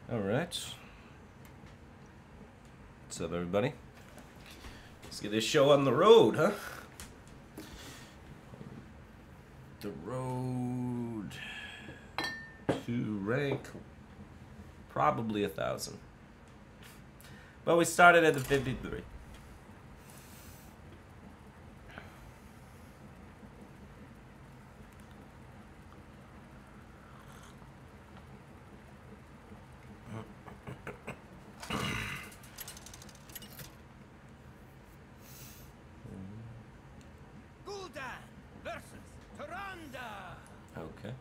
Alright. What's up, everybody? Let's get this show on the road, huh? The road to rank probably 1,000. But we started at the 53. Okay.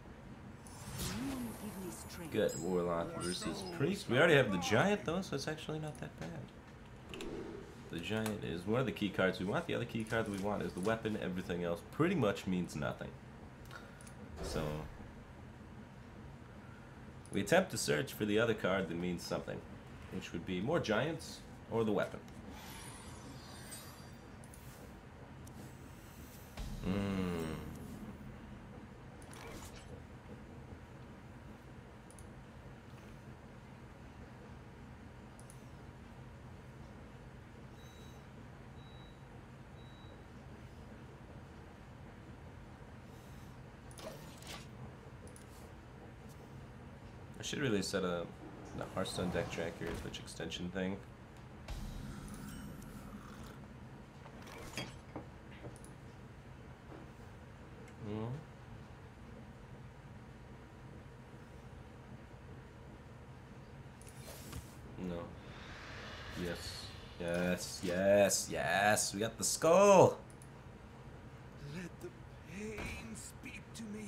Good. Warlock versus Priest. We already have the Giant, though, so it's actually not that bad. The Giant is one of the key cards we want. The other key card that we want is the weapon. Everything else pretty much means nothing. So we attempt to search for the other card that means something, which would be more Giants or the weapon. I should really set a Hearthstone deck tracker Twitch extension thing. No. Yes. Yes. Yes. Yes. We got the skull. Let the pain speak to me.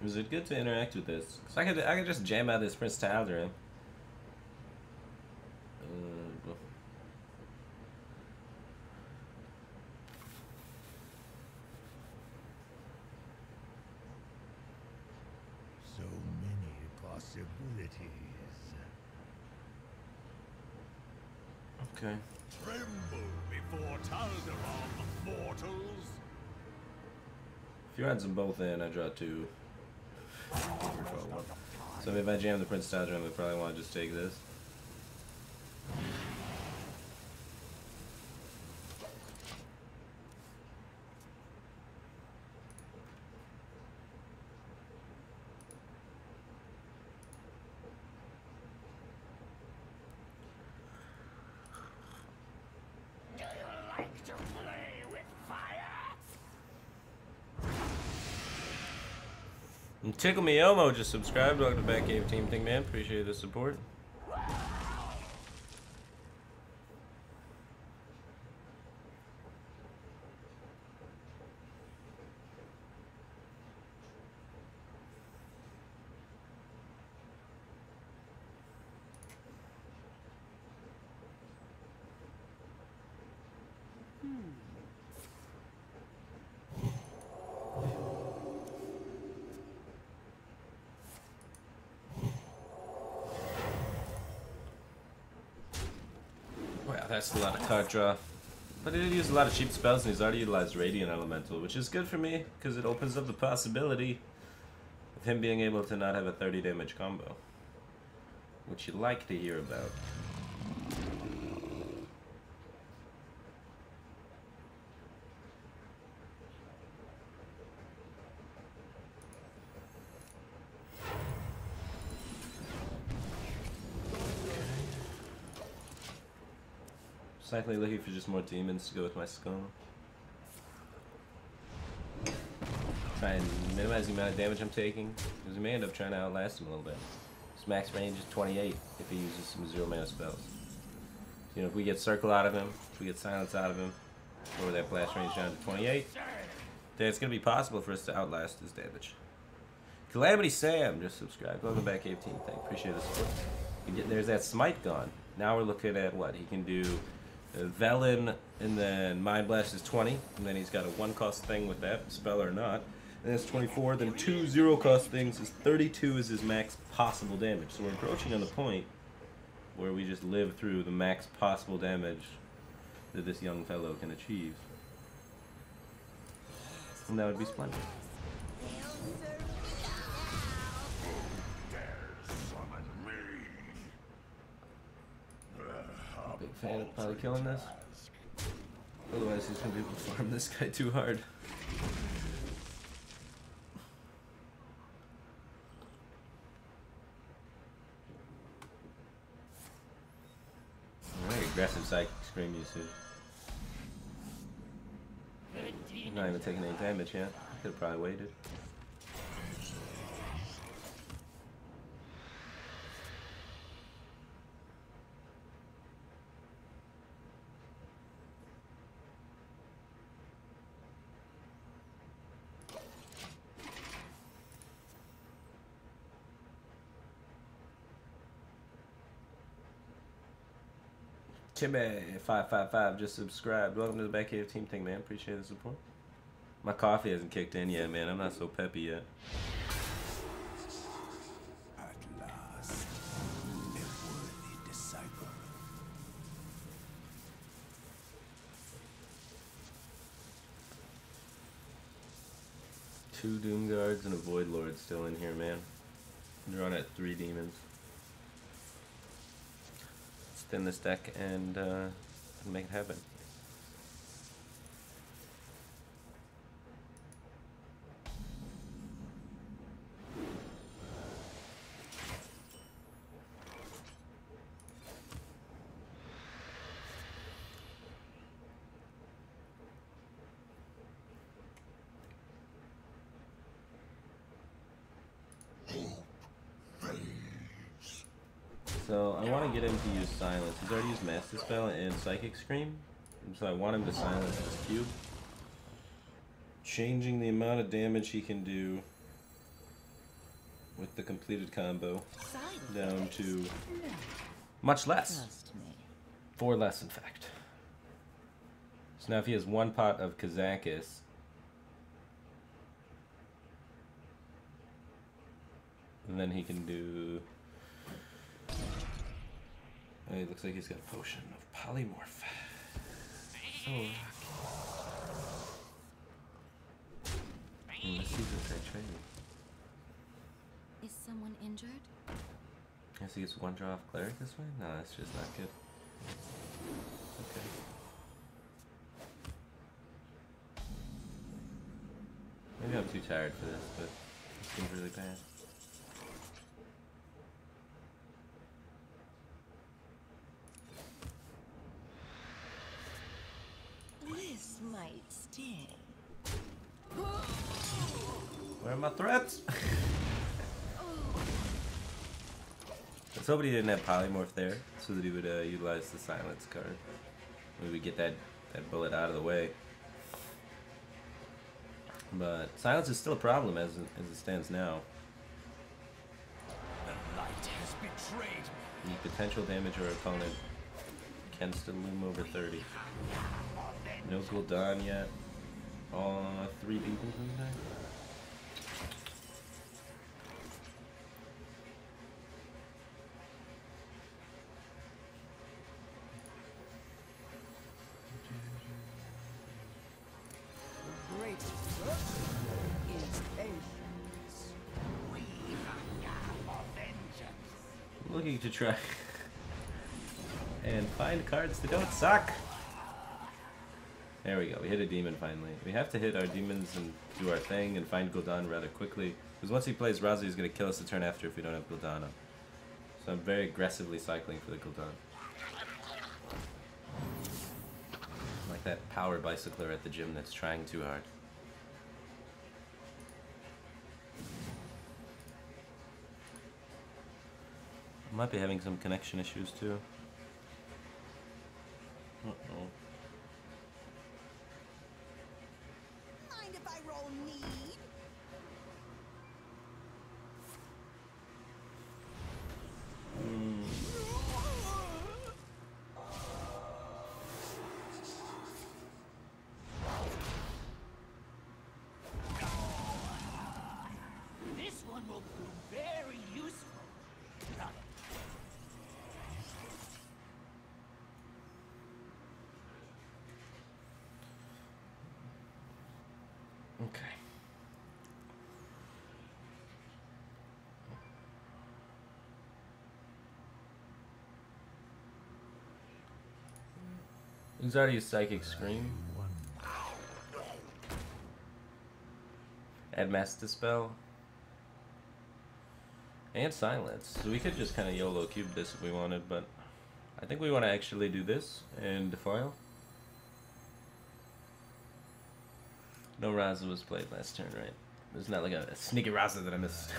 Was it good to interact with this? Cause I could just jam out this Prince Tal'Darim. So many possibilities. Okay. Tremble before Tal'Darim, mortals. If you add them both in, I draw 2. So if I jam the Prince Tal'Darim, I probably want to just take this. Do you like to play with fire? And Tickle Me Elmo just subscribed. Welcome to Batcave Team Thing, man. Appreciate the support. Wow, that's a lot of card draw. But he did use a lot of cheap spells, and he's already utilized Radiant Elemental, which is good for me, because it opens up the possibility of him being able to not have a 30 damage combo. Which you like to hear about. Cycling looking for just more demons to go with my skull. Try and minimize the amount of damage I'm taking, because we may end up trying to outlast him a little bit. His max range is 28 if he uses some 0 mana spells. You know, if we get Circle out of him, if we get Silence out of him, lower that blast range down to 28, then it's going to be possible for us to outlast his damage. Calamity Sam just subscribed. Welcome back, 18. Thank, appreciate the support. There's that Smite gone. Now we're looking at what? He can do Velen, and then Mind Blast is 20, and then he's got a 1-cost thing with that, spell or not. And that's 24, then 2 0-cost things is 32 is his max possible damage. So we're approaching on the point where we just live through the max possible damage that this young fellow can achieve. And that would be splendid. Big fan of probably killing this. Otherwise he's gonna be able to farm this guy too hard. Very aggressive Psychic Scream usage. He's not even taking any damage yet. Could have probably waited. Chibe555 just subscribed. Welcome to the Batcave Team thing, man. Appreciate the support. My coffee hasn't kicked in yet, man. I'm not so peppy yet. At last, a worthy disciple. Two Doom Guards and a Void Lord still in here, man. I'm drawing at 3 demons. Thin this deck and make it happen. So I want to get him to use Silence. He's already used Master Spell and Psychic Scream, so I want him to silence this cube. Changing the amount of damage he can do with the completed combo down to much less. 4 less, in fact. So now if he has 1 pot of Kazakis, and then he can do... Oh, it looks like he's got a potion of polymorph. So lucky. Let's see this I trade. Is someone injured? Guess he gets 1 draw off Cleric this way? No, that's just not good. Okay. Maybe I'm too tired for this, but it seems really bad. This might sting. Where are my threats? Let's hope he didn't have polymorph there, so that he would utilize the silence card. We would get that bullet out of the way. But silence is still a problem as it stands now. The light has betrayed me. The potential damage our opponent can still loom over 30. No Gul'dan yet. 3 people in there. Great is patience. We hunger for vengeance. Looking to try and find cards that don't suck. There we go. We hit a demon finally. We have to hit our demons and do our thing and find Gul'dan rather quickly. Because once he plays Razi, he's going to kill us the turn after if we don't have Gul'dan up. So I'm very aggressively cycling for the Gul'dan. Like that power bicycler at the gym that's trying too hard. I might be having some connection issues too. Uh-oh. Mind if I roll need? will prove very useful. Okay. He's already a Psychic Scream. Add Mass Dispel. And Silence. So we could just kind of YOLO cube this if we wanted, but I think we want to actually do this and Defile. No Raza was played last turn, right? There's not like a sneaky Raza that I missed.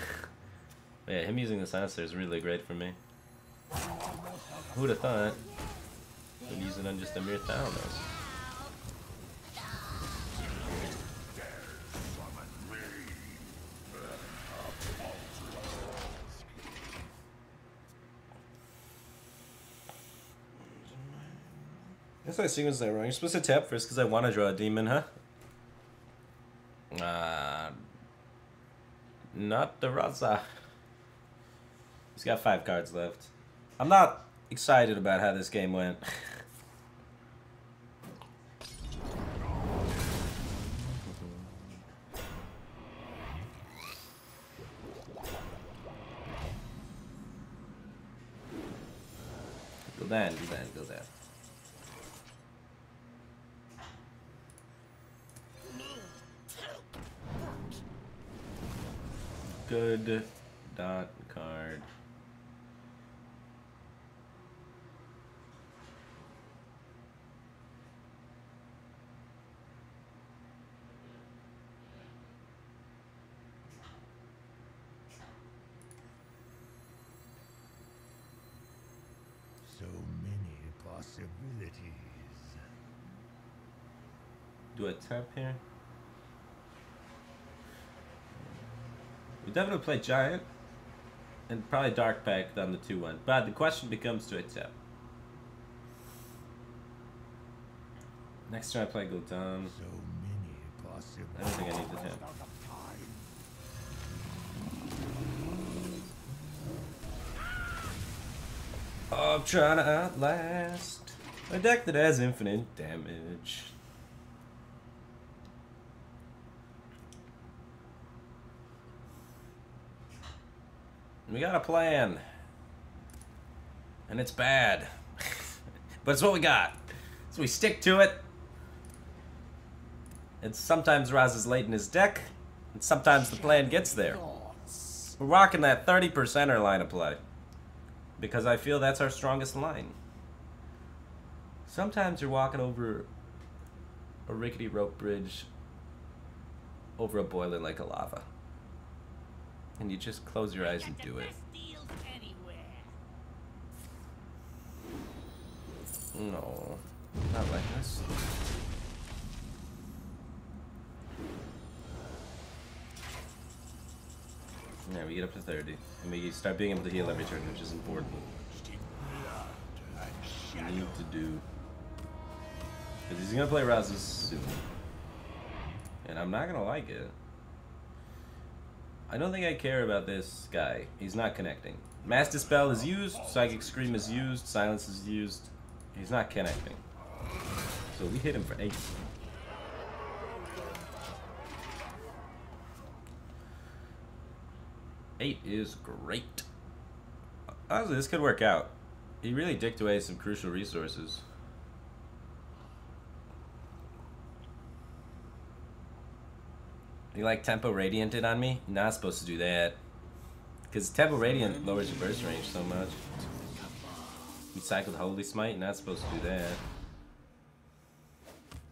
Yeah, him using the Silencer is really great for me. Who'd have thought? I'd use it on just a mere Thalamus. Guess I sequenced that wrong. You're supposed to tap first because I want to draw a demon, huh? Not the Raza. He's got 5 cards left. I'm not excited about how this game went. Go down, go down, go down. Good dot card. So many possibilities. Do I tap here? We definitely play Giant and probably Dark Pact on the 2-1. But the question becomes, do I tap? Next turn I play Gul'dan. So many possibilities. I don't think I need to tap. Oh, I'm trying to outlast a deck that has infinite damage. We got a plan. And it's bad. But it's what we got. So we stick to it. And sometimes Raz is late in his deck. And sometimes the plan gets there. We're rocking that 30%er line of play. Because I feel that's our strongest line. Sometimes you're walking over a rickety rope bridge over a boiler like a lava. And you just close your eyes and do it. No, not like this. Yeah, we get up to 30. And we start being able to heal every turn, which is important. We need to do. Because he's going to play Razes soon. And I'm not going to like it. I don't think I care about this guy. He's not connecting. Mass Dispel is used, Psychic Scream is used, Silence is used. He's not connecting. So we hit him for 8. Eight is great. Honestly, this could work out. He really dicked away some crucial resources. You like Tempo Radianted on me? Not supposed to do that. Because Tempo Radiant lowers your burst range so much. You cycled Holy Smite? Not supposed to do that.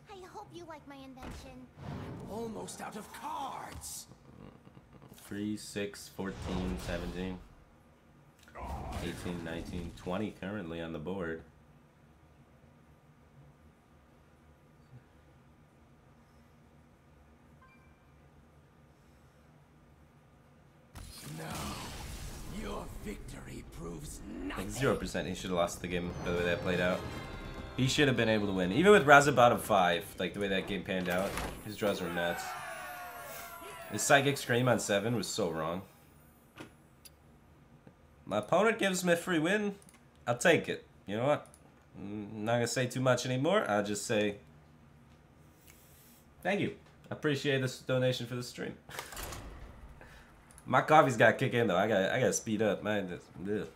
I hope you like my invention. Almost out of cards. 3, 6, 14, 17, 18, 19, 20 currently on the board. No, your victory proves Like nothing. 0%. He should have lost the game by the way that played out. He should have been able to win. Even with Raza bottom 5, like the way that game panned out, his draws were nuts. His Psychic Scream on 7 was so wrong. My opponent gives me a free win. I'll take it. You know what? I'm not gonna say too much anymore. I'll just say thank you. I appreciate this donation for the stream. My coffee's got to kick in though. I got to speed up, man. Ugh.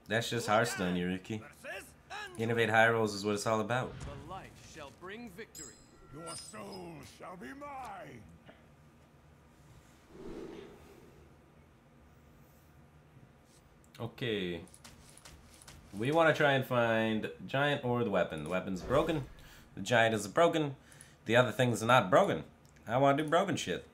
That's just Hearthstone, Yuruki. Innovate high rolls is what it's all about. The light shall bring victory. Your soul shall be mine. Okay. We want to try and find giant or the weapon. The weapon's broken. The giant is broken. The other things are not broken. I want to do broken shit.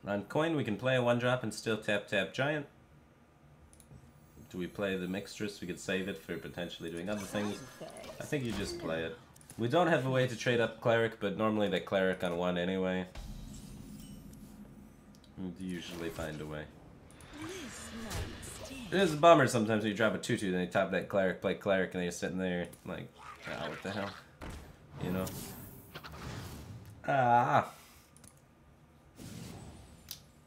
On coin, we can play a 1-drop and still tap giant. Do we play the mixtress? We could save it for potentially doing other things. I think you just play it. We don't have a way to trade up cleric, but normally they cleric on 1 anyway. We usually find a way. It is a bummer sometimes when you drop a 2-2, then you top that cleric, play cleric, and then you're sitting there like, ah, what the hell? You know? Ah.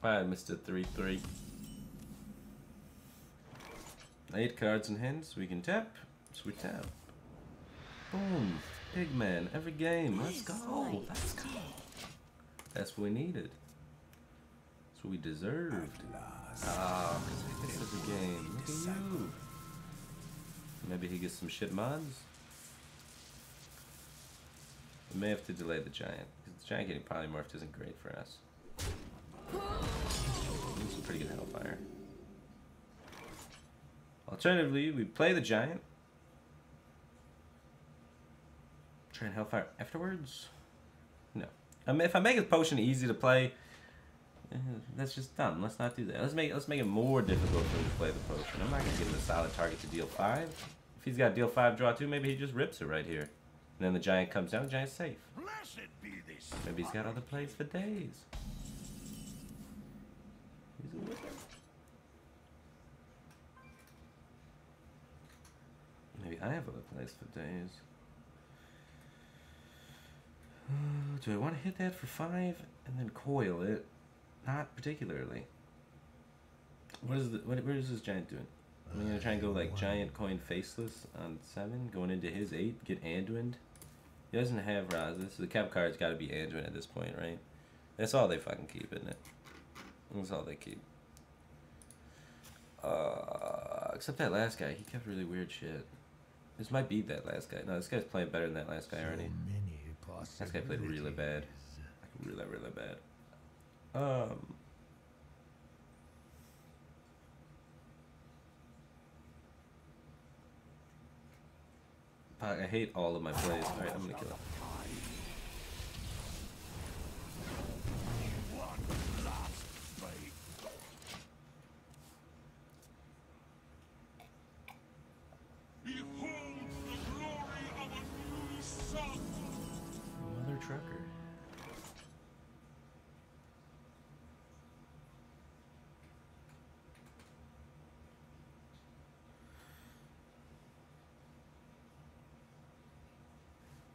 I missed a 3-3. 8 cards in hand, so we can tap. So we tap. Boom. Big man, every game. Let's go. Let's go. That's what we needed. That's what we deserved. Ah, because we did every game. Look at you. Maybe he gets some shit mods. We may have to delay the giant. Because the giant getting polymorphed isn't great for us. This is pretty good Hellfire. Alternatively, we play the giant. Try and Hellfire afterwards? No. If I make a potion easy to play, that's just dumb. Let's not do that. Let's make it more difficult for him to play the potion. I'm not gonna give him a solid target to deal 5. If he's got deal 5, draw 2, maybe he just rips it right here. And then the giant comes down, the giant's safe. Maybe he's got other plays for days. He's a wizard. Maybe I have other plays for days. Do I want to hit that for 5 and then coil it? Not particularly. What is this giant doing? I'm gonna try and go like giant coin faceless on 7, going into his 8, get Anduin. He doesn't have Razes, so the cap card's got to be Anduin at this point, right? That's all they fucking keep, isn't it? That's all they keep. Except that last guy, he kept really weird shit. This might be that last guy. No, this guy's playing better than that last guy already. This guy played really bad. Like really bad. I hate all of my plays. Alright, I'm gonna kill him. Mother trucker.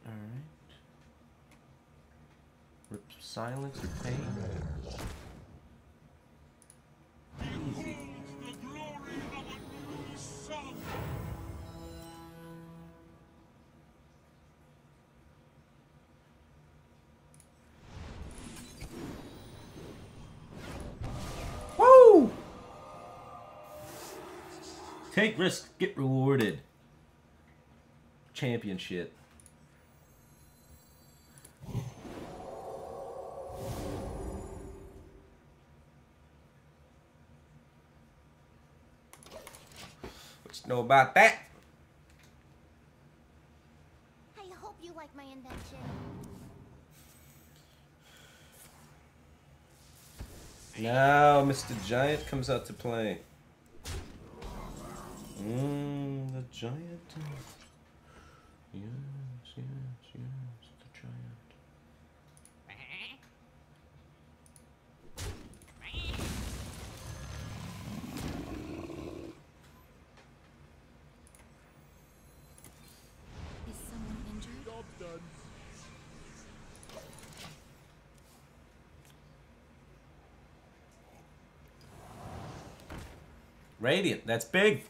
Alright. Rip silence or pain. Easy. Woo! Take risks, get rewarded. Championship. What you know about that? I hope you like my invention. Now Mr. Giant comes out to play. The giant. Yes, yes, yes, the giant. Is someone injured? Job done. Radiant, that's big.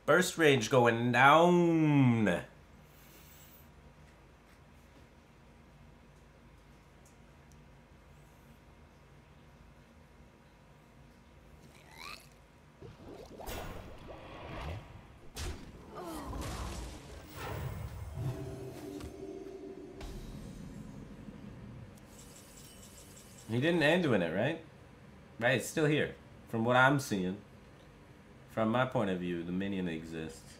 Burst range going down. He didn't end in it, right? Right, it's still here. From what I'm seeing. From my point of view, the minion exists.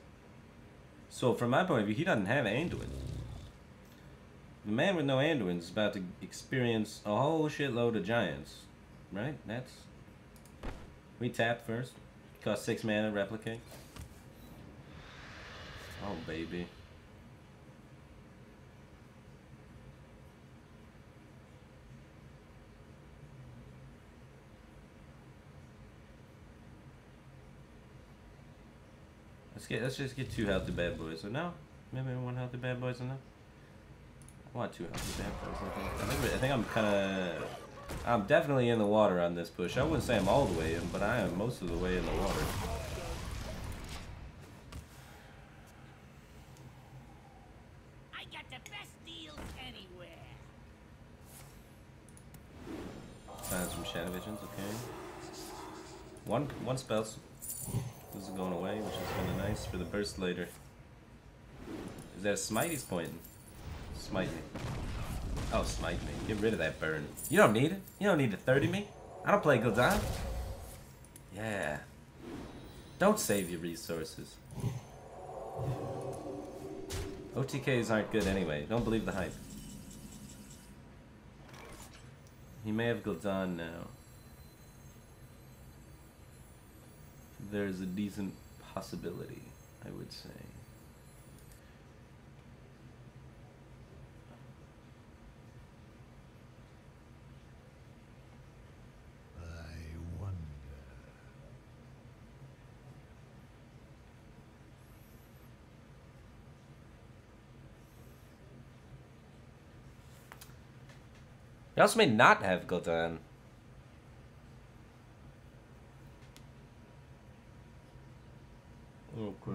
So from my point of view, he doesn't have Anduin. The man with no Anduin is about to experience a whole shitload of giants. Right? That's... We tapped first. Cost 6 mana, replicate. Oh, baby. Let's just get 2 healthy bad boys. So no, maybe 1 healthy bad boys enough. I want 2 healthy bad boys. I think I'm definitely in the water on this push. I wouldn't say I'm all the way in, but I am most of the way in the water. I got the best deals anywhere. Silence from Shadow Visions, okay. One spell. This is going away, which is kind of nice for the burst later. Is that a smite he's pointing? Smite me. Oh, smite me. Get rid of that burn. You don't need it. You don't need to 30 me. I don't play Gul'dan. Yeah. Don't save your resources. OTKs aren't good anyway. Don't believe the hype. He may have Gul'dan now. There's a decent possibility, I would say. I wonder. He also may not have Gul'dan. Okay.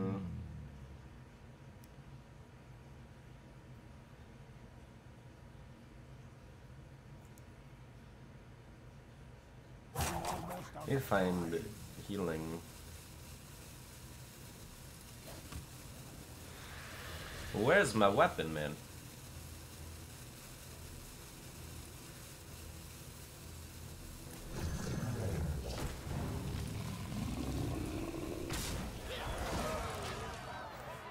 Need to find healing. Where's my weapon, man?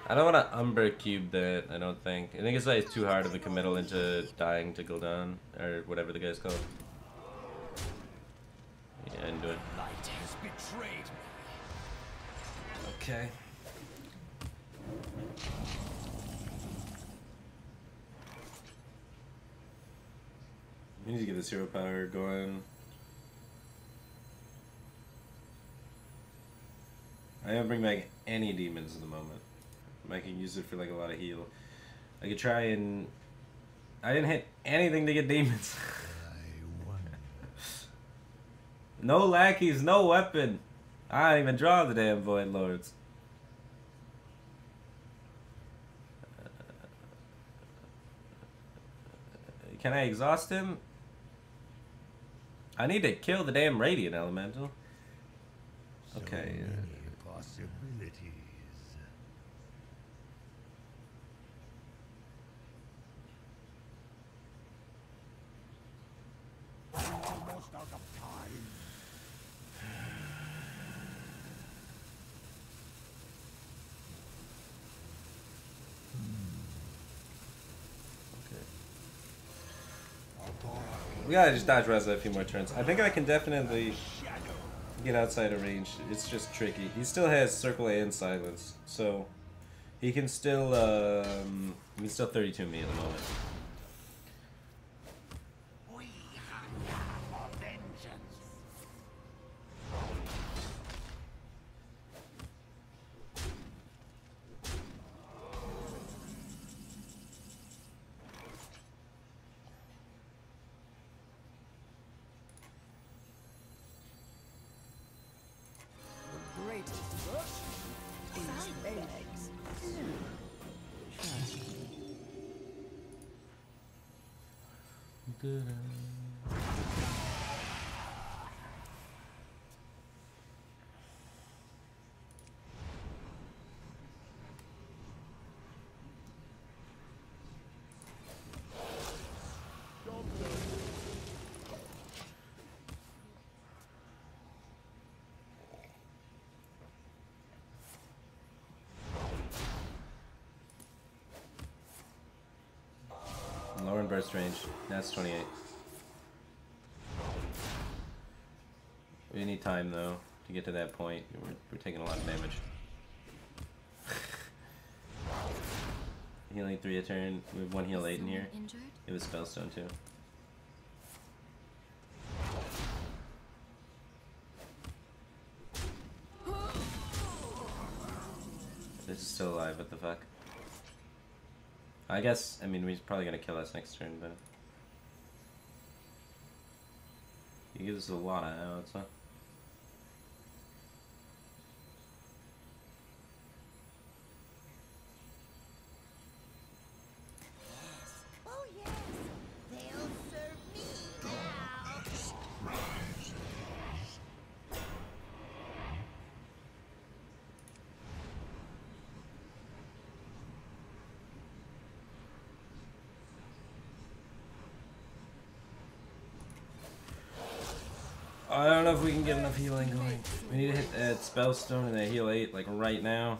I don't want to Umber Cube that, I don't think. I think it's like too hard of a committal into dying to Gul'dan, or whatever the guy's called. Yeah, into it. Light has betrayed me. Okay. We need to get this hero power going. I don't bring back any demons at the moment. I can use it for like a lot of heal. I could try and... I didn't hit anything to get demons. I wonder. No lackeys, no weapon. I don't even draw the damn Void Lords. Can I exhaust him? I need to kill the damn Radiant Elemental. Okay. So many possibilities. Almost out of time. Okay. A dark We gotta just dodge Reza a few more turns. I think I can definitely get outside of range. It's just tricky. He still has Circle A and Silence, so he can still 32 me at the moment. We hunger for vengeance. Greatest rush is eggs. Lower in burst range. That's 28. We need time though to get to that point. We're taking a lot of damage. Healing 3 a turn. We have 1 heal 8 in here. Injured? It was Spellstone too. This is still alive, what the fuck? I guess, I mean, he's probably gonna kill us next turn, but... He gives us a lot of outs, huh? Oh yes, they'll serve me now. I don't know if we can get enough healing going. We need to hit that Spellstone and that heal 8, like, right now.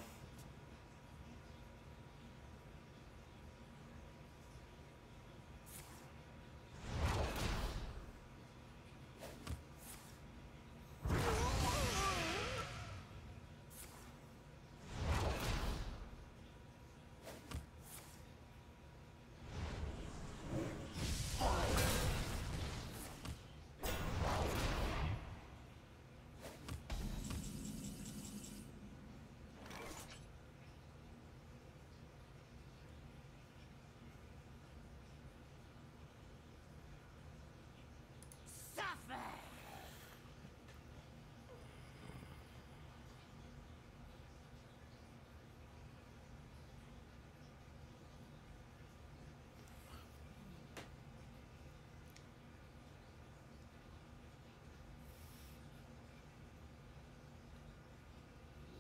Suffer.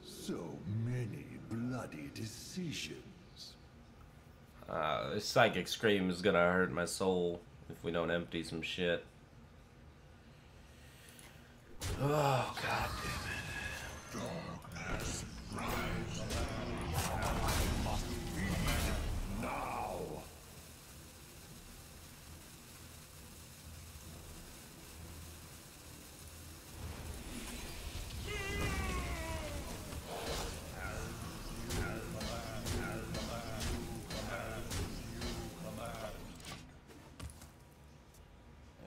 So many bloody decisions. This Psychic Scream is gonna hurt my soul if we don't empty some shit. Oh, god damn it. Darkness, rise. I must feed now.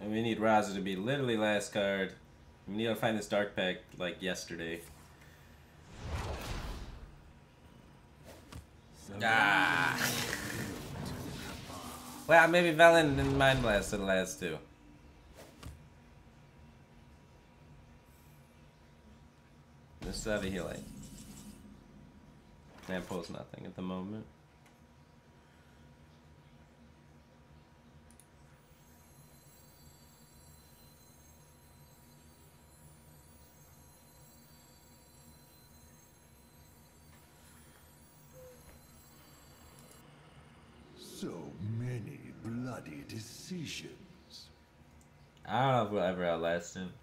And we need Raza to be literally last card. We need to find this Dark Pact like yesterday. Ah. Well, maybe Velen and Mind Blast are the last two. Just have a heal 8. That pulls nothing at the moment. So many bloody decisions. I don't know if we'll ever outlast him.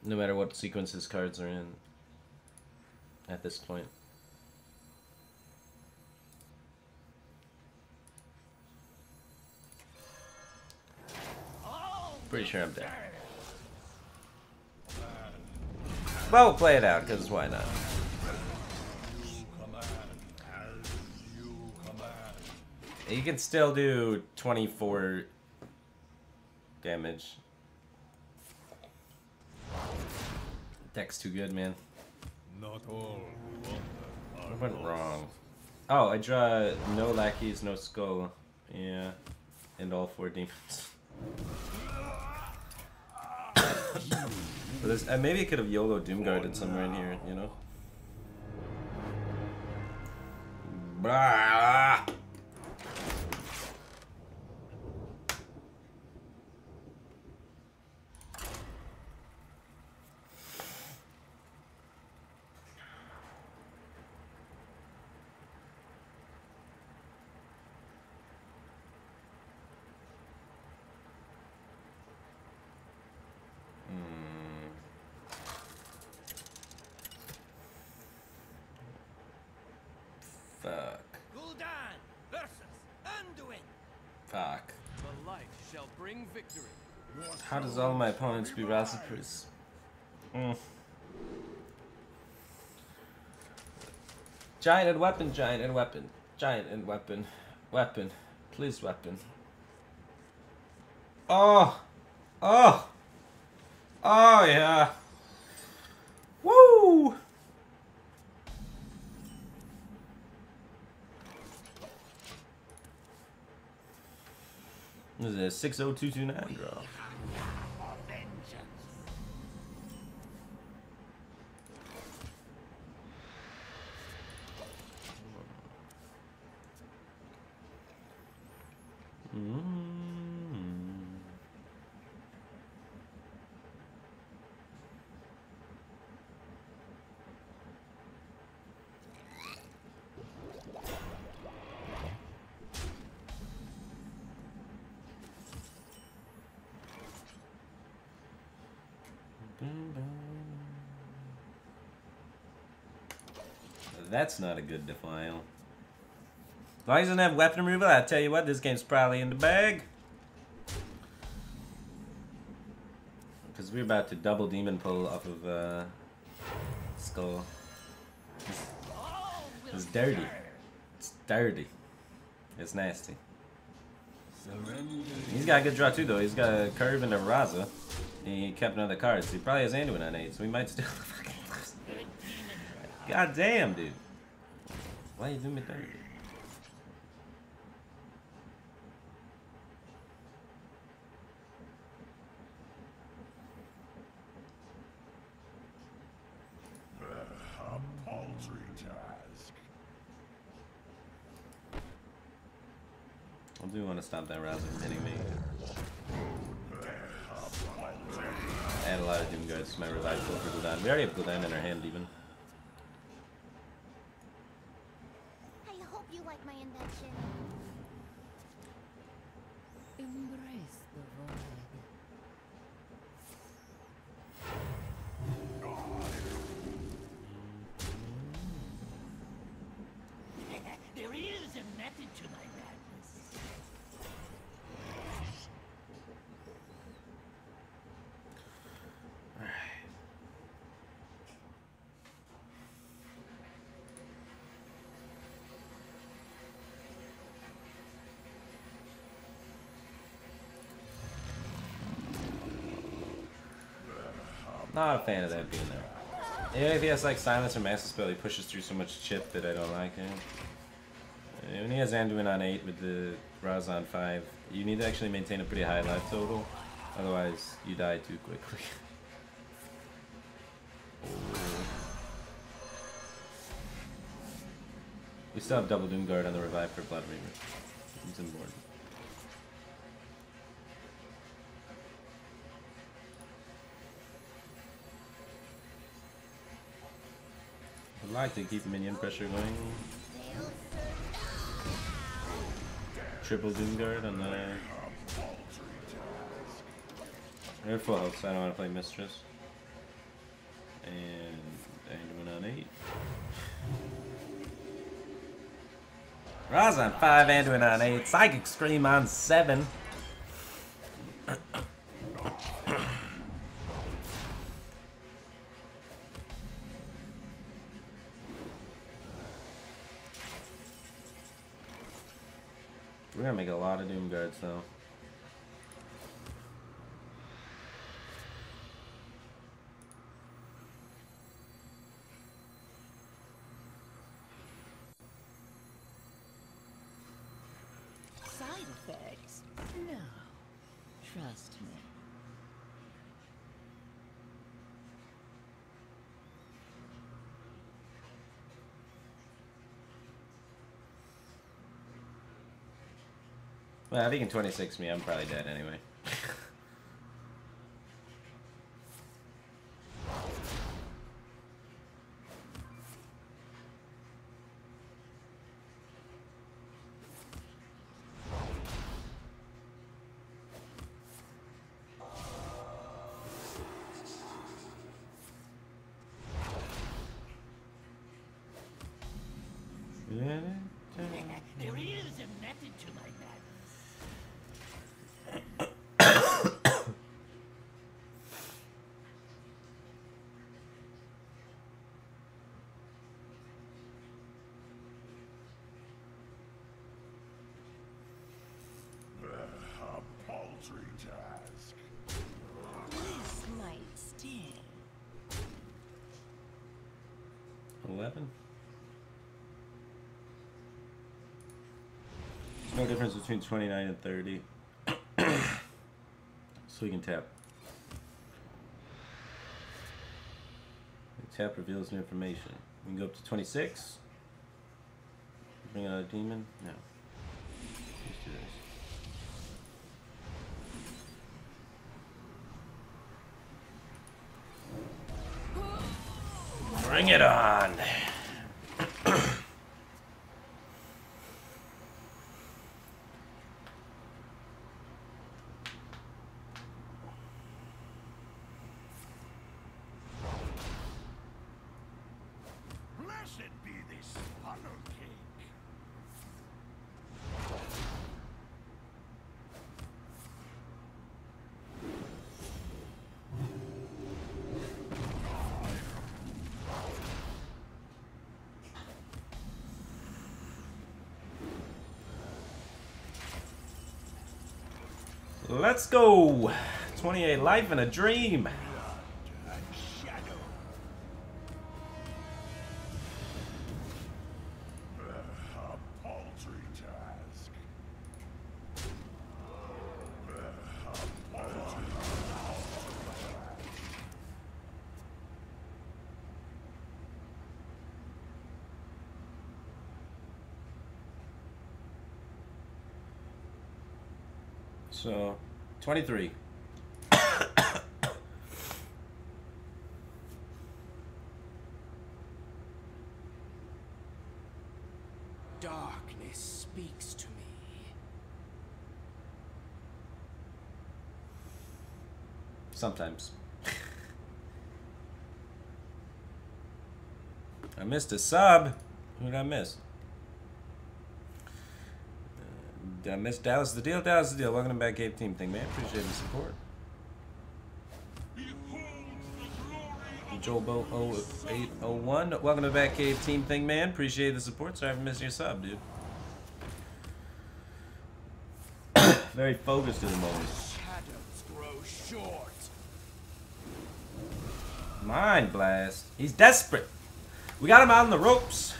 No matter what sequence his cards are in. At this point. Pretty sure I'm dead. But we'll play it out, because why not? You can still do 24 damage. Deck's too good, man. Not all. What went wrong? Oh, I draw no lackeys, no skull. Yeah. And all 4 demons. But maybe I could have YOLO Doomguarded somewhere in here, you know? Blah! Fuck. Gul'dan versus Anduin. Fuck. The light shall bring victory. How does all my opponents be Rasipris? Giant and weapon, giant and weapon. Giant and weapon. Weapon. Please weapon. Oh! Oh! Oh yeah! Woo! What is it? 60229 draw. That's not a good defile. As long as he doesn't have weapon removal, I tell you what, this game's probably in the bag. Because we're about to double demon pull off of Skull. It's dirty. It's dirty. It's nasty. He's got a good draw too though. He's got a curve and a Raza. He kept another card, so he probably has Anduin on 8, so we might still fucking lose. God damn, dude. Why you doing me dirty? A paltry task. I do want to stop that Raza from hitting me. Add a lot of Doom Guards to my revive pull for Gul'dan. We already have Gul'dan in our hand even. I hope you like my invention. Embrace the void. There is a method to my madness. Not a fan of that being there. Yeah, if he has like Silence or Master Spell, he pushes through so much chip that I don't like him. When he has Anduin on 8 with the Raz on 5, you need to actually maintain a pretty high life total, otherwise you die too quickly. We still have double Doom Guard on the revive for Blood Reaver. It's important. I'd like to keep minion pressure going. Triple Doom Guard on the... They're full health, so I don't want to play Mistress. And Anduin on 8. Raz on 5, Anduin on 8. Psychic Scream on 7. We're gonna make a lot of Doom Guards though. Side effects? No. Trust me. Well, I think in 26 me, I'm probably dead anyway. There is a method to my madness. A paltry task. This might sting. 11. No difference between 29 and 30. So we can tap. Tap reveals new information. We can go up to 26. Bring out a demon? No. Let's do this. Bring it on! Blessed be this funnel cake. Let's go! 28 life and a dream! Blood and shadow. A paltry task. A paltry So, 23. Darkness speaks to me. Sometimes. I missed a sub. Who did I miss? Did I miss Dallas the Deal? Dallas the Deal. Welcome to Batcave Team thing, man. Appreciate the support. Joel Boat 0801. Welcome to Batcave Team thing, man. Appreciate the support. Sorry for missing your sub, dude. Very focused at the moment. Shadows grow short. Mind Blast. He's desperate. We got him out on the ropes.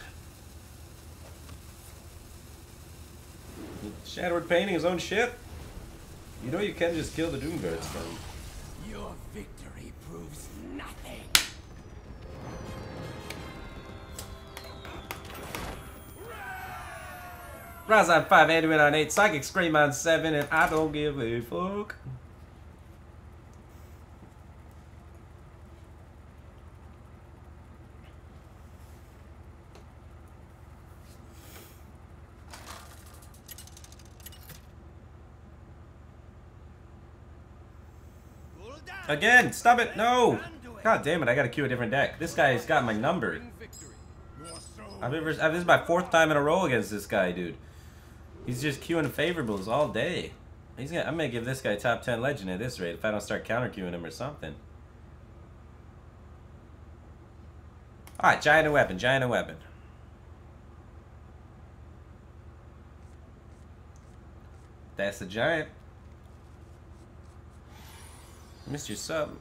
Shadoward painting his own ship. You know you can just kill the Doom Guards from. Your victory proves nothing. Rise on 5, Edwin on 8, Psychic Scream on 7, and I don't give a fuck. Again, stop it, no! God damn it, I gotta queue a different deck. This guy's got my number. Bring victory. This is my 4th time in a row against this guy, dude. He's just queuing favorables all day. I'm gonna give this guy top 10 legend at this rate if I don't start counter queuing him or something. Alright, giant and weapon, giant and weapon. That's the giant. Missed your sub.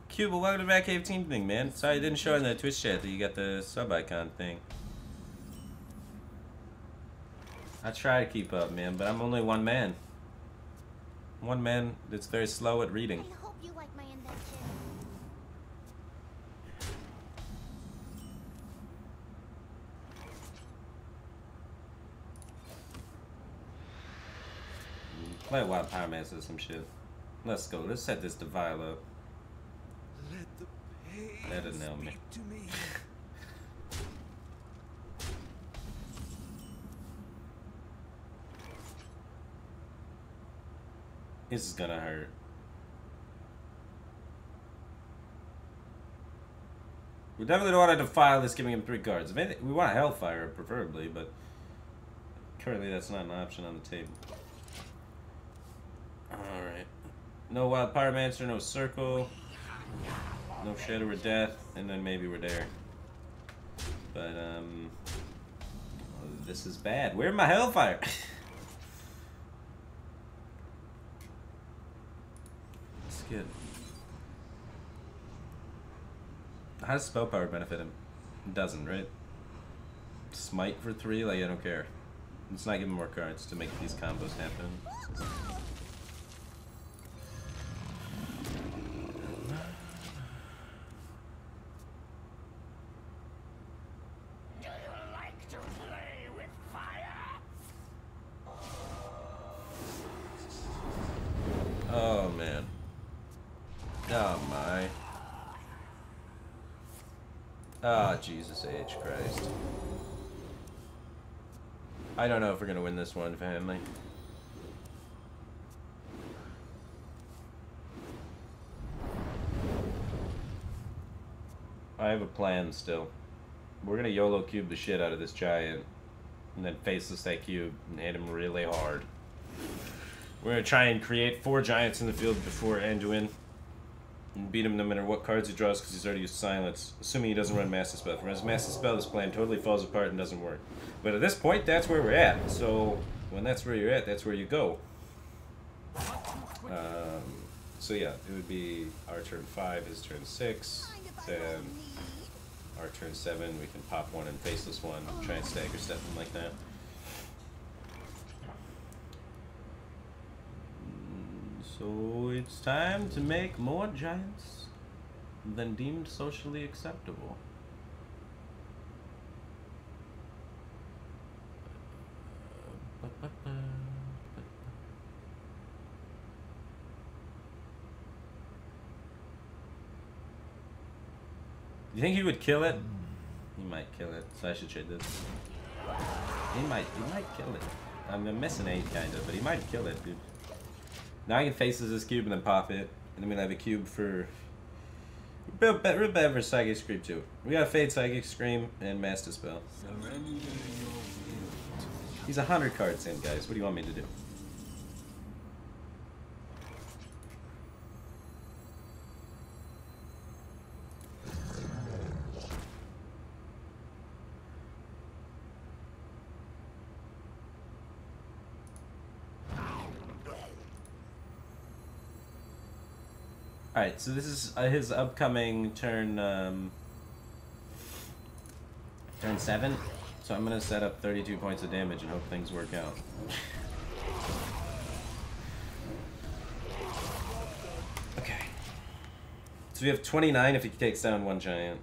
Cuba, welcome to the Batcave team thing, man. Sorry, it didn't show in the Twitch chat that you got the sub icon thing. I try to keep up, man, but I'm only one man. One man that's very slow at reading. I hope you like my invention. Play Wild Pyromancer or some shit. Let's go. Let's set this Devile up. Let the pain That didn't help me. speak to me. This is gonna hurt. We definitely don't want to defile this, giving him 3 cards. If anything, we want a Hellfire, preferably, but currently that's not an option on the table. Alright. No Wild Pyromancer, no Circle, no Shadow or Death, and then maybe we're there. But, this is bad. Where's my Hellfire? Let's get... How does Spell Power benefit him? It doesn't, right? Smite for 3? Like, I don't care. Let's not give him more cards to make these combos happen. Do you like to play with fire? Oh, man. Oh, my. Ah, oh, Jesus H. Christ. I don't know if we're gonna win this one, family. I have a plan still. We're gonna YOLO cube the shit out of this giant, and then faceless that cube and hit him really hard. We're gonna try and create 4 giants in the field before Anduin. And beat him no matter what cards he draws because he's already used Silence, assuming he doesn't run Master Spell. If he runs Master Spell, this plan totally falls apart and doesn't work. But at this point, that's where we're at. So when that's where you're at, that's where you go. So yeah, it would be our turn 5, his turn 6, then our turn 7. We can pop 1 and faceless 1, try and stagger step him like that. So it's time to make more giants than deemed socially acceptable. You think he would kill it? He might kill it, so I should trade this. He might kill it. I'm missing 8 kind of, but he might kill it, dude. Now I can faces this cube and then pop it, and then we'll have a cube for... Real bad for Psychic Scream too. We got Fade, Psychic Scream, and Master Spell. He's 100 cards in, guys. What do you want me to do? Alright, so this is his upcoming turn, turn 7. So I'm going to set up 32 points of damage and hope things work out. Okay. So we have 29 if he takes down 1 giant.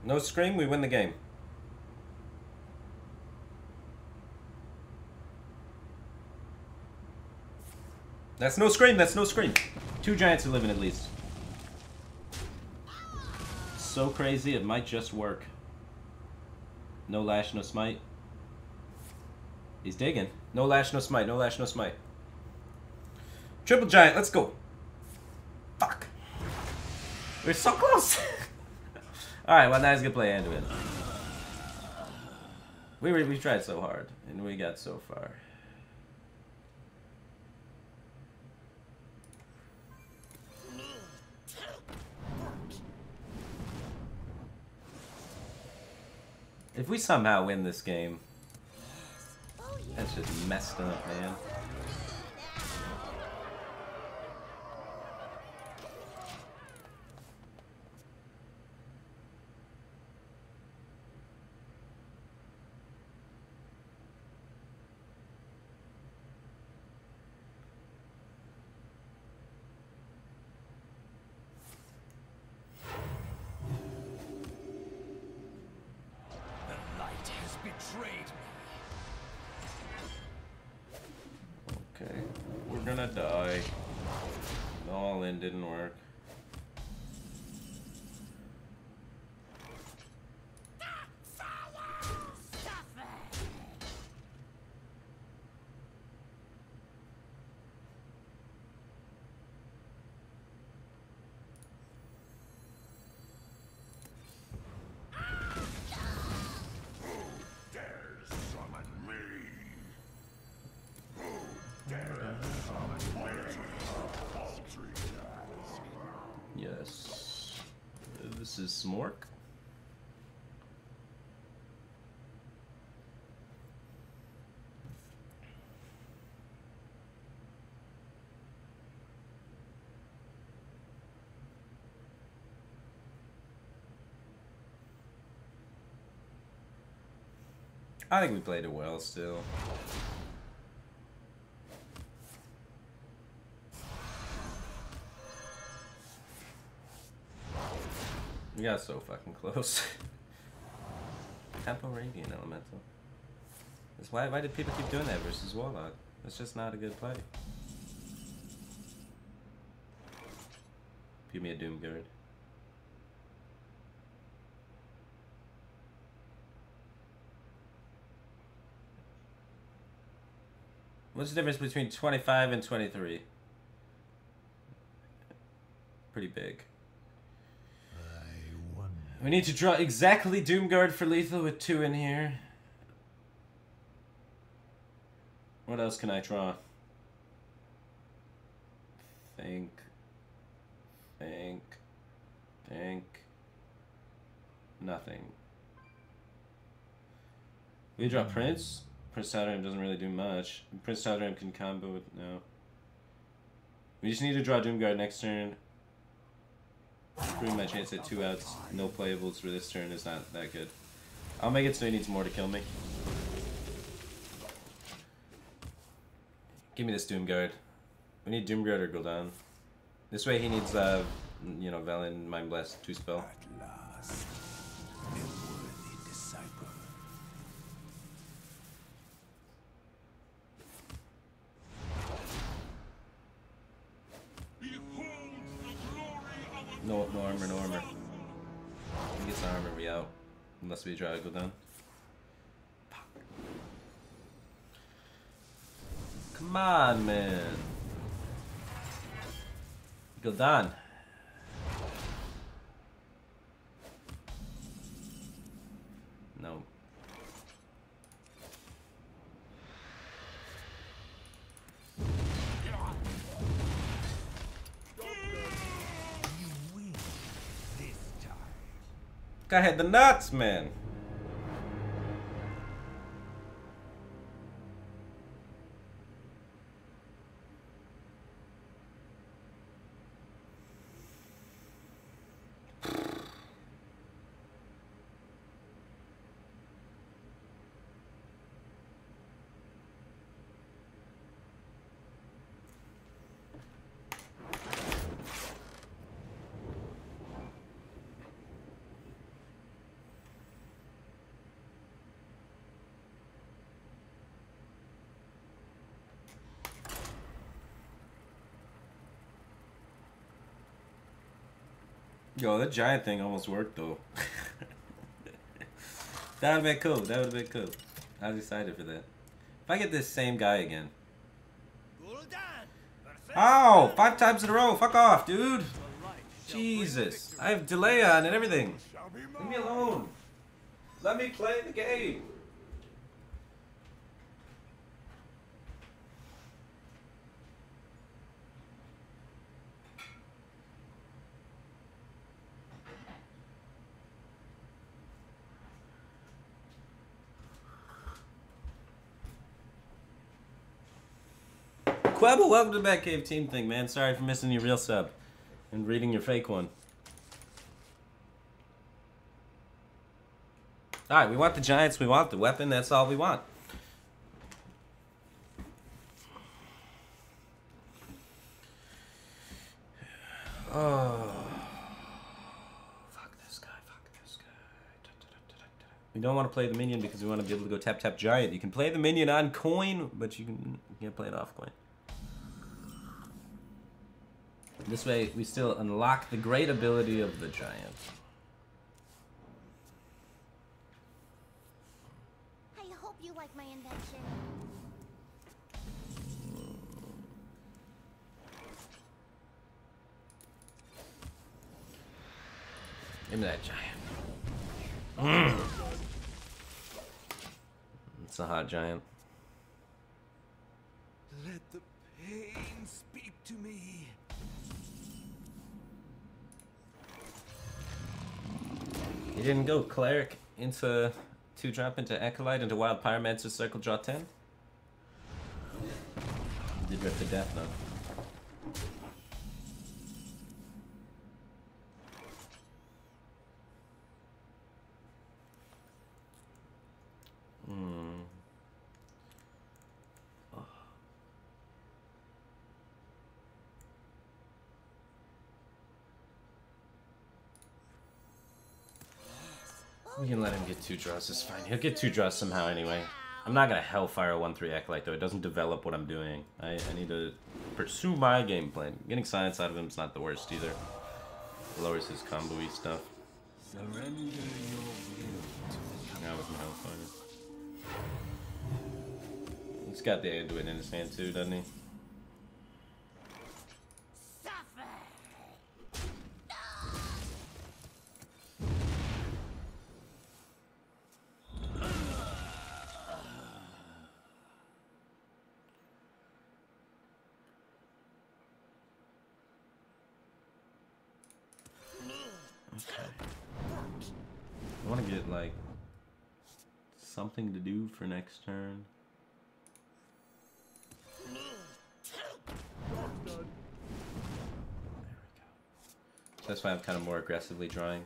No Scream, we win the game. That's no Scream, that's no Scream. 2 giants are living at least. So crazy, it might just work. No Lash, no Smite. He's digging. No Lash, no Smite, no Lash, no Smite. Triple giant, let's go. Fuck. We're so close. Alright, well now he's gonna play Anduin. We tried so hard, and we got so far. If we somehow win this game, Oh, yeah. that's just messed up, man. The light has betrayed me. Okay, we're gonna die. All in didn't work. Dares summon me? Who dares summon me? Paltry task. Yes. This is Smork. I think we played it well still. We got so fucking close. Tempo Radiant Elemental. That's why did people keep doing that versus Warlock? That's just not a good play. Give me a Doomguard. What's the difference between 25 and 23? Pretty big. I wonder. We need to draw exactly Doomguard for lethal with 2 in here. What else can I draw? Think. Nothing. We draw Prince. Prince Taldram doesn't really do much. Prince Taldram can combo with no. We just need to draw Doomguard next turn. Pretty my chance at 2 outs, no playables for this turn is not that good. I'll make it so he needs more to kill me. Give me this Doomguard. We need Doomguard or Gul'dan. This way he needs, you know, Velen, Mind Blast, 2 spell. At last, a worthy disciple. No armor, no armor. He gets the armor, we out. Unless we try to go down. Come on, man. Go down. No. Guy had the nuts, man. Yo, that giant thing almost worked though. That would've been cool. That would've been cool. I was excited for that. If I get this same guy again. Oh, 5 times in a row. Fuck off, dude. Jesus. I have delay on and everything. Leave me alone. Let me play the game. Quebble, welcome to the Batcave team thing, man. Sorry for missing your real sub and reading your fake one. Alright, we want the giants, we want the weapon, that's all we want. Oh. Fuck this guy, fuck this guy. We don't want to play the minion because we want to be able to go tap tap giant. You can play the minion on coin, but you can't play it off coin. This way, we still unlock the great ability of the giant. I hope you like my invention. Give me that giant. It's a hot giant. Let the pain speak to me. You didn't go cleric into 2-drop into acolyte into wild pyromancer circle draw 10. You did rip to death though. We can let him get 2 draws, it's fine. He'll get 2 draws somehow anyway. I'm not gonna Hellfire 1-3 Acolyte though, it doesn't develop what I'm doing. I need to pursue my game plan. Getting science out of him is not the worst either. Lowers his combo-y stuff. Surrender your will to Now with my Hellfire. He's got the Anduin in his hand too, doesn't he? Suffer! I want to get like something to do for next turn. There we go. So that's why I'm kind of more aggressively drawing.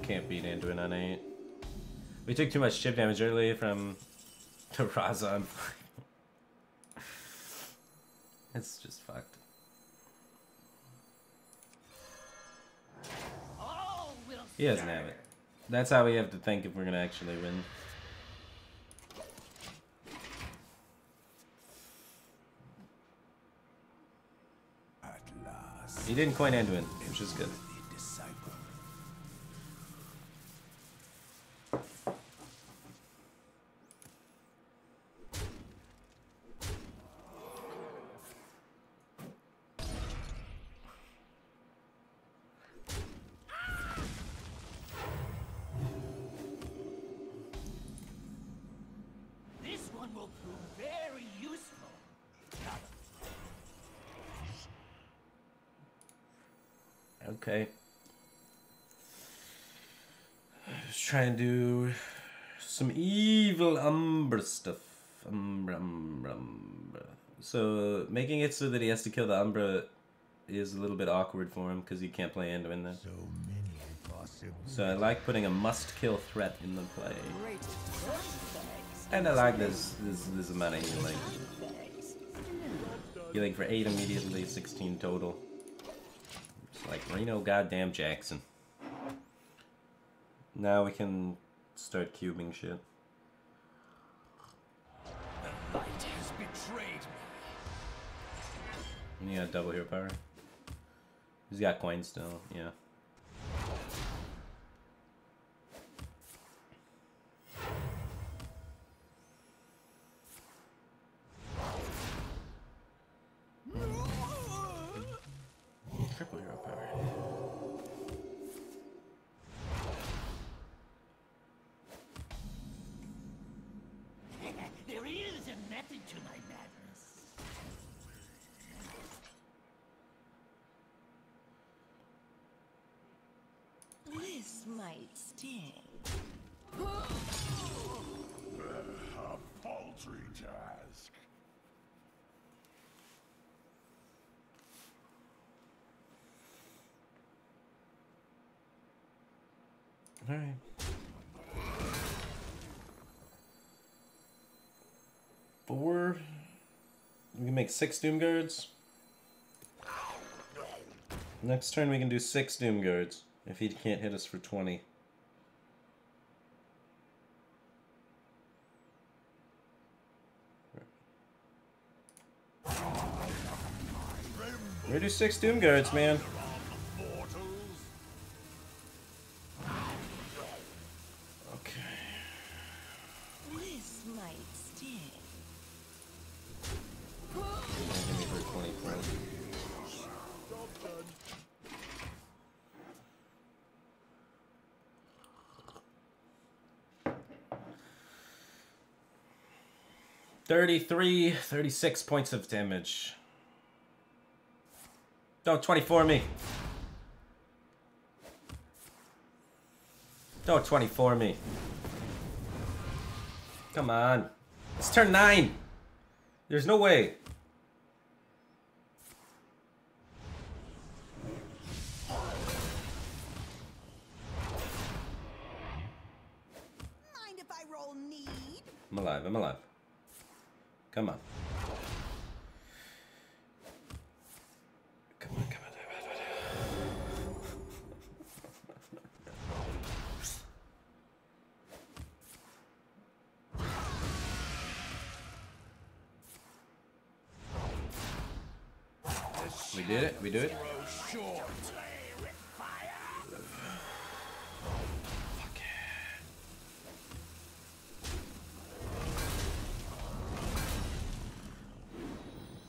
Can't beat Anduin on 8. We took too much chip damage early from the Razan. It's just fucked. He doesn't have it. That's how we have to think if we're gonna actually win. at last. He didn't coin Anduin, which is good. The disciple. This one will prove very useful. Okay. Just try and do some evil Umbra stuff. Umbra. So making it so that he has to kill the Umbra is a little bit awkward for him because he can't play Anduin then. So many possible. So I like putting a must-kill threat in the play. Great. And I like this amount of healing. Healing for 8 immediately, 16 total. It's like Reno goddamn Jackson. Now we can start cubing shit. The light has betrayed me. And he got double hero power. He's got coin still, yeah. Triple hero power. There is a method to my madness. might sting. A paltry task. All right. Four. We can make 6 Doom Guards. Next turn we can do 6 Doom Guards if he can't hit us for 20. We do 6 Doom Guards, man. Okay. This might sting. Give me for 20 points. $33, 36 points of damage. Don't 24 me. Don't 24 me. Come on. It's turn 9. There's no way. Mind if I roll need? I'm alive. I'm alive. Come on. Come on, come on. We did it. We do it.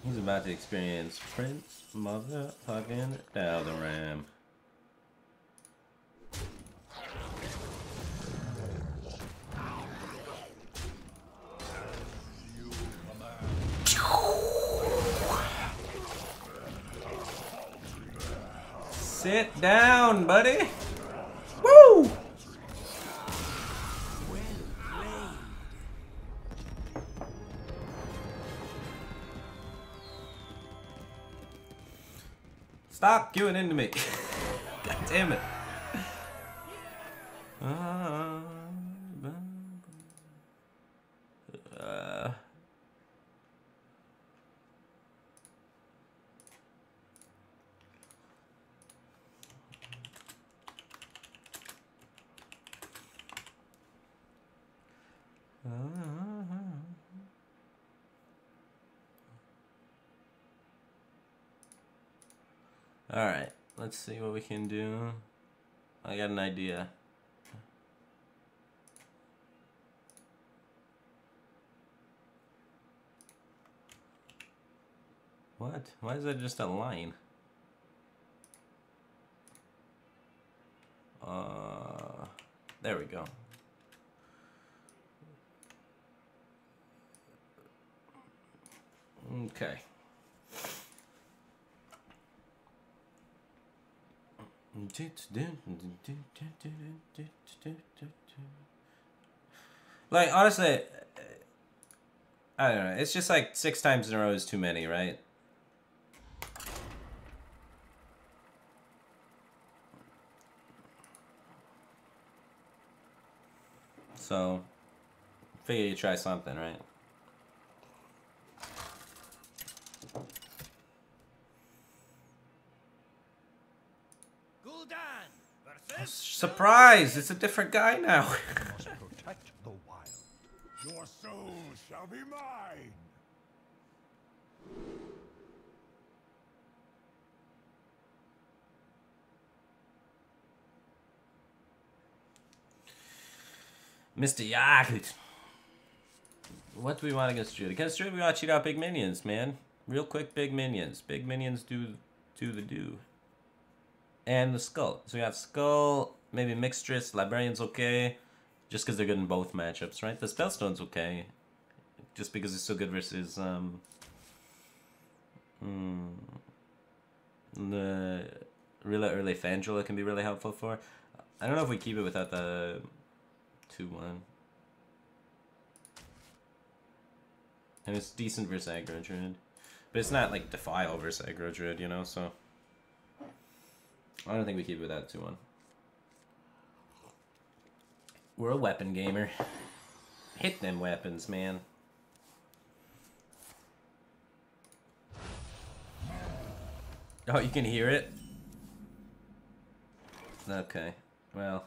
He's about to experience Prince Motherfucking Daldaram. Sit down, buddy. Woo! Stop queuing into me. God damn it. Alright, let's see what we can do. I got an idea. What? Why is that just a line? There we go. Okay. Like, honestly, I don't know. It's just like 6 times in a row is too many, right? So, figure you try something, right? Surprise! It's a different guy now. Must protect the wild. Your soul shall be mine. Mr. Yahoo! What do we want against Druid? Against Druid, we want to cheat out big minions, man. Real quick, big minions. Big minions do the do. And the Skull. So we have Skull, maybe Mixtress, Librarian's okay. Just because they're good in both matchups, right? The Spellstone's okay. Just because it's so good versus, the really early Fangela can be really helpful for. I don't know if we keep it without the 2-1. And it's decent versus aggro druid. But it's not like Defile versus aggro druid, you know, so I don't think we keep it without 2-1. We're a weapon gamer. Hit them weapons, man. Oh, you can hear it? Okay. Well,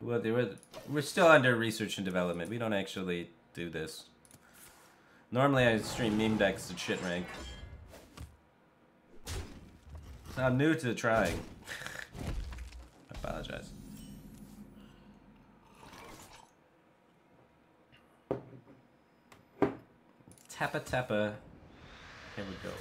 we're still under research and development. We don't actually do this. Normally I stream meme decks at shit rank. So I'm new to trying. I apologize. Tappa tappa. Here we go.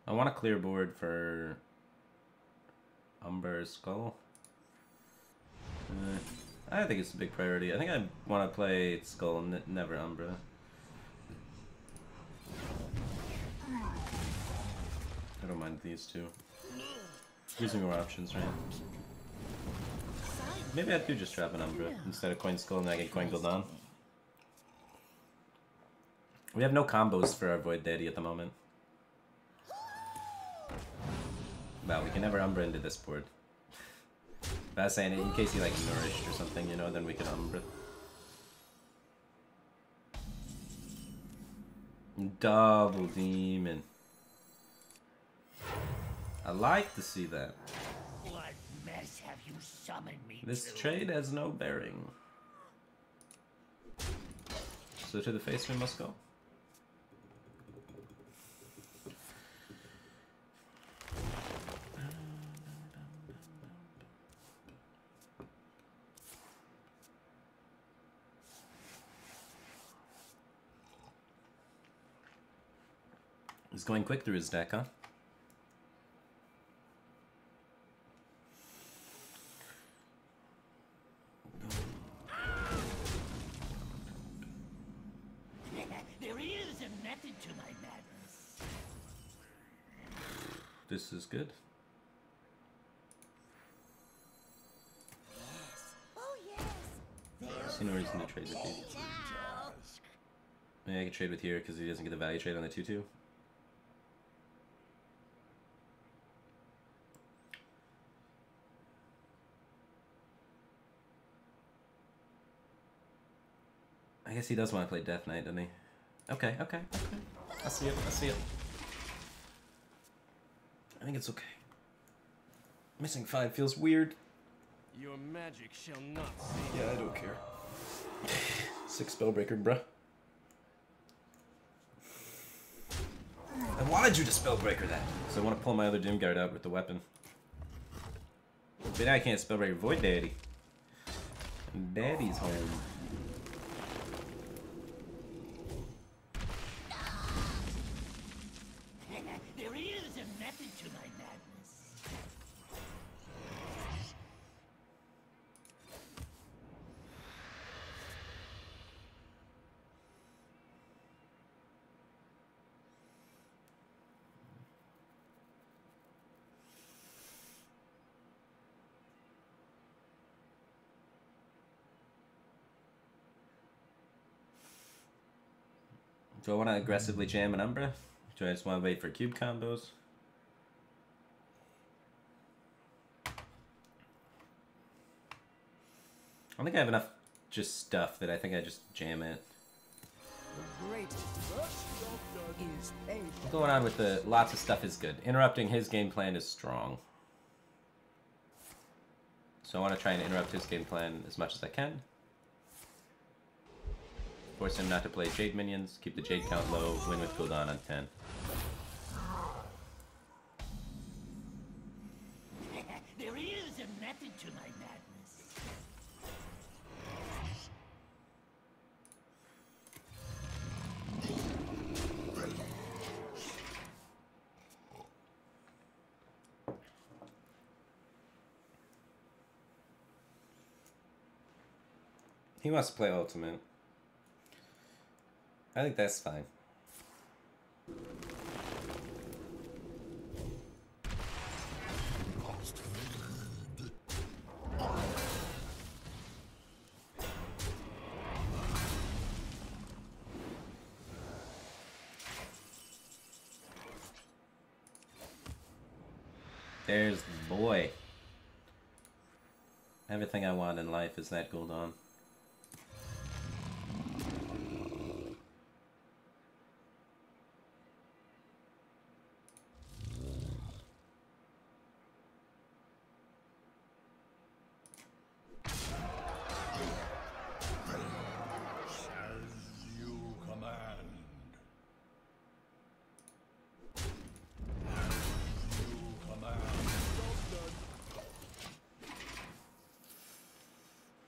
I want a clear board for Umber's Skull. I think it's a big priority. I think I want to play Skull and never Umbra. I don't mind these two. Using more options, right? Maybe I do just trap an Umbra instead of Coin Skull and I get Coin Gul'dan. We have no combos for our Void Deity at the moment. Well, we can never Umbra into this board. But I was saying, in case he like Nourished or something, you know, then we can Umbra. Double Demon. I like to see that. What mess have you summoned me This to? trade has no bearing. So to the face we must go. He's going quick through his deck, huh? There is a method to my madness. This is good. Oh yes. I see no reason to trade with you. Now. Maybe I can trade with here because he doesn't get the value trade on the 2-2. I guess he does want to play Death Knight, doesn't he? Okay, okay, okay. I see it, I see it. I think it's okay. Missing 5 feels weird. Your magic shall not save. Yeah, I don't care. 6 Spellbreaker, bruh. I wanted you to Spellbreaker that, so I want to pull my other Doomguard out with the weapon. But now I can't Spellbreaker Void Deity. And Daddy's home. There is a method to my madness. Do I want to aggressively jam an Umbra? Do I just want to wait for cube combos? I don't think I have enough just stuff that I think I just jam it. The greatest is paid. Going on with the lots of stuff is good. Interrupting his game plan is strong. So I want to try and interrupt his game plan as much as I can. Force him not to play Jade minions, keep the Jade count low, win with Gul'dan on 10. There is a method to my madness. He wants to play ultimate. I think that's fine. There's the boy. Everything I want in life is that gold on.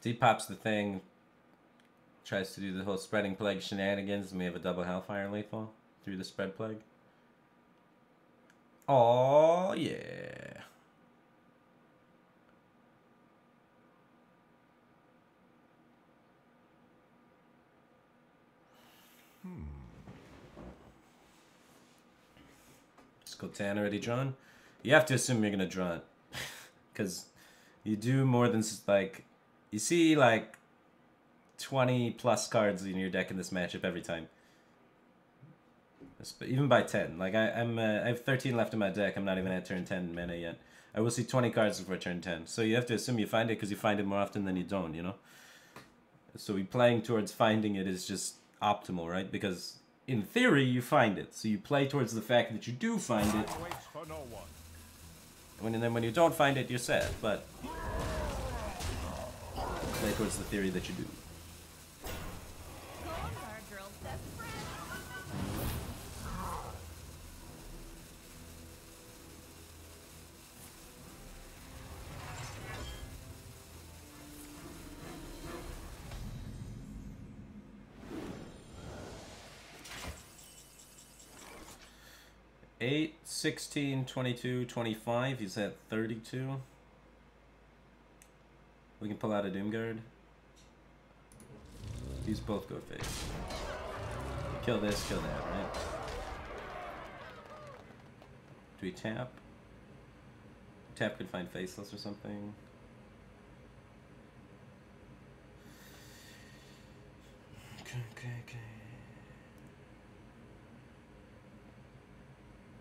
He pops the thing, tries to do the whole spreading plague shenanigans, and we have a double Hellfire lethal through the spread plague. Oh yeah. Skulltan already drawn? You have to assume you're gonna draw it. Because you do more than like... You see like 20 plus cards in your deck in this matchup every time. Even by 10. Like I have 13 left in my deck. I'm not even at turn 10 mana yet. I will see 20 cards before turn 10. So you have to assume you find it because you find it more often than you don't, you know? So we playing towards finding it is just optimal, right? Because in theory you find it. So you play towards the fact that you do find it. And then when you don't find it, you're sad. But play towards the theory that you do. Eight, 16, 22, 25. He's at 32. We can pull out a Doomguard. These both go face. Kill this, kill that, right? Do we tap? Tap could find Faceless or something. Okay.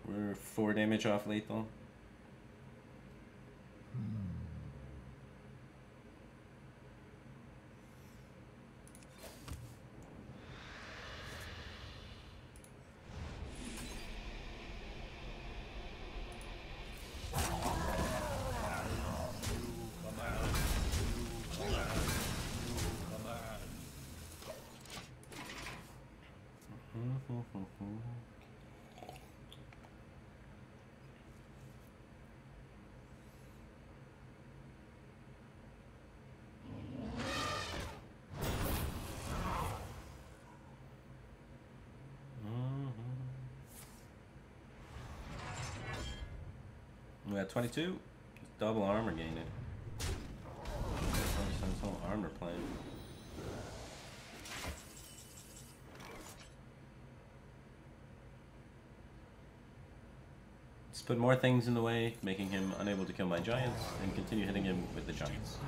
We're 4 damage off lethal. We got 22. Double armor gaining. This whole armor plane. Let's put more things in the way, making him unable to kill my giants, and continue hitting him with the giants.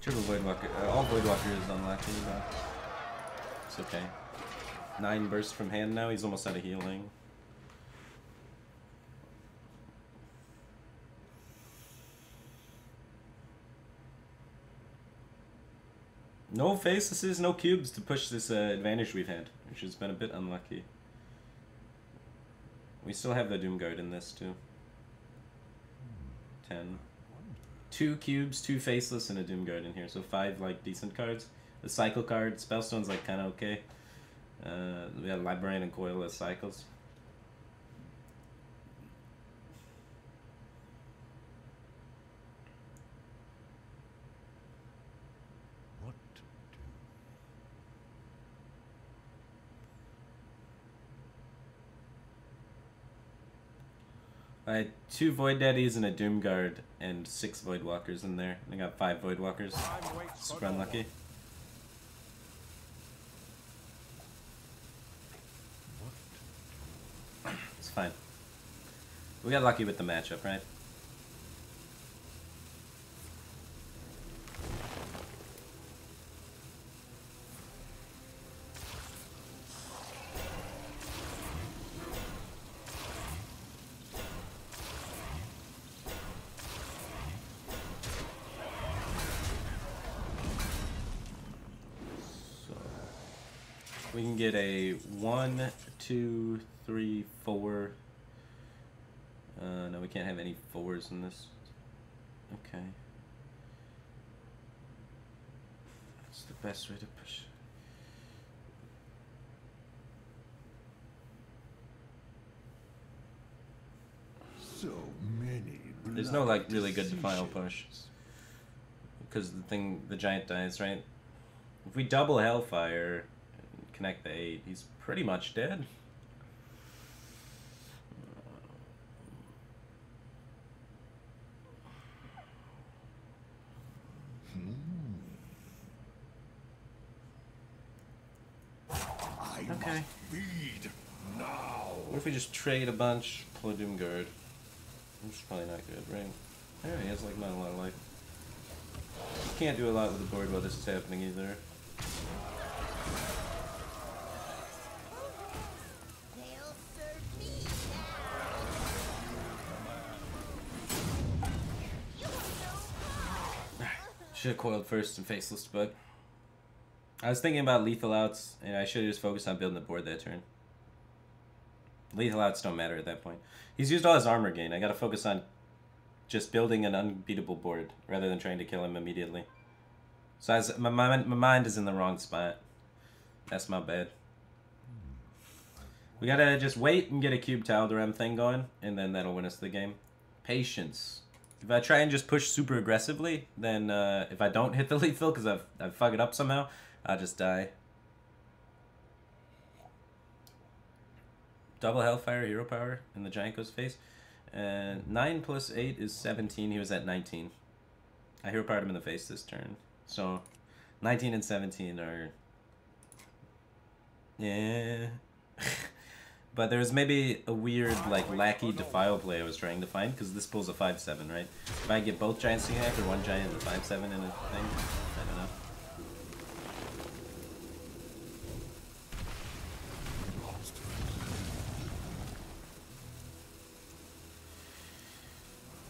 Triple Voidwalker. All Voidwalker is unlucky, but it's okay. 9 bursts from hand now. He's almost out of healing. No facelesses, no cubes to push this advantage we've had, which has been a bit unlucky. We still have the Doomguard in this too. 10. 2 cubes, 2 faceless, and a Doomguard in here, so 5 like decent cards. The cycle card, Spellstone's like kind of okay. We have Librarian and Coil as cycles. What to do? I had 2 Void Daddies and a Doom Guard and 6 Void Walkers in there. I got 5 Void Walkers. Super unlucky. It's fine. We got lucky with the matchup, right? We can get a 1, 2, 3, 4. No, we can't have any 4s in this. Okay. That's the best way to push. So many. There's no like really good final push. Because the giant dies, right? If we double Hellfire and connect the 8, he's pretty much dead. Okay. Feed now. What if we just trade a bunch, pull a Doom Guard? It's probably not good, right? Yeah, he has like not a lot of life. You can't do a lot with the board while this is happening either. They'll serve me now. Should have coiled first and faceless, but I was thinking about lethal outs, and I should have just focused on building the board that turn. Lethal outs don't matter at that point. He's used all his armor gain. I gotta focus on just building an unbeatable board rather than trying to kill him immediately. So my mind is in the wrong spot. That's my bad. We gotta just wait and get a cube Tal'Daram thing going, and then that'll win us the game. Patience. If I try and just push super aggressively, then if I don't hit the lethal because I fuck it up somehow, I'll just die. Double Hellfire Hero Power in the Giant Ghost face. And 9 plus 8 is 17. He was at 19. I Hero Powered him in the face this turn. So 19 and 17 are... Yeah. But there's maybe a weird, like, lackey Defile play I was trying to find, because this pulls a 5-7, right? If I get both Giants to connect, or one Giant and a 5-7 in a thing, I don't know.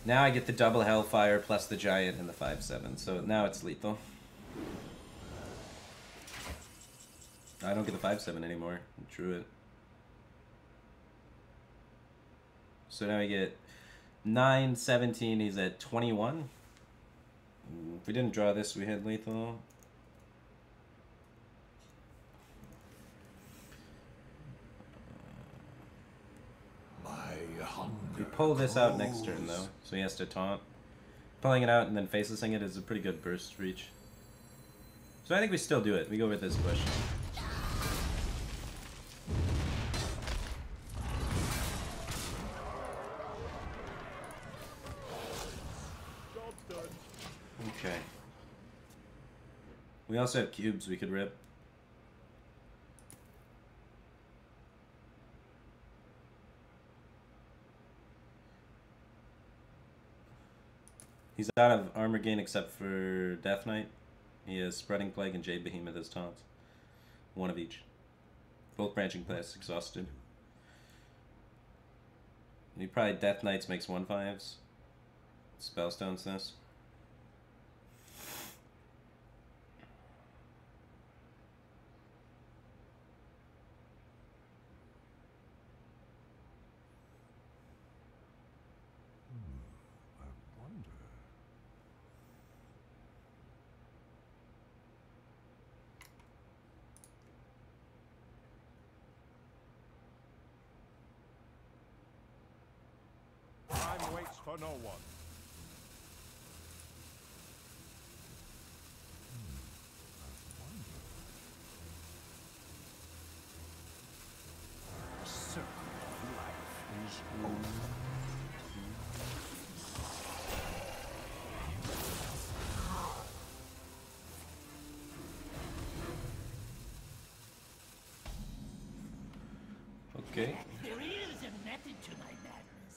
Now I get the double Hellfire plus the Giant and the 5-7, so now it's lethal. I don't get the 5-7 anymore. Drew it. So now we get 9, 17, he's at 21. If we didn't draw this, we had lethal. We pull this out next turn though, so he has to taunt. Pulling it out and then facelessing it is a pretty good burst reach. So I think we still do it. We go with this push. Okay. We also have cubes we could rip. He's out of armor gain except for Death Knight. He has Spreading Plague and Jade Behemoth as taunts. One of each. Both branching class exhausted. He probably Death Knights makes 1/5s. Spellstones this. Time waits for no one. The circle of life is over. Okay. There is a method to my madness.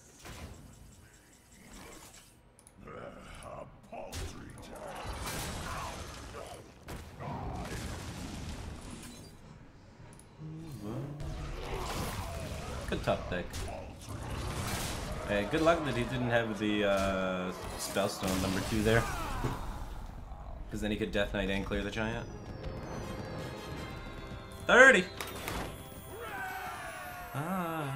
A paltry task. Good top deck. Hey, good luck that he didn't have the Spellstone number 2 there. Because then he could Death Knight and clear the giant. 30! Ah,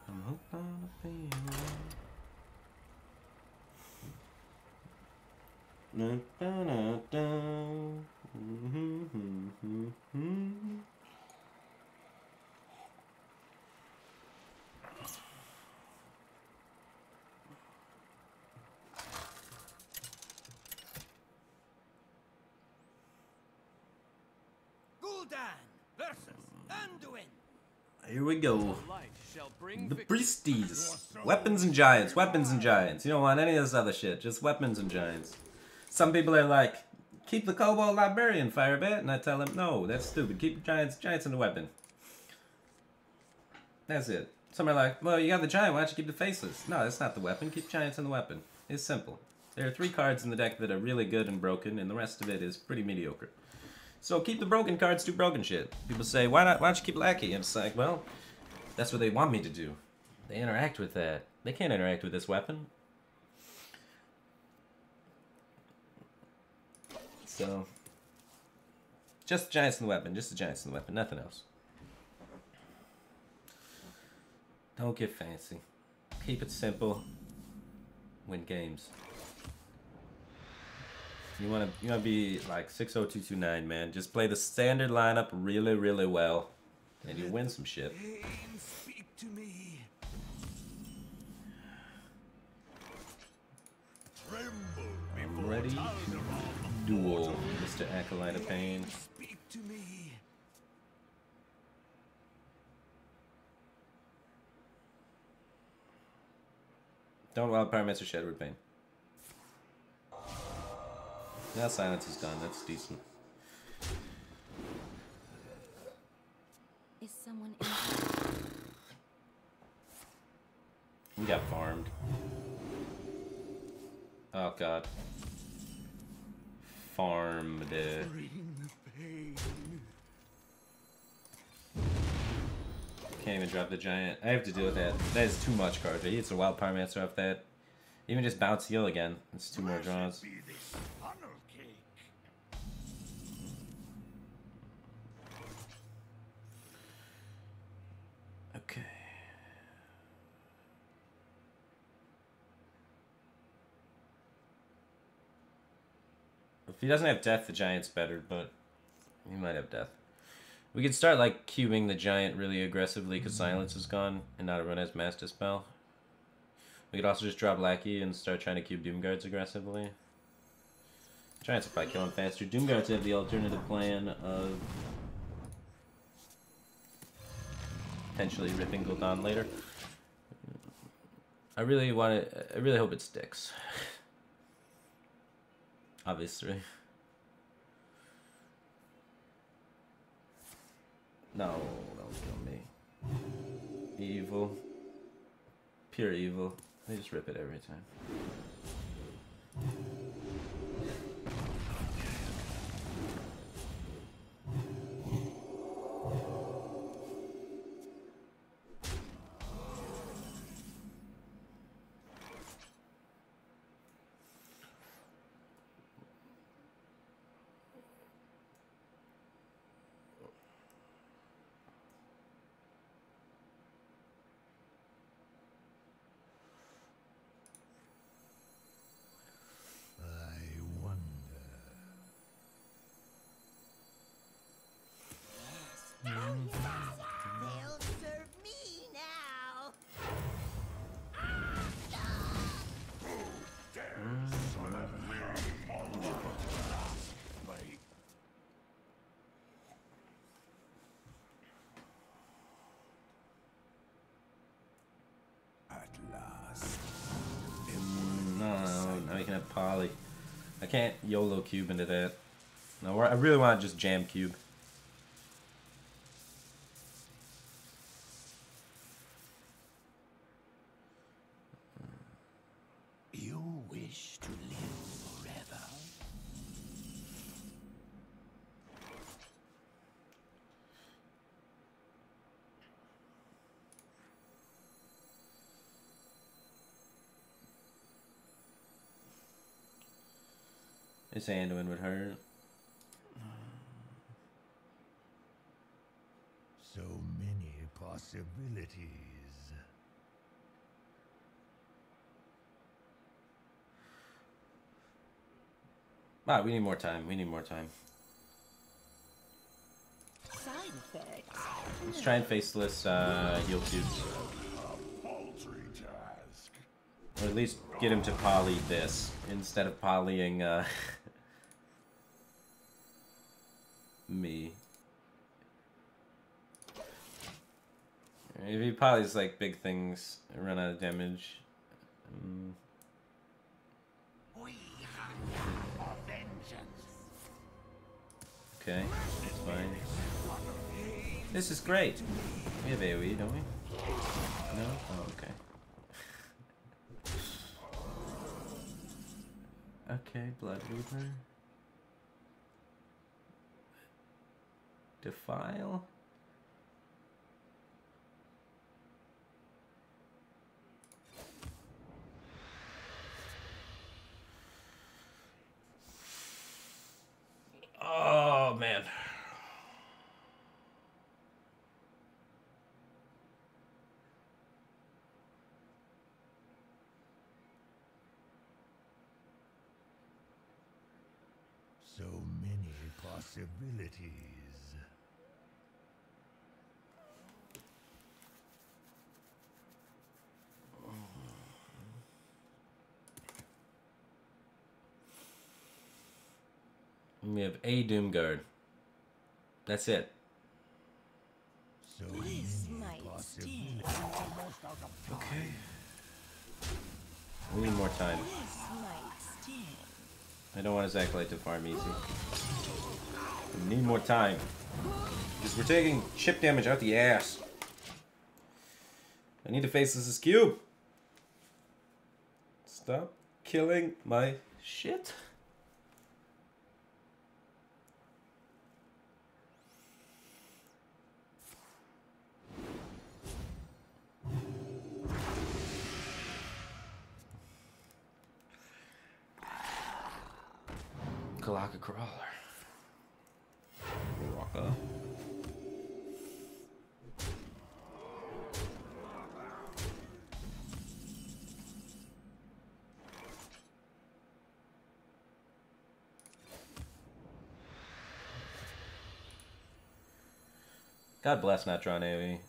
I'm hooked on a feeling. Gul'dan versus Anduin. Here we go. Light shall bring The victory. Priesties. Weapons and giants. Weapons and giants. You don't want any of this other shit. Just weapons and giants. Some people are like, keep the Kobold Librarian, Firebat. And I tell them, no, that's stupid. Keep the giants in the weapon. That's it. Some are like, well, you got the giant. Why don't you keep the faceless? No, that's not the weapon. Keep giants in the weapon. It's simple. There are 3 cards in the deck that are really good and broken. And the rest of it is pretty mediocre. So keep the broken cards, do broken shit. People say, why don't you keep Lackey? And it's like, well, that's what they want me to do. They interact with that. They can't interact with this weapon. So, just the giants in the weapon. Just the giants in the weapon. Nothing else. Don't get fancy. Keep it simple. Win games. You wanna be like 60229, man. Just play the standard lineup really, really well, and you win some shit. Pain, speak to me. I'm ready to duel, Mr. Acolyte of Pain. Speak to me. Don't wild Pyromancer Shadowwood Pain. Now silence is gone. That's decent. Is someone in? We got farmed. Oh god. Farmed. Bring the pain. Can't even drop the giant. I have to deal with that. That is too much cards. I need some wild Pyromancer off that. Even just bounce heal again. It's 2 more draws. Be this funnel cake. Okay. If he doesn't have death, the giant's better, but he might have death. We could start like cubing the giant really aggressively because silence is gone and not run as master spell. We could also just drop Lackey and start trying to cube Doomguards aggressively. Giants will probably kill him faster. Doomguards have the alternative plan of potentially ripping Gul'dan later. I really hope it sticks. Obviously. No, don't kill me. Evil. Pure evil. They just rip it every time. They'll serve me now. At last. No, now you can have Poly. I can't YOLO cube into that. No, I really want to just jam cube. wish to live forever. This Anduin would hurt. So many possibilities. Ah, we need more time. We need more time. Side effects. Let's try and faceless heal cubes. A paltry task. Or at least get him to poly this instead of polying me. If he polys like big things, run out of damage. We hunger for vengeance. Okay, that's fine. This is great. We have AoE, don't we? No? Oh, okay. Okay, Blood Reaper. Defile? Oh, man. So many possibilities. We have a Doomguard. That's it. So This many might possibilities. Okay. We need more time. This might sting. I don't want his acolyte to farm easy. We need more time. Because we're taking chip damage out the ass. I need to face this cube. Stop killing my shit. Kalaka Crawler. Walk up. God bless not drawing AoE.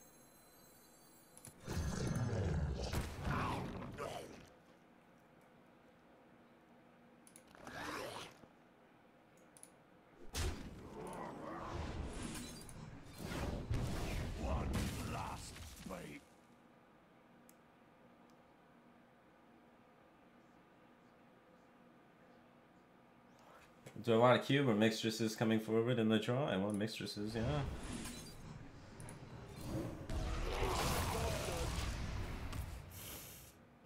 One last fight. Do I want a cube or mixtresses coming forward in the draw? I want mixtresses, yeah.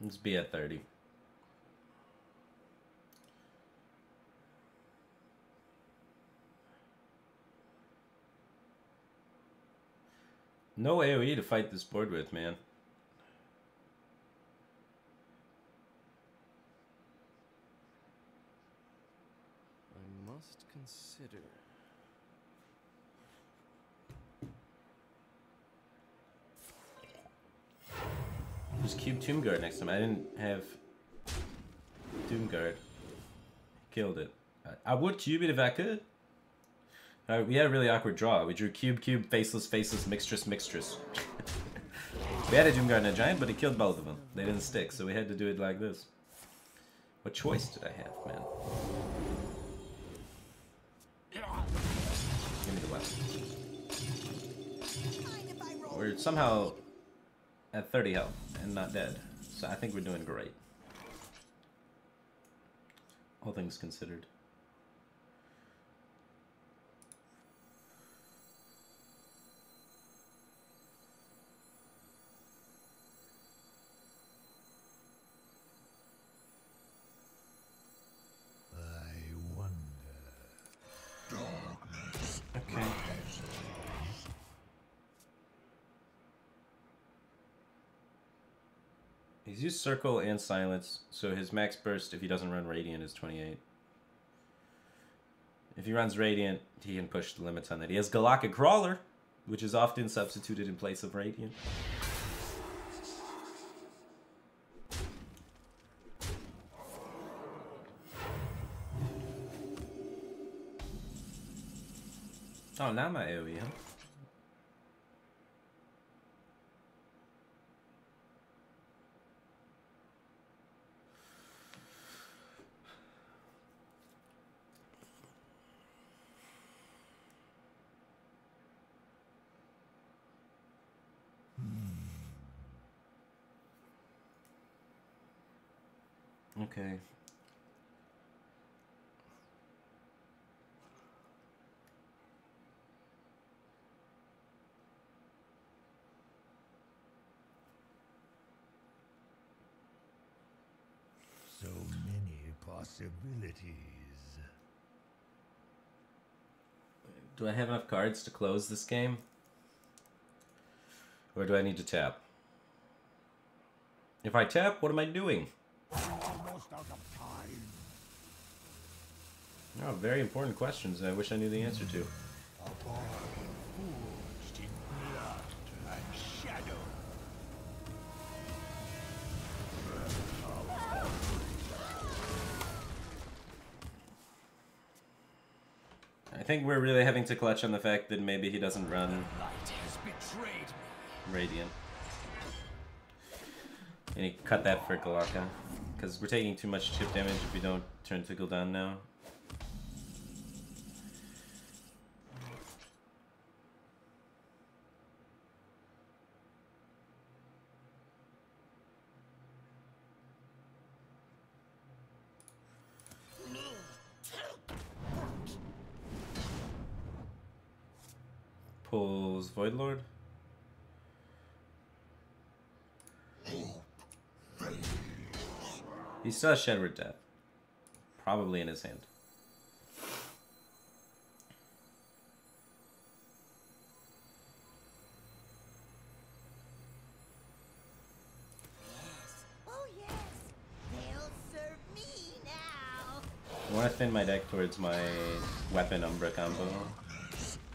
Let's be at 30. No AoE to fight this board with, man. I must consider. There's Cube Doomguard next to him. I didn't have Doomguard. Killed it. I would cube it if I could. Alright, we had a really awkward draw. We drew cube, cube, faceless, faceless, mixtress, mixtress. We had a Doomguard and a Giant, but it killed both of them. They didn't stick, so we had to do it like this. What choice did I have, man? Give me the weapon. We're somehow at 30 health and not dead. So I think we're doing great. All things considered. He's used Circle and Silence, so his max burst if he doesn't run Radiant is 28. If he runs Radiant, he can push the limits on that. He has Galactic Crawler, which is often substituted in place of Radiant. Oh, not my AoE, huh? Okay. So many possibilities. Do I have enough cards to close this game? Or do I need to tap? If I tap, what am I doing? Almost out of time. Oh, very important questions I wish I knew the answer to. A bond forged in blood and shadow. I think we're really having to clutch on the fact that maybe he doesn't run Light has betrayed me. Radiant. And he cut that for Galaka. Because we're taking too much chip damage if we don't turn Fickle down now. Pulls Void Lord. He still has Shedward Death. Probably in his hand. Oh yes, they'll serve me now. I want to thin my deck towards my Weapon Umbra combo.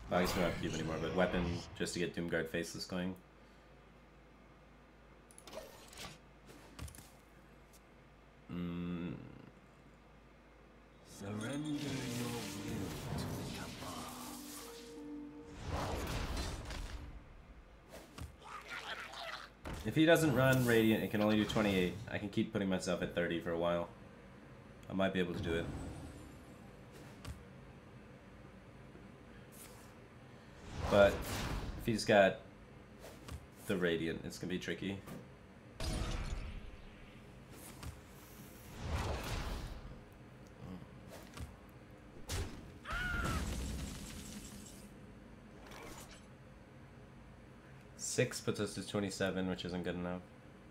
Well, I guess we don't have to keep anymore, but Weapon just to get Doomguard Faceless going. Surrender your will to the cabal. If he doesn't run Radiant, it can only do 28. I can keep putting myself at 30 for a while. I might be able to do it. But if he's got the Radiant, it's gonna be tricky. Six puts us to 27, which isn't good enough.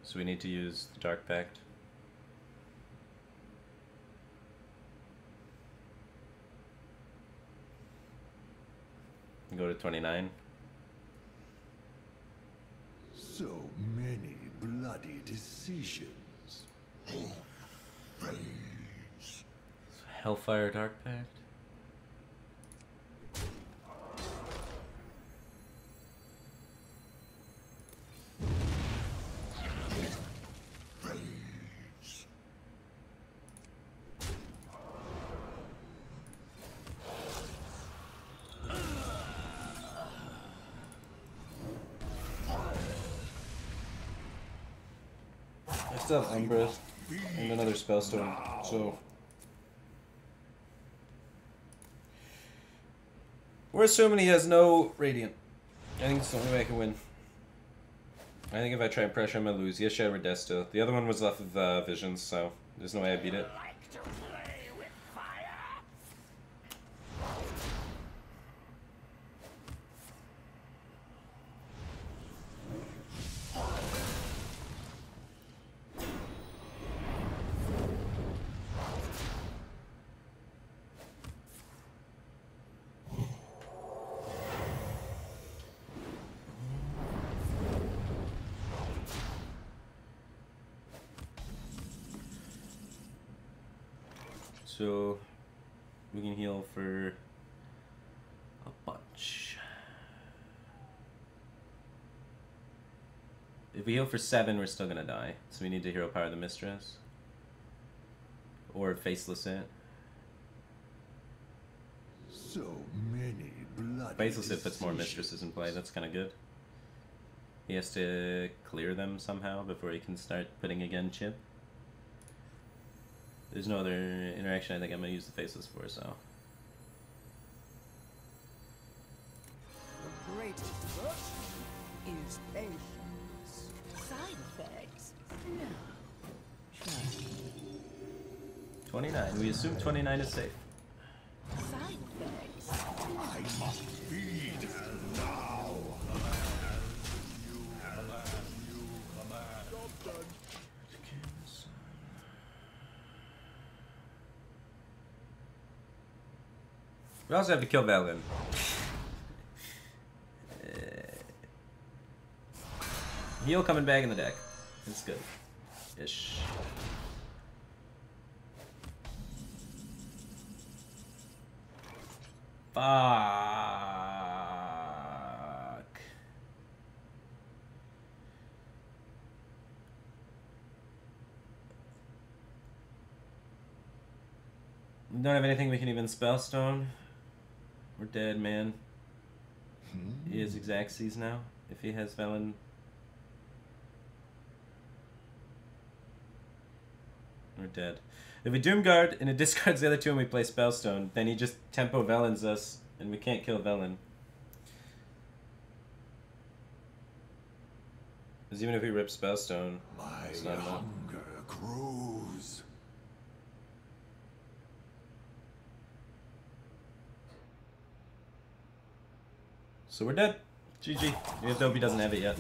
So we need to use the Dark Pact. Go to 29. So many bloody decisions. Hellfire Dark Pact. I still have Umbra and another Spellstone, so we're assuming he has no Radiant. I think it's the only way I can win. I think if I try and pressure him, I lose. He has Shadowed Death still. The other one was off of Visions, so there's no way I beat it. Like to play with fire? So we can heal for a bunch. If we heal for 7, we're still gonna die. So we need to hero power the Mistress. Or faceless it. So many bloody Faceless it puts more decisions. Mistresses in play. That's kind of good. He has to clear them somehow before he can start putting again chip. There's no other interaction I think I'm going to use the faceless for, so. The greatest virtue is patience. Side effects? No. Trust me. 29. We assume 29 is safe. Side effects? I must feed her now. We also have to kill Velen. Heal coming back in the deck. It's good. Ish. Fuck. We don't have anything we can even spellstone. We're dead, man. He has exact C's now. If he has Velen. We're dead. If we Doomguard and it discards the other two and we play Spellstone, then he just tempo Velens us and we can't kill Velen. Because even if we rip Spellstone, it's My not enough. hunger grows. So we're dead. GG. If Dopey doesn't have it yet.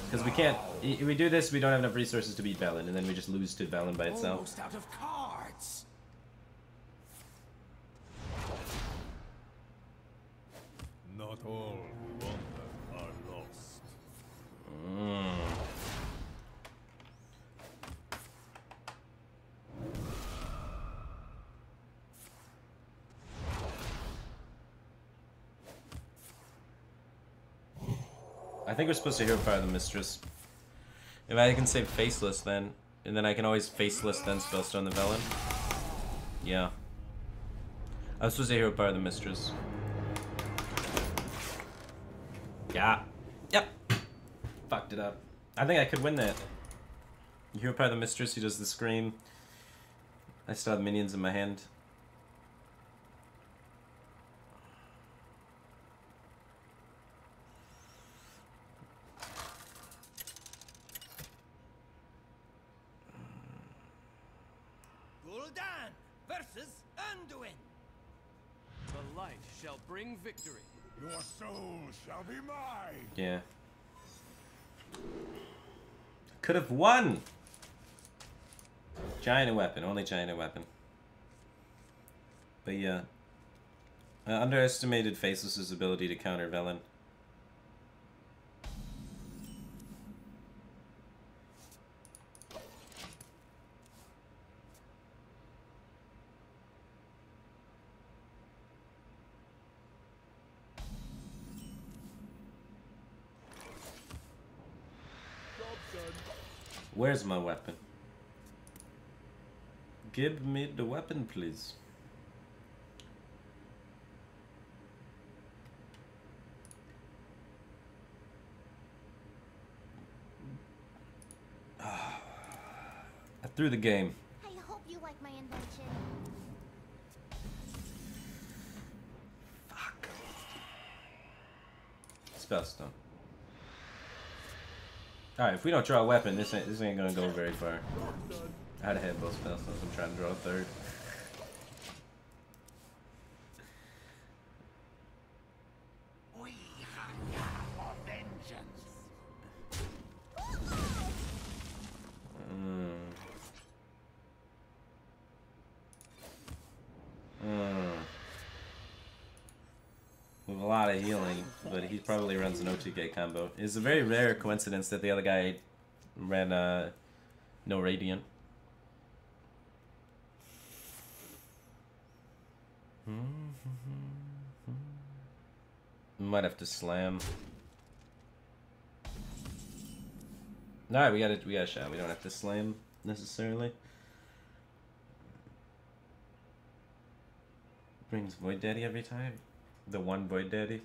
Because we can't. If we do this, we don't have enough resources to beat Velen, and then we just lose to Velen by itself. Almost out of cards. Not all who wander are lost. I think we're supposed to hero power the Mistress. If I can save Faceless then, and then I can always Faceless then Spellstone the Velen. Yeah. I was supposed to hero power the Mistress. Yeah. Yep. Fucked it up. I think I could win that. You hero power the Mistress, he does the scream. I still have minions in my hand. Gul'dan versus Anduin. The light shall bring victory. Your soul shall be mine. Yeah. Could have won! Giant weapon, only giant weapon. But yeah. I underestimated Faceless's ability to counter Velen. Where's my weapon? Give me the weapon, please. I threw the game. I hope you like my invention. Fuck. Spellstone. Alright, if we don't draw a weapon, this ain't gonna go very far. I'd have had both Spellstones. I'm trying to draw a third. We hunger for vengeance. With a lot of healing, but he probably runs an O2K combo. It's a very rare coincidence that the other guy ran no Radiant. Might have to slam. Alright, we got a shot. We don't have to slam necessarily. Brings Void Daddy every time. The one Void Daddy.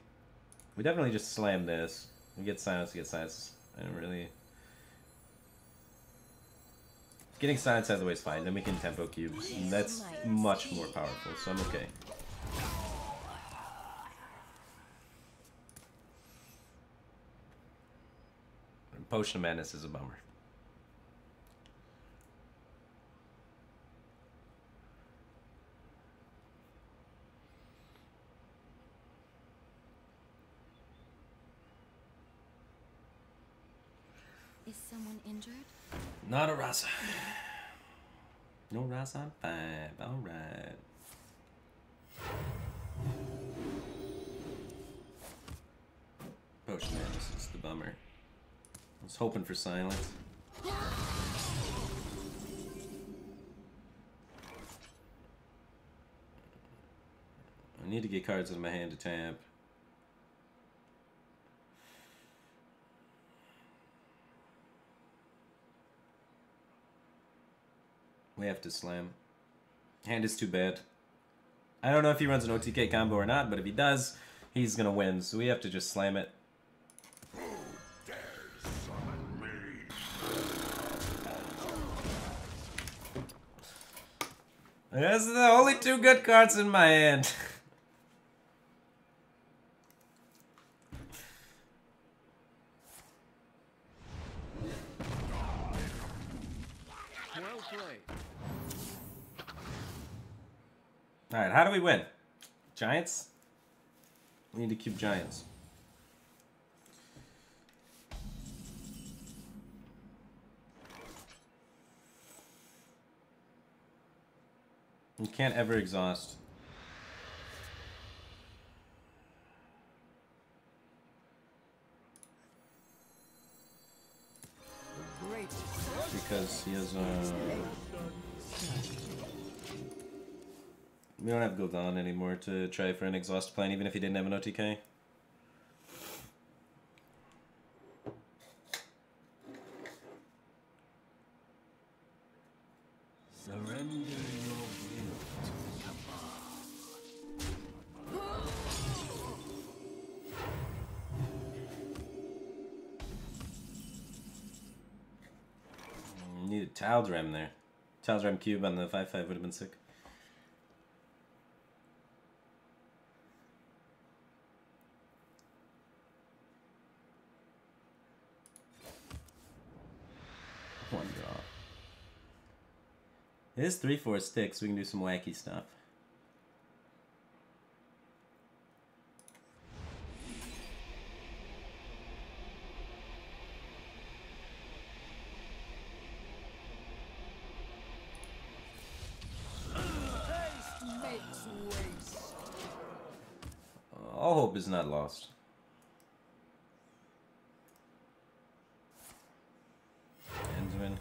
We definitely just slam this. We get silence, I don't really... Getting silence out of the way is fine, then we can tempo cubes. And that's much more powerful, so I'm okay. Potion of Madness is a bummer. Is someone injured? Not a Rasa. No Rasa on 5. Alright. Potion Madness is the bummer. I was hoping for silence. I need to get cards out of my hand to tap. We have to slam. Hand is too bad. I don't know if he runs an OTK combo or not, but if he does, he's gonna win. So we have to just slam it. That's the only two good cards in my hand. Well played. Alright, how do we win? Giants? We need to cube giants. You can't ever exhaust. Because he has we don't have Gul'dan anymore to try for an exhaust plan, even if he didn't have an OTK. Surrender your will to Need a Taldram there. Taldram cube on the 5/5 would have been sick. One draw. It is 3/4 sticks, so we can do some wacky stuff. All hope is not lost. Endsman.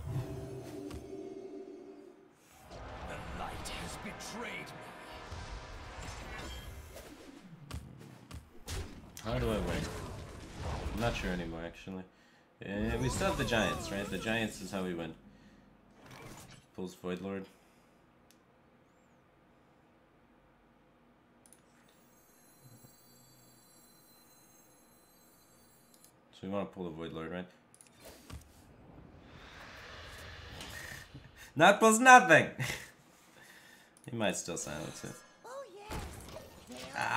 the light has betrayed me. How do I win? I'm not sure anymore, actually. We still have the Giants, right? The Giants is how we win. Pulls Void Lord. So we want to pull the Void Lord, right? Not pulls nothing! He might still silence it. Oh yes.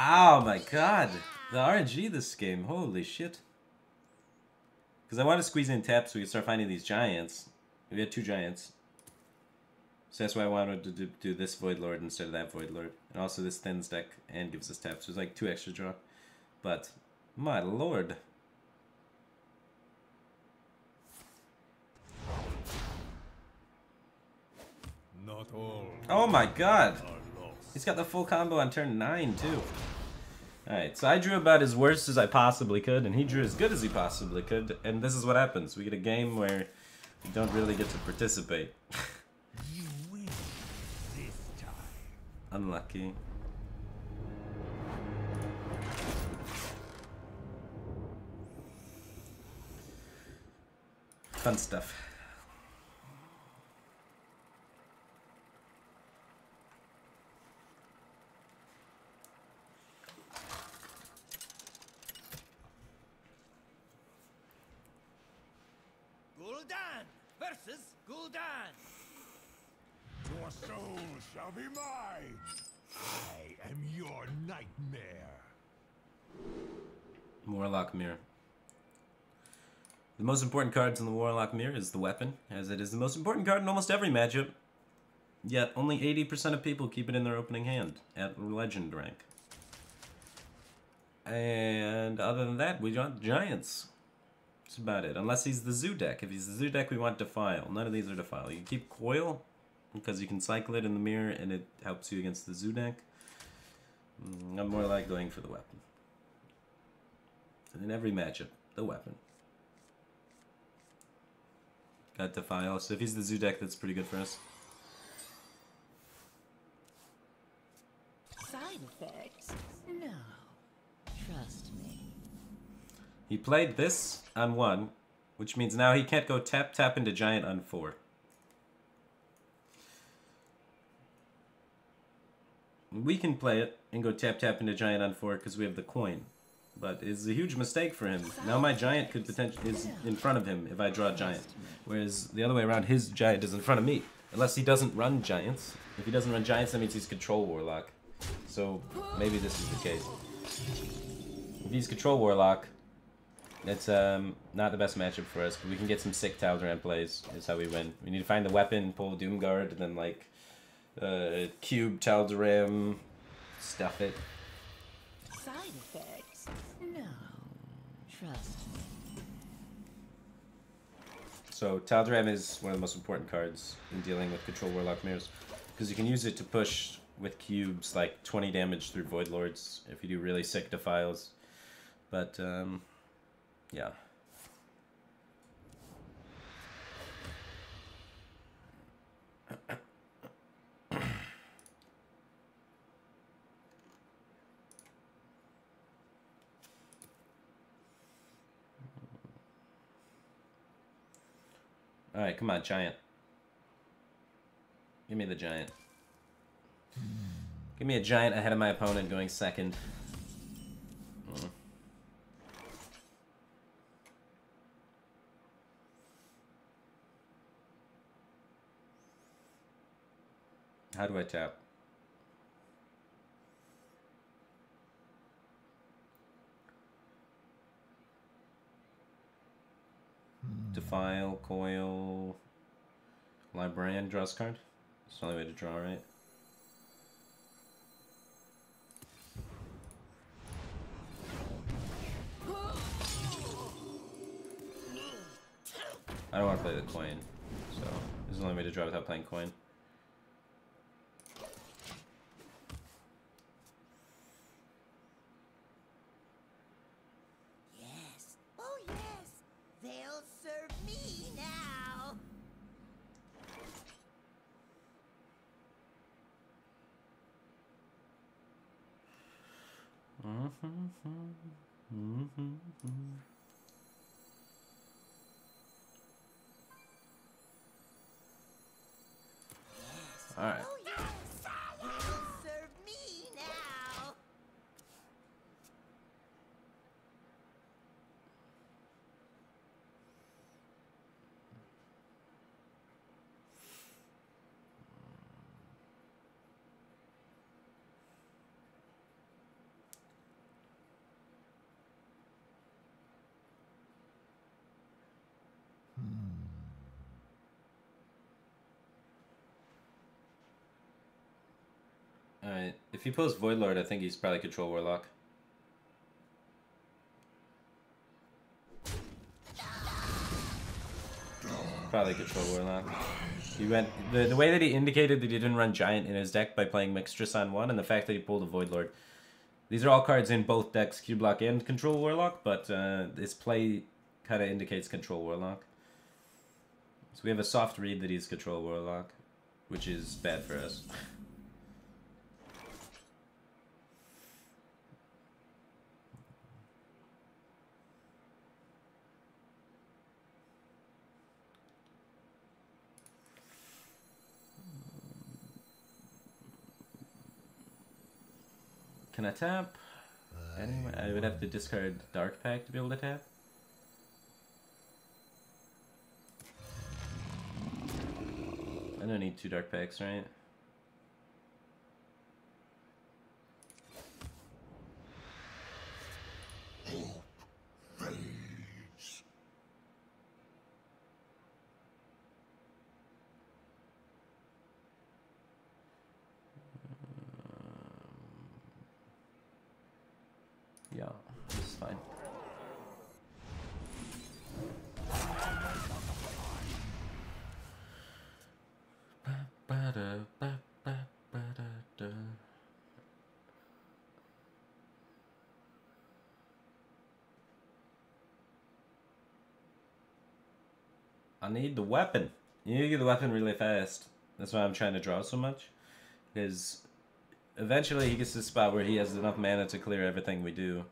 Oh my god! The RNG this game, holy shit. Because I want to squeeze in taps so we can start finding these giants. We had 2 giants. So that's why I wanted to do this Void Lord instead of that Void Lord. And also this thins deck and gives us taps. So it's like 2 extra draw. But, my lord. Not all Oh my god! are lost. He's got the full combo on turn 9 too. Alright, so I drew about as worst as I possibly could, and he drew as good as he possibly could, and this is what happens. We get a game where we don't really get to participate. You win this time. Unlucky. fun stuff. Gul'dan versus Gul'dan. Your soul shall be mine. I am your nightmare. Warlock Mirror. The most important cards in the Warlock Mirror is the weapon, as it is the most important card in almost every matchup. Yet only 80% of people keep it in their opening hand at legend rank. And other than that, we want Giants. That's about it. Unless he's the Zoo deck. If he's the Zoo deck, we want Defile. None of these are Defile. You can keep Coil, because you can cycle it in the mirror and it helps you against the Zoo deck. I'm more like going for the weapon. And in every matchup, the weapon. Got Defile, so if he's the Zoo deck, that's pretty good for us. Side effects? No. Trust me. He played this on 1, which means now he can't go tap into Giant on 4. We can play it and go tap into Giant on 4 because we have the coin. But it's a huge mistake for him. Now my Giant could potentially is in front of him if I draw a Giant. Whereas the other way around, his Giant is in front of me. Unless he doesn't run Giants. If he doesn't run Giants, that means he's Control Warlock. So maybe this is the case. If he's Control Warlock, it's not the best matchup for us, but we can get some sick Tal'Daram plays. Is how we win. We need to find the weapon, pull Doomguard, and then like cube Tal'Daram, stuff it. Side effects? No. Trust me. So Tal'Daram is one of the most important cards in dealing with Control Warlock mirrors, because you can use it to push with cubes like 20 damage through Void Lords if you do really sick defiles. But yeah. Alright, come on, Giant. Give me the Giant. Give me a Giant ahead of my opponent going second. How do I tap? Defile, Coil, Librarian, draws card. It's the only way to draw, right? I don't want to play the coin, so this is the only way to draw without playing coin. Yes. Oh, yes. They'll serve me now. All right. Oh, yes. They'll serve me now. Alright, if he pulls Void Lord, I think he's probably Control Warlock. Probably Control Warlock. He went the way that he indicated that he didn't run Giant in his deck by playing Mixtress on 1, and the fact that he pulled a Void Lord. These are all cards in both decks, Q-Block and Control Warlock, but this play kind of indicates Control Warlock. So we have a soft read that he's Control Warlock, which is bad for us. Can I tap? Anyway, I would have to discard Dark Pact to be able to tap. I don't need 2 Dark Packs, right? Yeah, this is fine. I need the weapon. You need to get the weapon really fast. That's why I'm trying to draw so much. Because eventually he gets to the spot where he has enough mana to clear everything we do.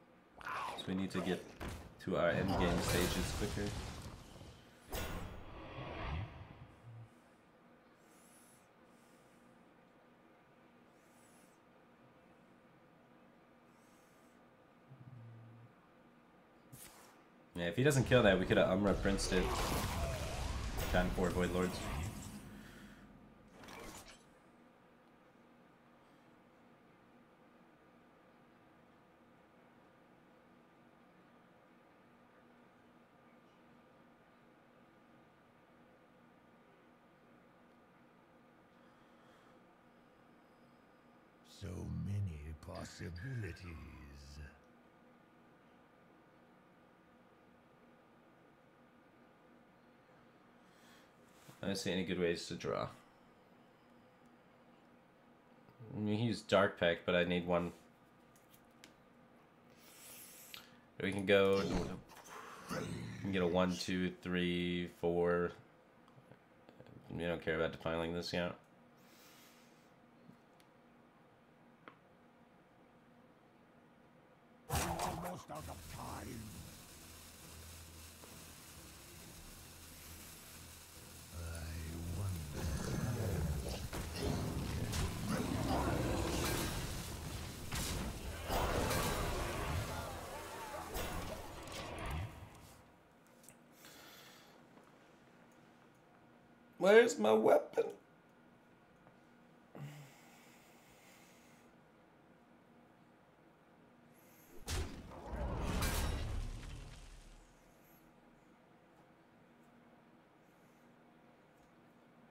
So we need to get to our end game stages quicker. Yeah, if he doesn't kill that, we could have Umbra Princed it. Time for Void Lords. So many possibilities. I don't see any good ways to draw. I mean, he used Dark Pact, but I need one. We can go. We can get a 1, 2, 3, 4. We don't care about defiling this yet. Almost out of time. I wonder. Where's my weapon?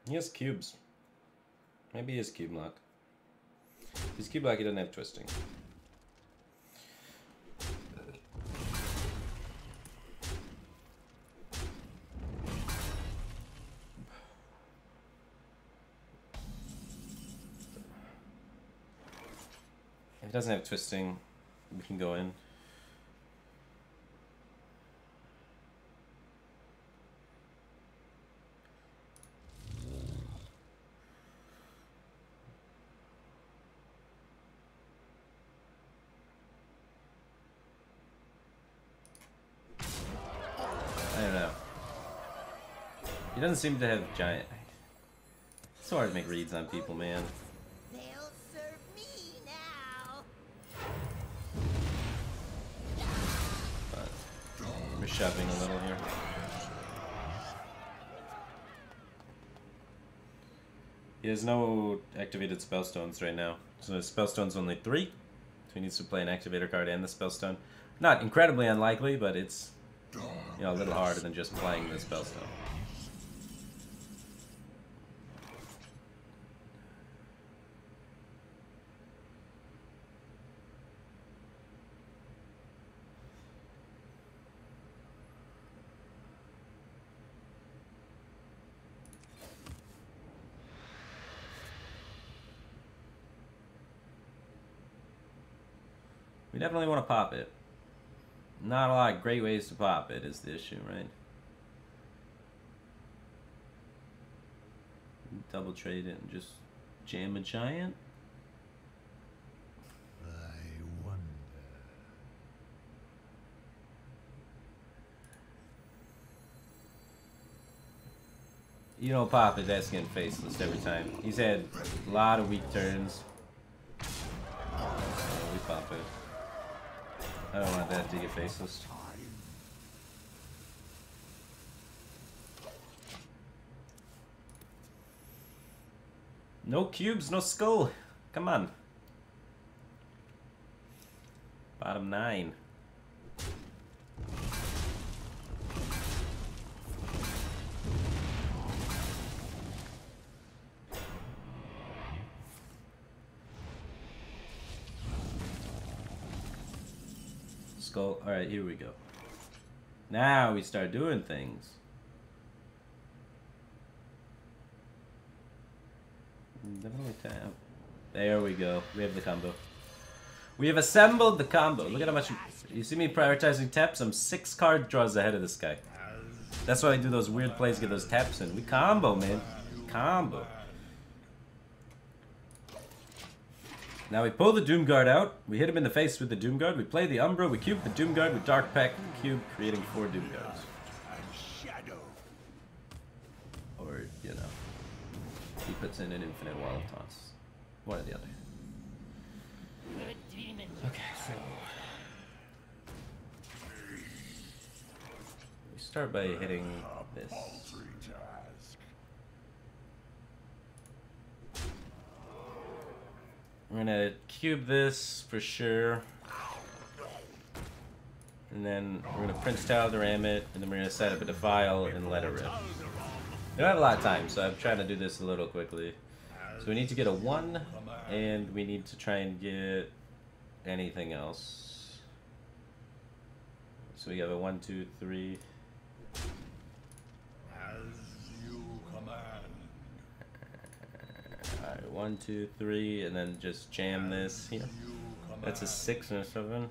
He has cubes. Maybe he is cube locked. If he's cube locked, he doesn't have twisting. If he doesn't have twisting, we can go in. I don't know. He doesn't seem to have giant. It's so hard to make reads on people, man. They'll serve me now. But we're shoving a little here. He has no activated spellstones right now. So his spellstone's only 3. So he needs to play an activator card and the spellstone. Not incredibly unlikely, but it's, you know, a little harder than just playing the spellstone. We definitely want to pop it. Not a lot of great ways to pop it is the issue, right? Double trade it and just jam a giant. I wonder. You don't pop it, that's getting faceless every time. He's had a lot of weak turns. We pop it. I don't want that to get faceless. No cubes, no skull. Come on. Bottom 9. Skull. Alright, here we go. Now we start doing things. Definitely tap. There we go. We have the combo. We have assembled the combo. Look at how much. You see me prioritizing taps? I'm 6 card draws ahead of this guy. That's why I do those weird plays, get those taps in. We combo, man. Combo. Now we pull the Doomguard out. We hit him in the face with the Doomguard. We play the Umbra. We cube the Doomguard with Dark Pact Cube, creating 4 Doomguards. Or, you know. He puts in an infinite wall of taunts. One or the other. Okay, so we start by hitting this. We're gonna cube this for sure. And then we're gonna Prince Tile to ram it, and then we're gonna set up a Defile and let it rip. We don't have a lot of time, so I'm trying to do this a little quickly. So we need to get a 1, and we need to try and get anything else. So we have a 1, 2, 3. As you command. Alright, 1, 2, 3, and then just jam this here. That's a 6 and a 7.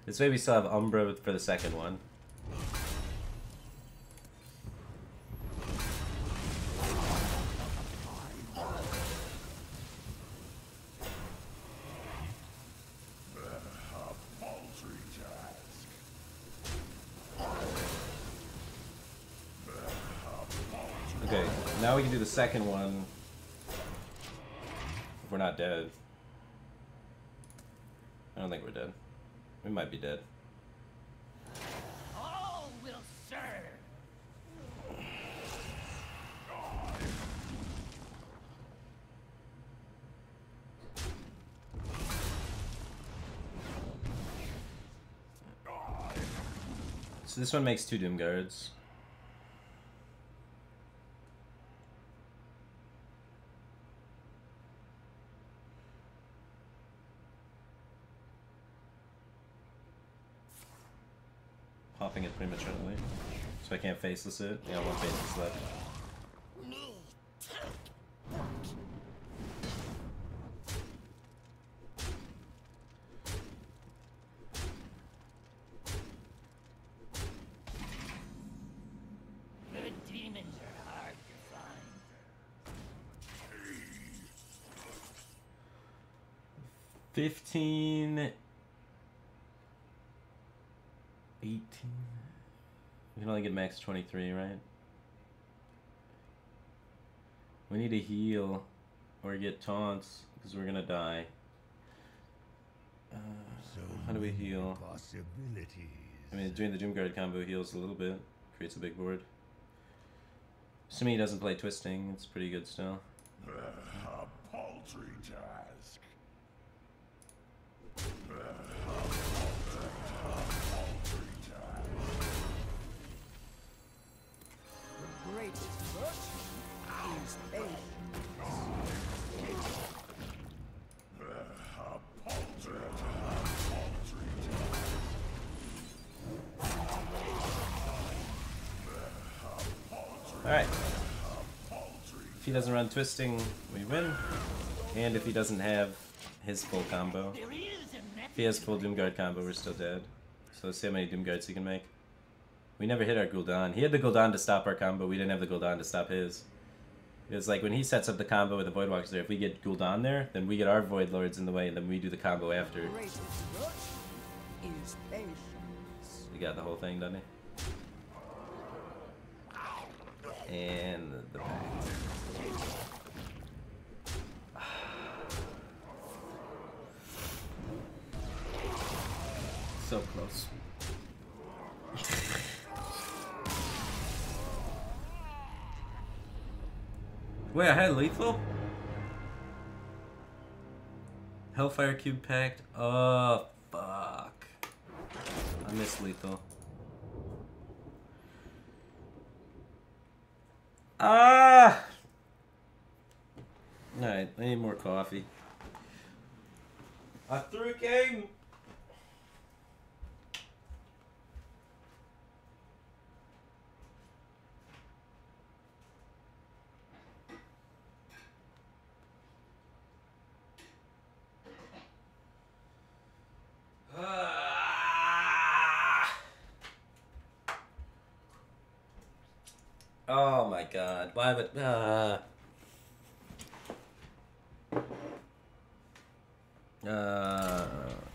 This way we still have Umbra for the second one. Okay, now we can do the second one. If we're not dead. I don't think we're dead. We might be dead. All will serve. So this one makes 2 Doomguards. Popping it prematurely, so I can't faceless it. Yeah, 1 faceless left. Good demons are hard to find. 15, 18. We can only get max 23, right? We need to heal or get taunts because we're gonna die. How do we heal? Possibilities. I mean, doing the Doomguard combo heals a little bit, creates a big board. Assuming he doesn't play Twisting, it's pretty good still. A paltry task. The greatest virtue is patience. Alright. If he doesn't run Twisting, we win. And if he doesn't have his full combo. If he has full Doomguard combo, we're still dead. So let's see how many Doomguards he can make. We never hit our Gul'dan. He had the Gul'dan to stop our combo, we didn't have the Gul'dan to stop his. It's like when he sets up the combo with the Voidwalkers there, if we get Gul'dan there, then we get our Void Lords in the way, and then we do the combo after. The greatest virtue is patience. He got the whole thing, doesn't he? And the pack. So close. Wait, I had lethal? Hellfire Cube packed? Oh, fuck. I missed lethal. Ah! Alright, I need more coffee. I threw a game! Oh my god, why would...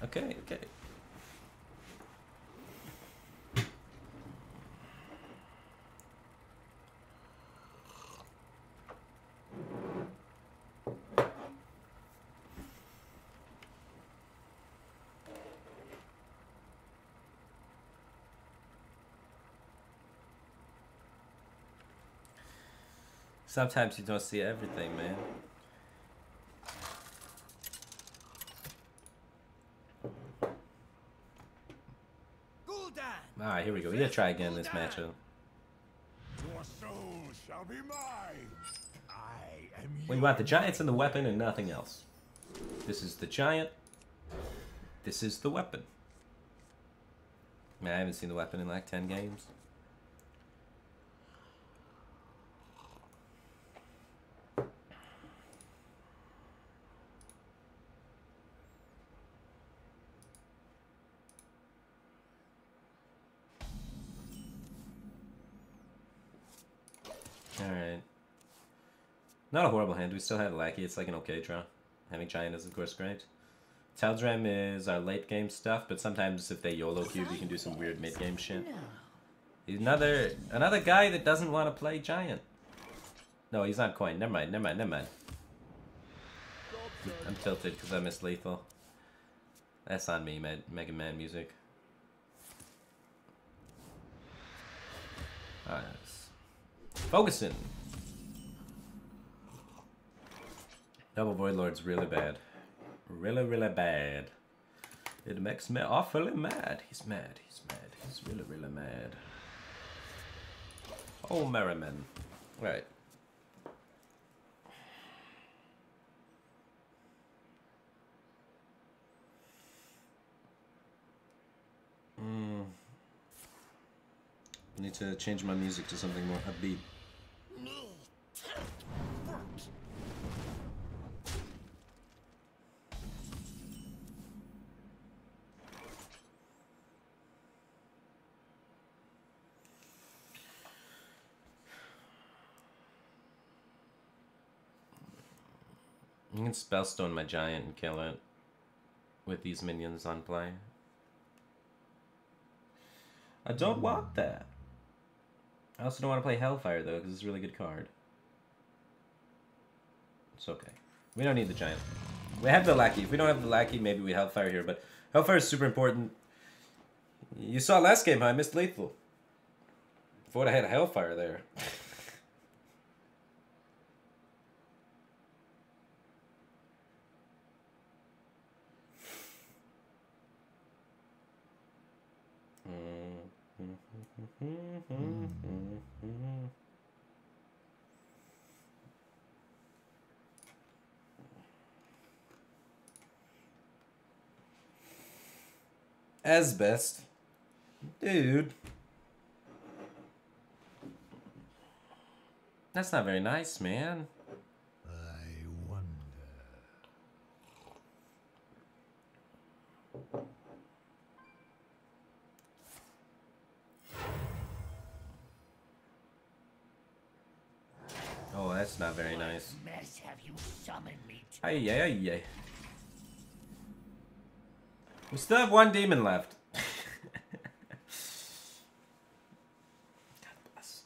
okay, okay. Sometimes you don't see everything, man. Alright, here we go. We gotta try again this matchup. Your soul shall be mine. I am We want the giants and the weapon and nothing else. This is the giant. This is the weapon. Man, I haven't seen the weapon in like 10 games. Alright. Not a horrible hand. We still have Lackey. It's like an okay draw. Having Giant is, of course, great. Taldram is our late game stuff, but sometimes if they YOLO cube, you can do some weird mid game shit. He's another guy that doesn't want to play Giant. No, he's not coin. Never mind, never mind, never mind. I'm tilted because I missed lethal. That's on me, Mega Man music. Alright. Focusing. Double Void Lord's really bad. Really, really bad. It makes me awfully mad. He's mad. He's mad. He's really, really mad. Oh, Merriman. Right. I need to change my music to something more upbeat. I can Spellstone my giant and kill it with these minions on play. I don't want that. I also don't want to play Hellfire though, because it's a really good card. It's okay. We don't need the giant. We have the Lackey. If we don't have the Lackey, maybe we Hellfire here, but Hellfire is super important. You saw last game how I missed lethal. If I would have had a Hellfire there. As best. Dude. That's not very nice, man. I wonder. Oh, that's not very nice. Mess have you summoned me to? Ay, ay, ay, ay. We still have one demon left. God bless.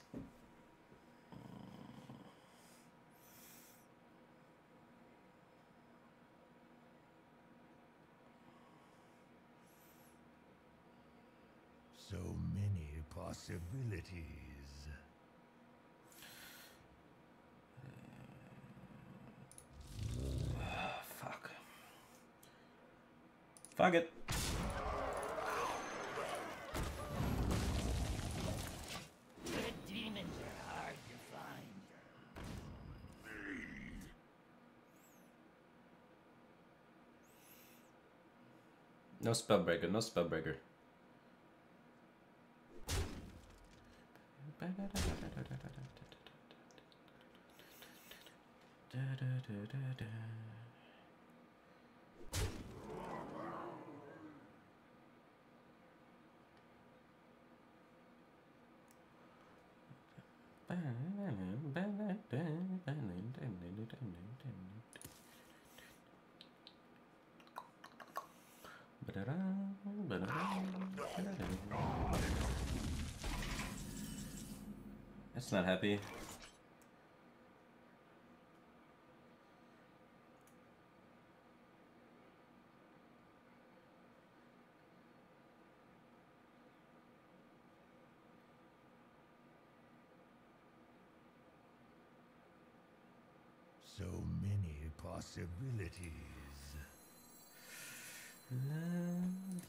So many possibilities. Fuck. Fuck it. Good demons are hard to find. No spellbreaker, no spellbreaker. That's not happy. So many possibilities.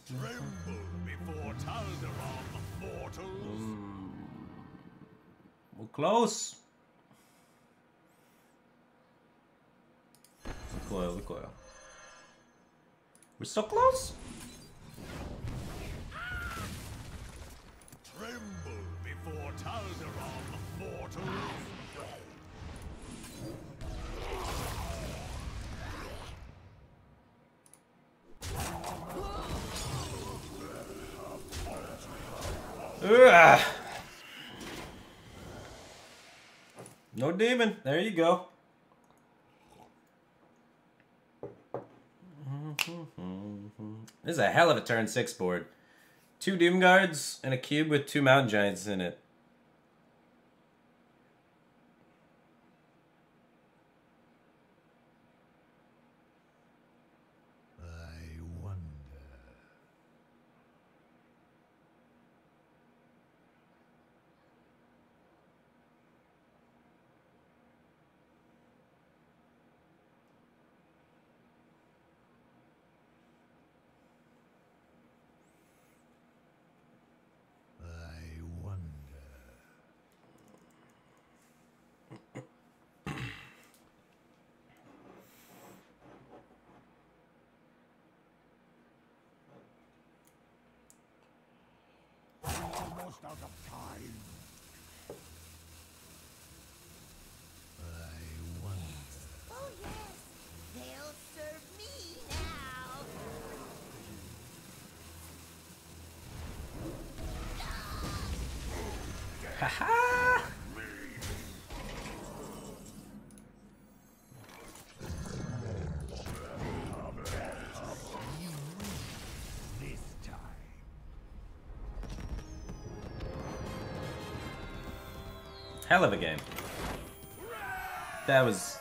Tremble before Taldaram, mortals. We're close. Recoil, recoil. We're so close. Tremble before Taldaram, mortals. Ugh. No demon. There you go. This is a hell of a turn 6 board. 2 Doom Guards and a cube with 2 Mountain Giants in it. I wonder. I wonder. Almost out of time. I wonder. Oh yes, they'll serve me now. Haha! This time. Hell of a game. That was...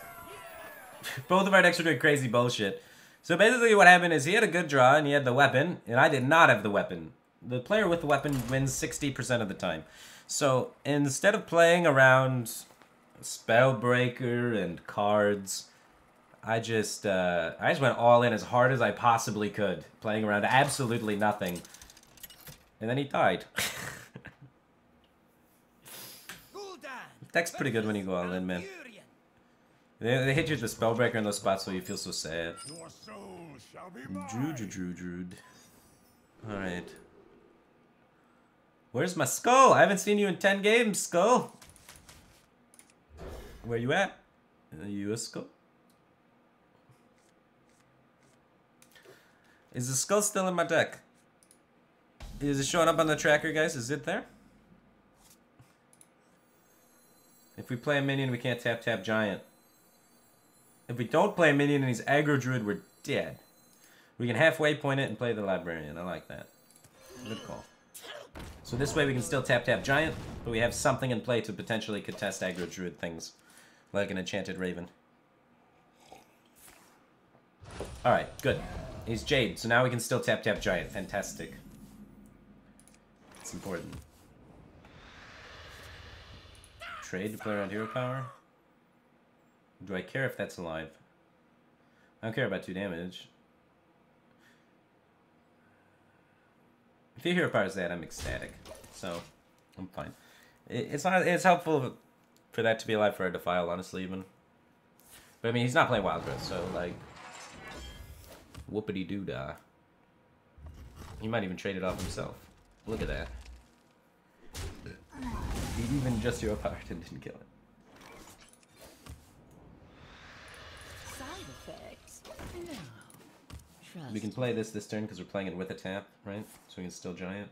Both of our decks were doing crazy bullshit. So basically what happened is he had a good draw and he had the weapon, and I did not have the weapon. The player with the weapon wins 60% of the time. So instead of playing around Spellbreaker and cards, I just went all in as hard as I possibly could, playing around absolutely nothing. And then he died. Deck's pretty good when you go all in, man. They hit you with the Spellbreaker in those spots so you feel so sad. Your soul shall be mine. Drood. Alright. Where's my Skull? I haven't seen you in 10 games, Skull. Where you at? Are you a Skull? Is the Skull still in my deck? Is it showing up on the tracker, guys? Is it there? If we play a minion, we can't tap Giant. If we don't play a minion and he's aggro druid, we're dead. We can halfway point it and play the librarian. I like that. Good call. So this way we can still tap Giant, but we have something in play to potentially contest aggro druid things, like an enchanted raven. Alright, good. He's Jade, so now we can still tap Giant. Fantastic. Let's That's important. Trade to play around hero power? Do I care if that's alive? I don't care about 2 damage. If your hero power is that, I'm ecstatic. So, I'm fine. It's not. It's helpful for that to be alive for a Defile, honestly, even. But I mean, he's not playing Wild Growth, so like, whoopity doo dah. He might even trade it off himself. Look at that. He even just hero powered and didn't kill it. Side effects? No. Trust We can play this turn because we're playing it with a tap, right? So we can still giant.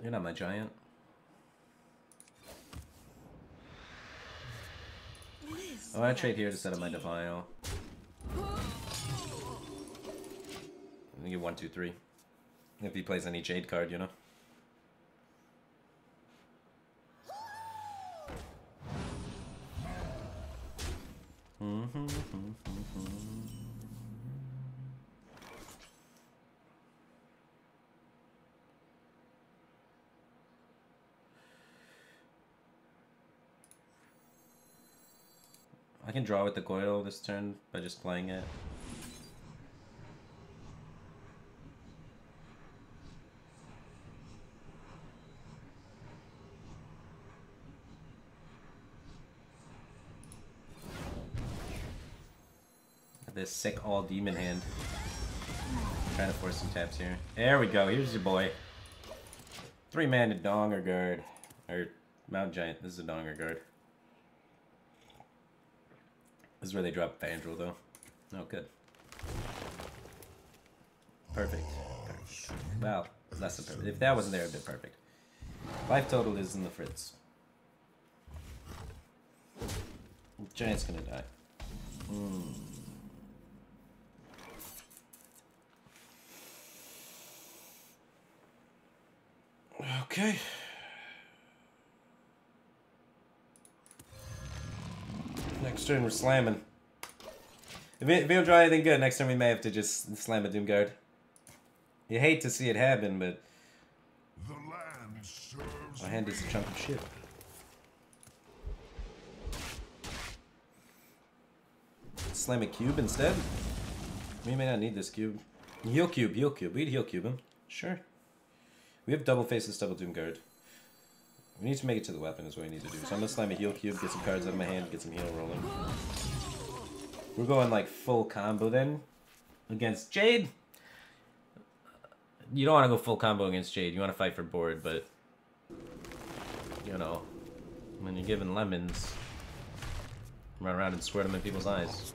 You're not my giant. Oh, I trade here to set up my Defile. I get 1, 2, 3. If he plays any Jade card, you know. I can draw with the Coil this turn by just playing it. This sick all demon hand. Trying to force some taps here. There we go. Here's your boy. 3-mana Donger Guard. Or Mount Giant. This is a Donger Guard. This is where they drop Vandrel, though. Oh, good. Perfect. Perfect. Well, less than perfect. If that wasn't there, it'd be perfect. Life total is in the fritz. Giant's gonna die. Okay. Next turn we're slamming. If we don't draw anything good, next turn we may have to just slam a Doomguard. You hate to see it happen, but The land serves my hand is a chunk of shit. Slam a cube instead? We may not need this cube. Heal cube, heal cube. We'd heal cube him. Sure. We have double faces, double Doomguard. We need to make it to the weapon is what we need to do. So I'm gonna slam a heal cube, get some cards out of my hand, get some heal rolling. We're going like full combo then against Jade. You don't want to go full combo against Jade. You want to fight for board, but you know, when you're given lemons, run around and squirt them in people's eyes.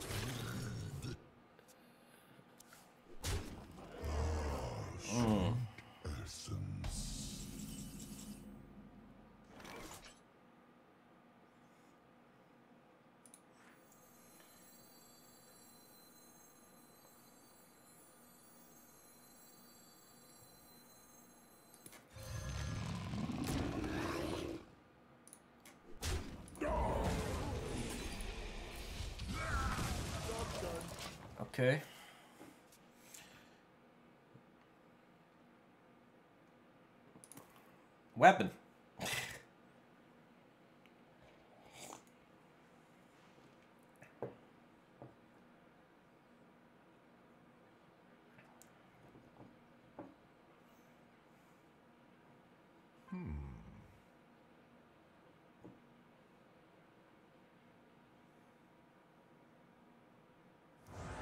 Okay. Weapon.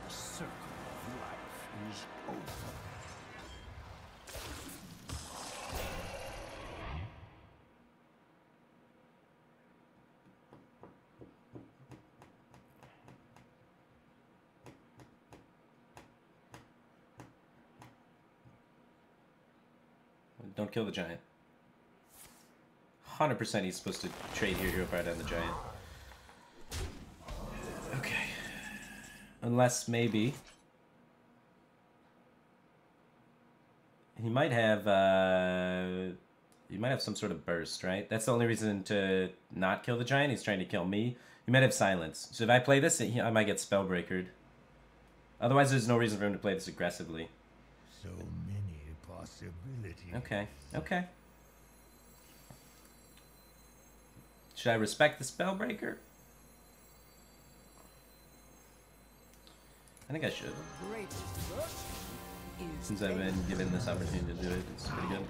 the circle of life is over. Don't kill the giant. 100% he's supposed to trade your hero power down the giant. Okay. Unless maybe he might have You might have some sort of burst, right? That's the only reason to not kill the giant. He's trying to kill me. You might have silence. So if I play this, I might get spellbreakered. Otherwise, there's no reason for him to play this aggressively. So many possibilities. Okay, okay. Should I respect the spellbreaker? I think I should. Since I've been given this opportunity to do it, it's pretty good.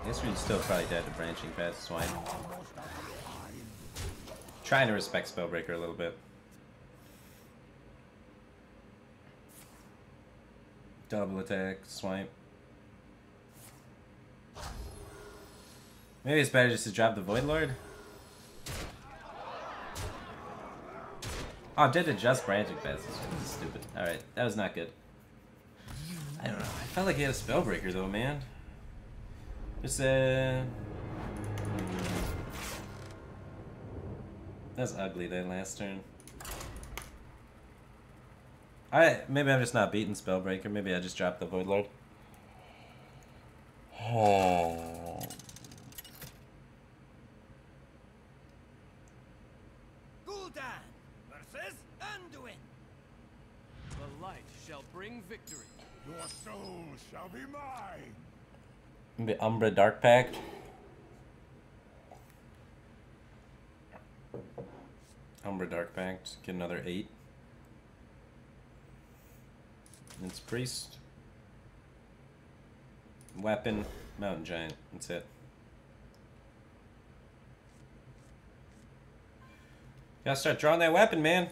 I guess we're still probably dead to branching past swine. Trying to respect spellbreaker a little bit. Double attack, swipe. Maybe it's better just to drop the Void Lord. Oh, I'm dead to just branching past. This is stupid. Alright, that was not good. I don't know. I felt like he had a spellbreaker though, man. Just that's ugly that last turn. Maybe I'm just not beating spellbreaker. Maybe I just dropped the Void Lord. Oh. Gul'dan versus Anduin. The light shall bring victory. Your soul shall be mine. The Umbra Dark Pact. Umbra Dark Pact. Get another 8. It's Priest. Weapon. Mountain Giant. That's it. Gotta start drawing that weapon, man.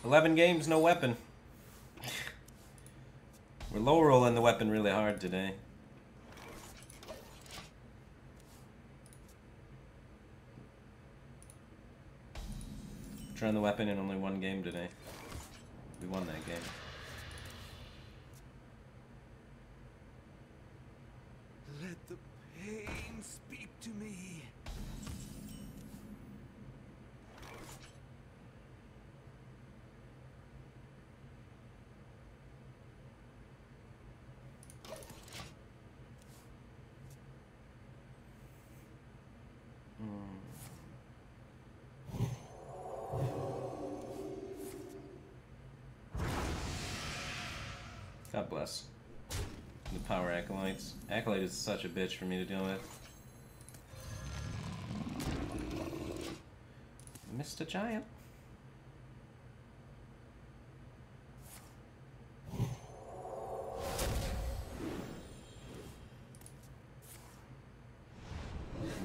11 games, no weapon. We're low rolling the weapon really hard today. Drawing the weapon in only 1 game today. We won that game. Let the pain speak to me. God bless. The power acolytes. Acolyte is such a bitch for me to deal with. Missed a giant.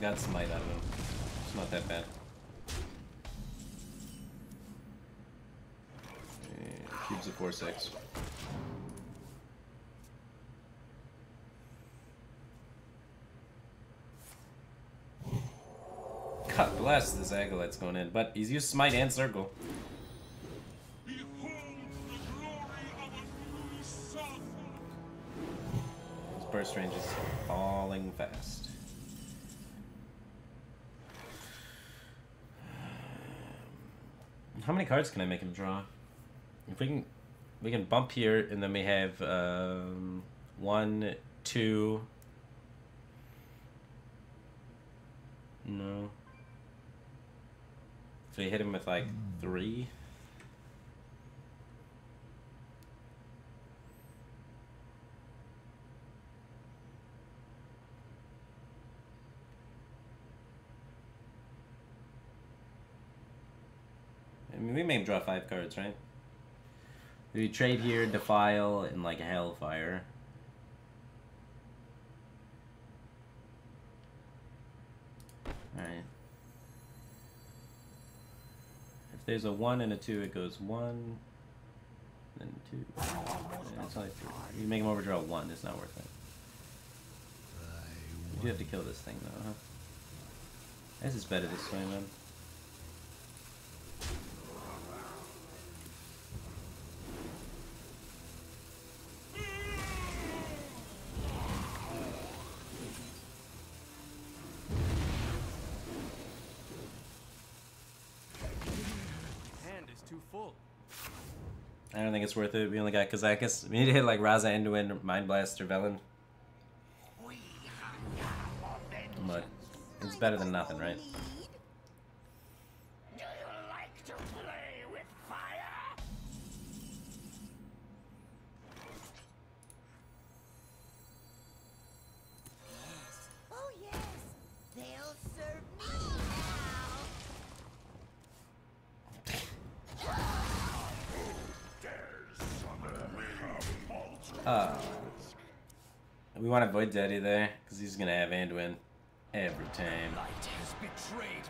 Got smite out of him. It's not that bad. Cubes of 4/6. God bless this acolyte's going in, but he's used smite and circle. His burst range is falling fast. How many cards can I make him draw? If we can bump here, and then we have 1, 2. No. If we hit him with like 3. I mean, we may draw 5 cards, right? We trade here, Defile, and like a Hellfire. Alright. If there's a 1 and a 2, it goes 1, then 2. Yeah, it's only 3. You make him overdraw 1, it's not worth it. You do have to kill this thing though, huh? This is better this way, man. too full. I don't think it's worth it. We only got Kazakus. We need to hit like Raza, Anduin, Mind Blast, or Velen. But it's better than nothing, right? Do you like to play with fire? Oh yes, they'll serve me now. We want to Void Daddy there, because he's going to have Anduin every time. Light has betrayed me.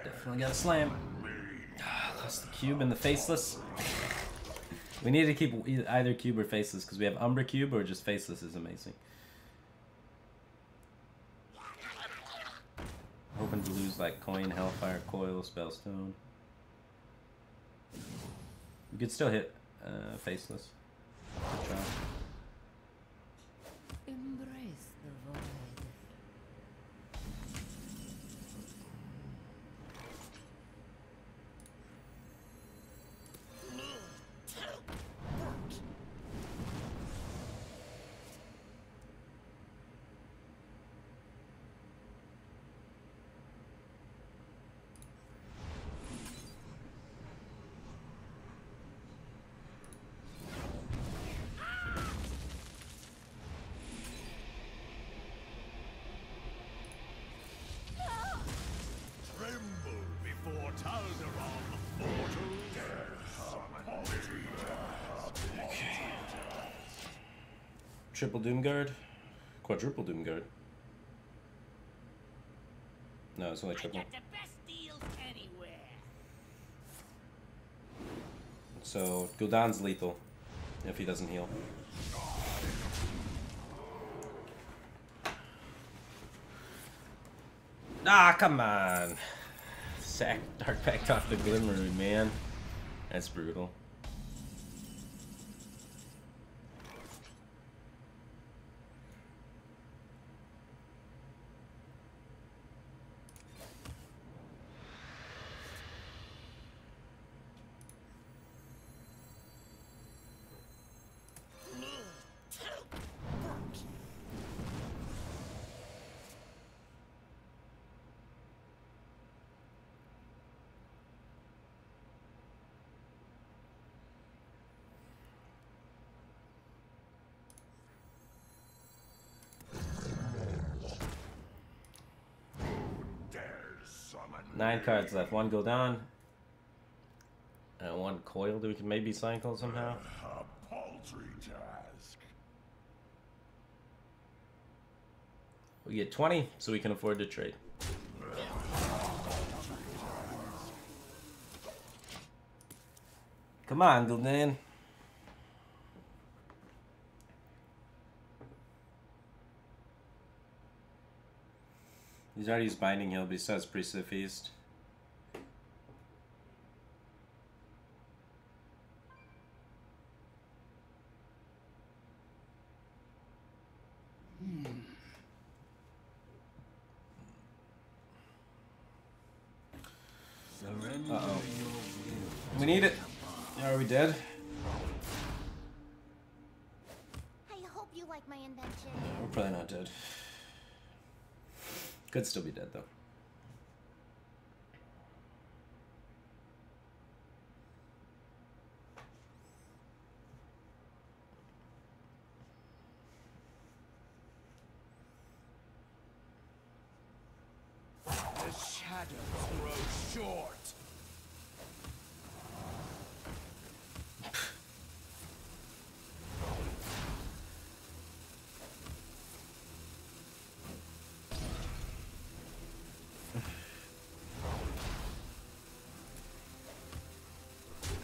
Definitely got a slam. Lost the cube and the faceless. We need to keep either cube or faceless because we have Umbra cube or just faceless is amazing. Hoping to lose like coin, hellfire, coil, spellstone. We could still hit faceless. Good try. Embrace the void. Tremble before Talderon, mortal. Triple Doomguard? Quadruple Doomguard. No, it's only triple. Get the best deals anywhere. So, Gul'dan's lethal if he doesn't heal. Ah, come on! Sack Dark Pact off the Glimmery, man. That's brutal. Dares summon 9 cards left. 1 Gul'dan. And 1 Coil that we can maybe cycle somehow. a paltry task. We get 20, so we can afford to trade. Come on, Gul'dan. He's already used Binding Heal, but he still has Priest of the Feast. Uh-oh. We need it. Are we dead? I hope you like my invention. We're probably not dead. Could still be dead, though. The shadows grow short.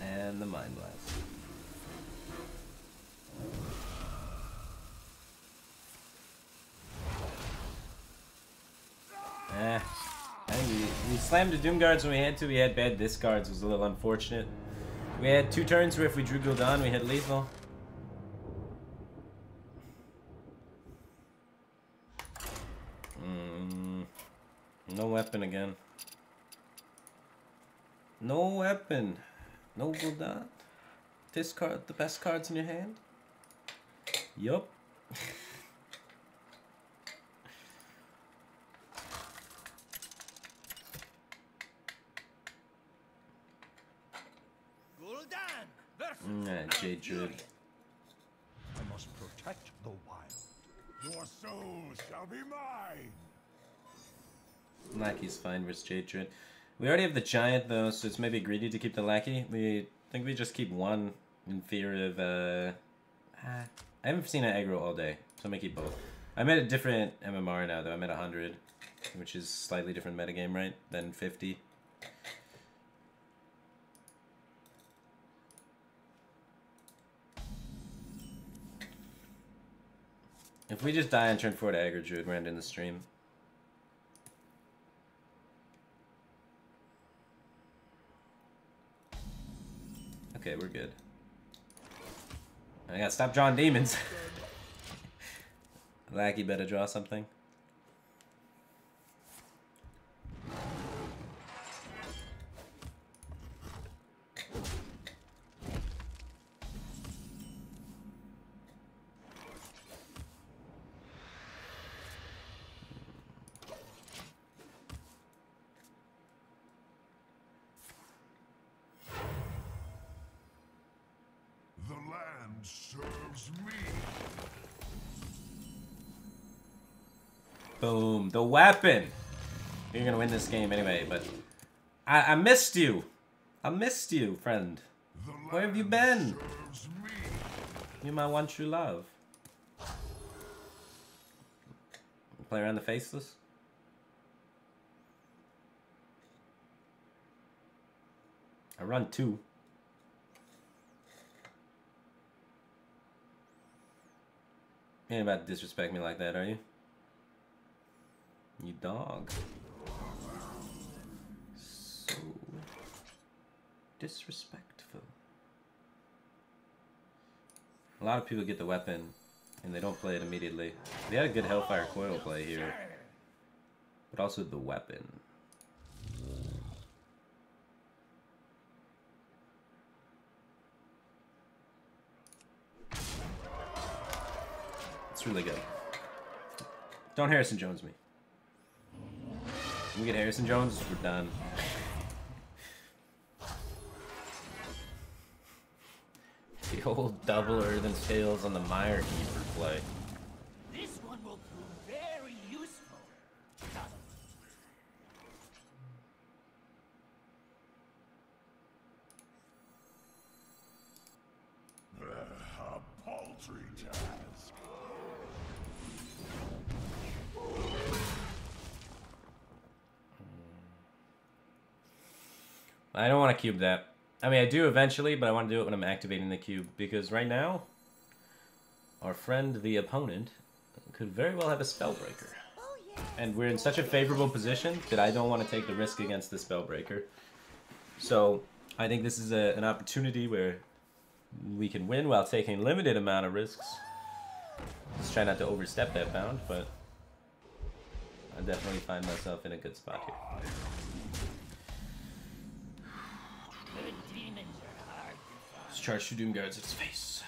And the Mind Blast. slammed the Doom Guards when we had to. We had bad discards. It was a little unfortunate. We had 2 turns where if we drew Gul'dan, we hit lethal. No weapon again. No weapon. No Gul'dan. Discard the best cards in your hand. Yup. Gul'dan versus Jade Druid. I must protect the wild. Your soul shall be mine. Lackey's fine versus Jade Druid. We already have the Giant though, so it's maybe greedy to keep the Lackey. We think we just keep 1 in fear of I haven't seen an aggro all day, so I'm gonna keep both. I'm at a different MMR now though. I'm at 100, which is slightly different metagame, right? Than 50. If we just die on turn 4 to aggro Druid, we're ending the stream. Okay, we're good. I gotta stop drawing demons. Lackey better draw something. The land serves me. Boom. The weapon! You're gonna win this game anyway, but... I missed you! I missed you, friend. Where have you been? Serves me. You're my one true love. Play around the faceless? I run 2. You ain't about to disrespect me like that, are you? You dog. So disrespectful. A lot of people get the weapon and they don't play it immediately. They had a good Hellfire Coil play here, but also the weapon. It's really good. Don't Harrison Jones me. When we get Harrison Jones, we're done. The old double Earthen Scales on the Mire Keeper play. This one will prove very useful. A paltry task. I don't want to cube that. I mean, I do eventually, but I want to do it when I'm activating the cube, because right now, our friend, the opponent, could very well have a Spellbreaker. Oh, yes. And we're in such a favorable position that I don't want to take the risk against the Spellbreaker. So, I think this is an opportunity where we can win while taking a limited amount of risks. Just try not to overstep that bound, but I definitely find myself in a good spot here. Let's charge 2 Doom Guards at his face.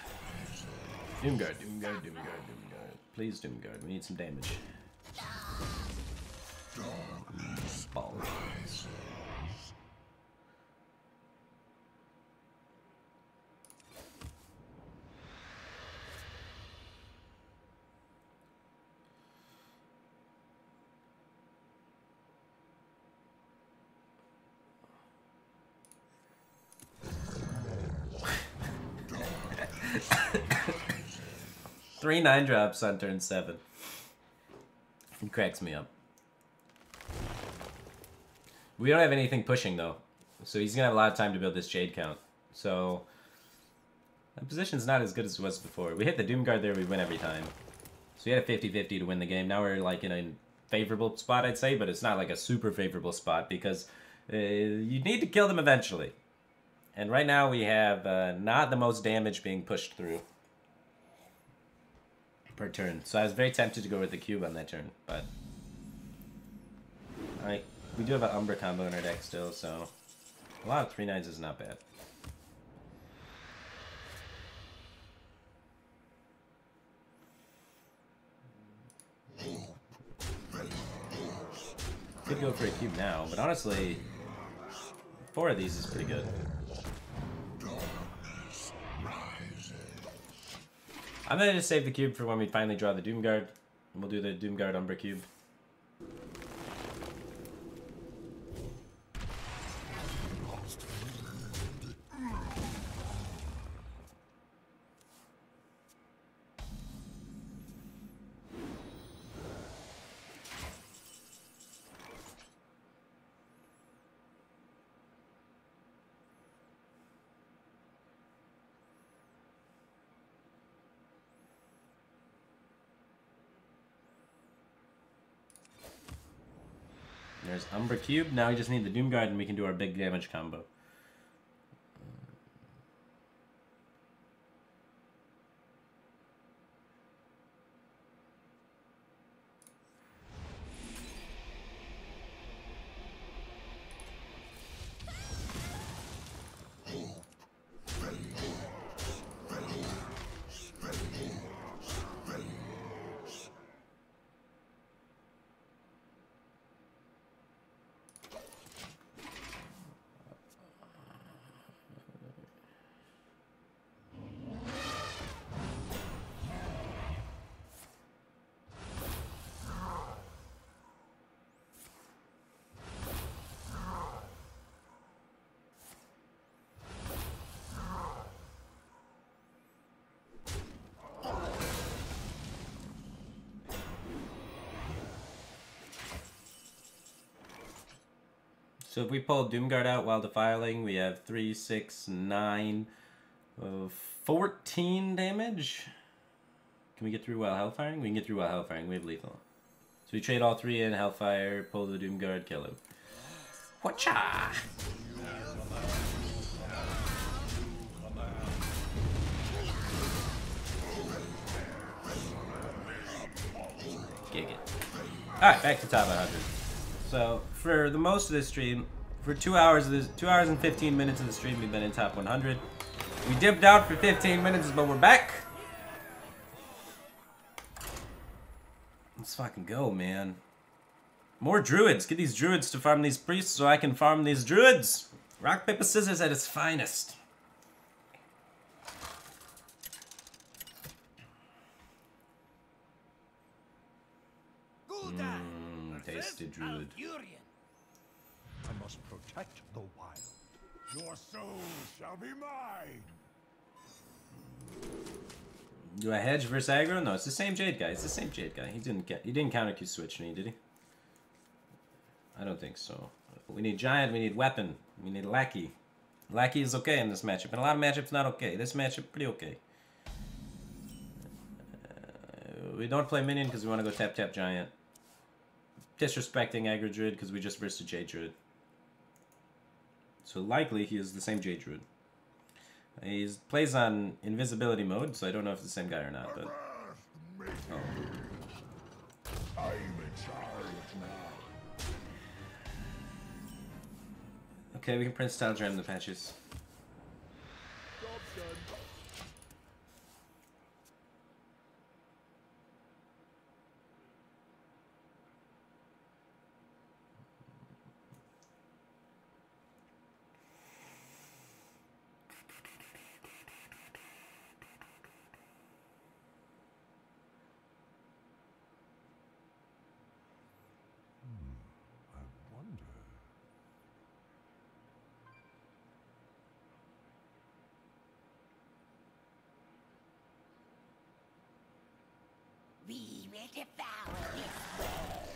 Doom Guard, Doom Guard, Doom Guard, Doom Guard. Please, Doom Guard, we need some damage. Ball. Three 9-drops on turn 7. It cracks me up. We don't have anything pushing though, so he's gonna have a lot of time to build this Jade count. So that position's not as good as it was before. We hit the Doom Guard there, we win every time. So we had a 50-50 to win the game. Now we're like in a favorable spot, I'd say, but it's not like a super favorable spot because you need to kill them eventually. And right now we have not the most damage being pushed through per turn. So I was very tempted to go with the cube on that turn, but we do have an Umbra combo in our deck still, so a lot of 3/9s is not bad. Could go for a cube now, but honestly, 4 of these is pretty good. I'm gonna just save the cube for when we finally draw the Doomguard. And we'll do the Doomguard Umbra cube. There's Umbra Cube. Now we just need the Doomguard and we can do our big damage combo. So if we pull Doomguard out while defiling, we have 3, 6, 9, 14 damage. Can we get through while Hellfiring? We can get through while Hellfiring. We have lethal. So we trade all 3 in, Hellfire, pull the Doomguard, kill him. Whatcha? Gig it. Alright, back to top 100. So, for the most of this stream, for 2 hours and 15 minutes of the stream, we've been in top 100. We dipped out for 15 minutes, but we're back. Let's fucking go, man. More druids. Get these druids to farm these priests so I can farm these druids. Rock, paper, scissors at its finest. Tasty druid. I must protect the wild. Your soul shall be mine. Do I hedge versus aggro? No, it's the same Jade guy. It's the same Jade guy. He didn't counter Q switch me, did he? I don't think so. We need giant. We need weapon. We need lackey. Lackey is okay in this matchup, and a lot of matchups not okay. This matchup pretty okay. We don't play minion because we want to go tap giant. Disrespecting aggro druid because we just versed a Jade druid. So likely he is the same Jade druid. He plays on invisibility mode, so I don't know if it's the same guy or not. But oh. I'm in charge now. Okay, we can print style jam the patches. Job's done. We will devour this world.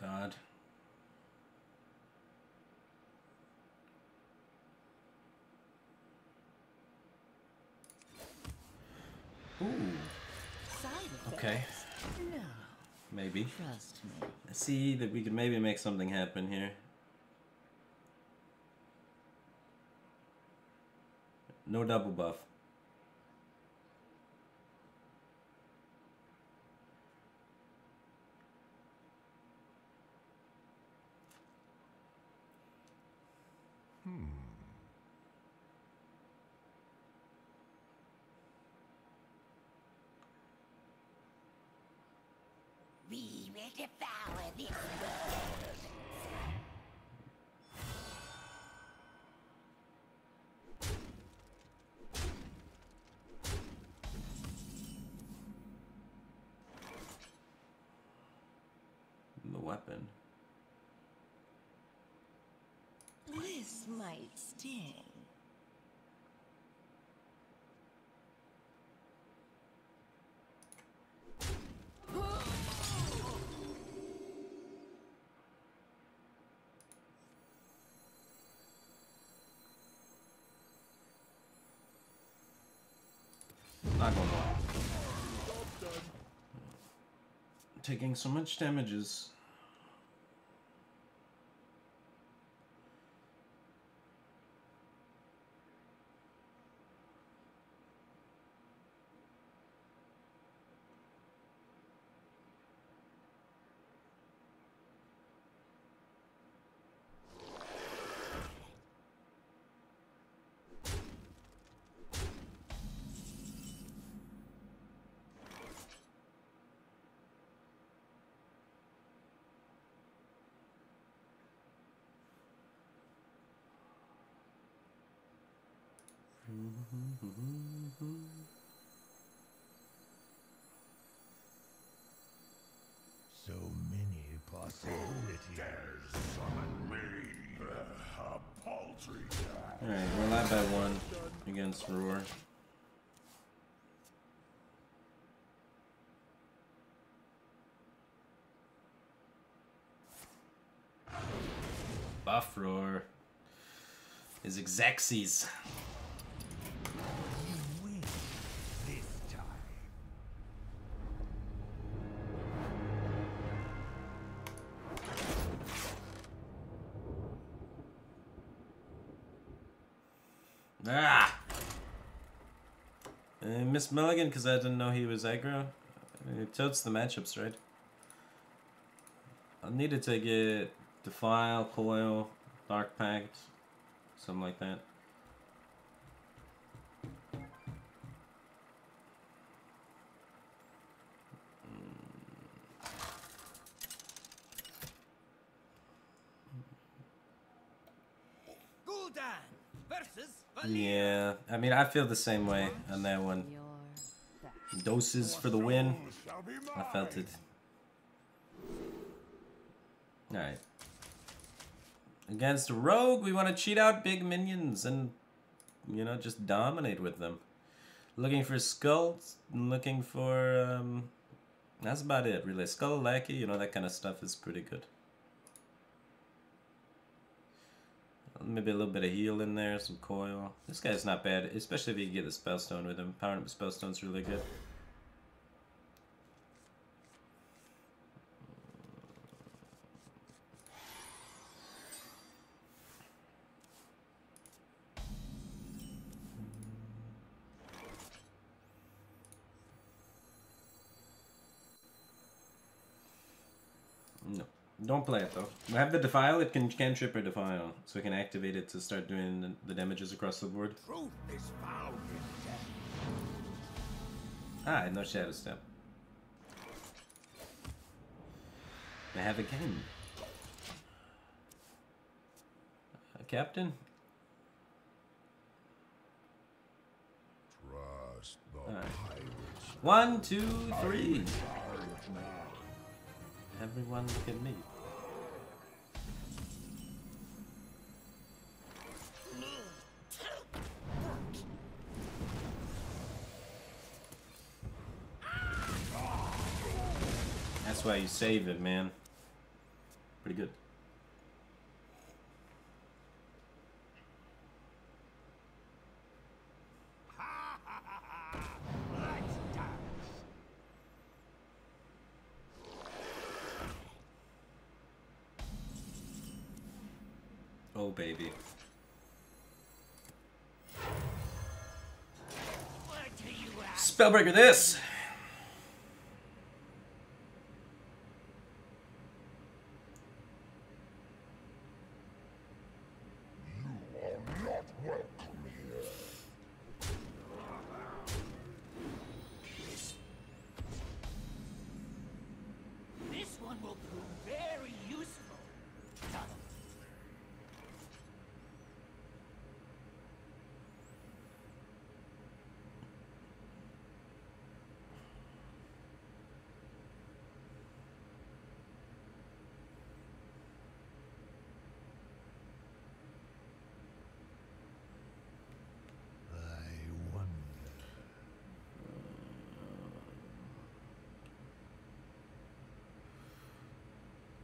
God. Ooh. Side Okay. effects. No, Maybe. trust me. I see that we could maybe make something happen here. No double buff. We will devour this world. The weapon. This might sting. Not gonna lie. Taking so much damages. So many possibilities. Summon me. A paltry task. Alright, we're alive by 1 against Roar. Buff Roar is Exaxes. You win this time. Ah! Miss Milligan because I didn't know he was aggro. It tilts the matchups, right? I needed to get Defile, Coil, Dark Pact, something like that. Gul'dan versus Yeah, I mean, I feel the same way on that one. Your back. Doses for the win. Soul shall be I felt mine. it. Alright. Against a rogue, we want to cheat out big minions and, you know, just dominate with them. Looking for skulls, looking for, that's about it, really. Skull Lackey, you know, that kind of stuff is pretty good. Maybe a little bit of heal in there, some coil. This guy's not bad, especially if you can get the Spellstone with him. Powering up the Spellstone's really good. No. Don't play it though. I have the Defile, it can cantrip or Defile. So we can activate it to start doing the damages across the board. Truth is found in death. Ah, no Shadow Step. I have a game. Captain? Trust the Alright. pirates. 1, 2, 3. Everyone look at me. That's why you save it, man. pretty good. Let's dance. Oh baby. What do you ask? Spellbreaker this! You are not welcome here. This one will prove very useful. I wonder.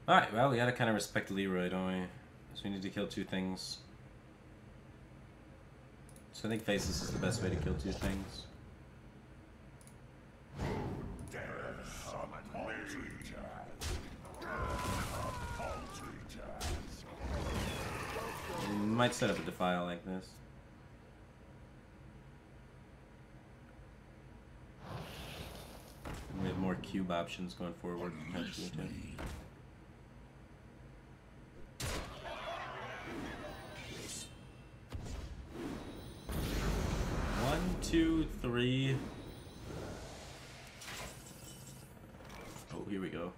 Alright, well, we gotta kind of respect Leroy, don't we? So we need to kill 2 things. So I think Faceless is the best way to kill 2 things. Dare summon paltry task. A paltry task. We might set up a Defile like this. And we have more cube options going forward, potentially, too. One, two, three. Oh, here we go.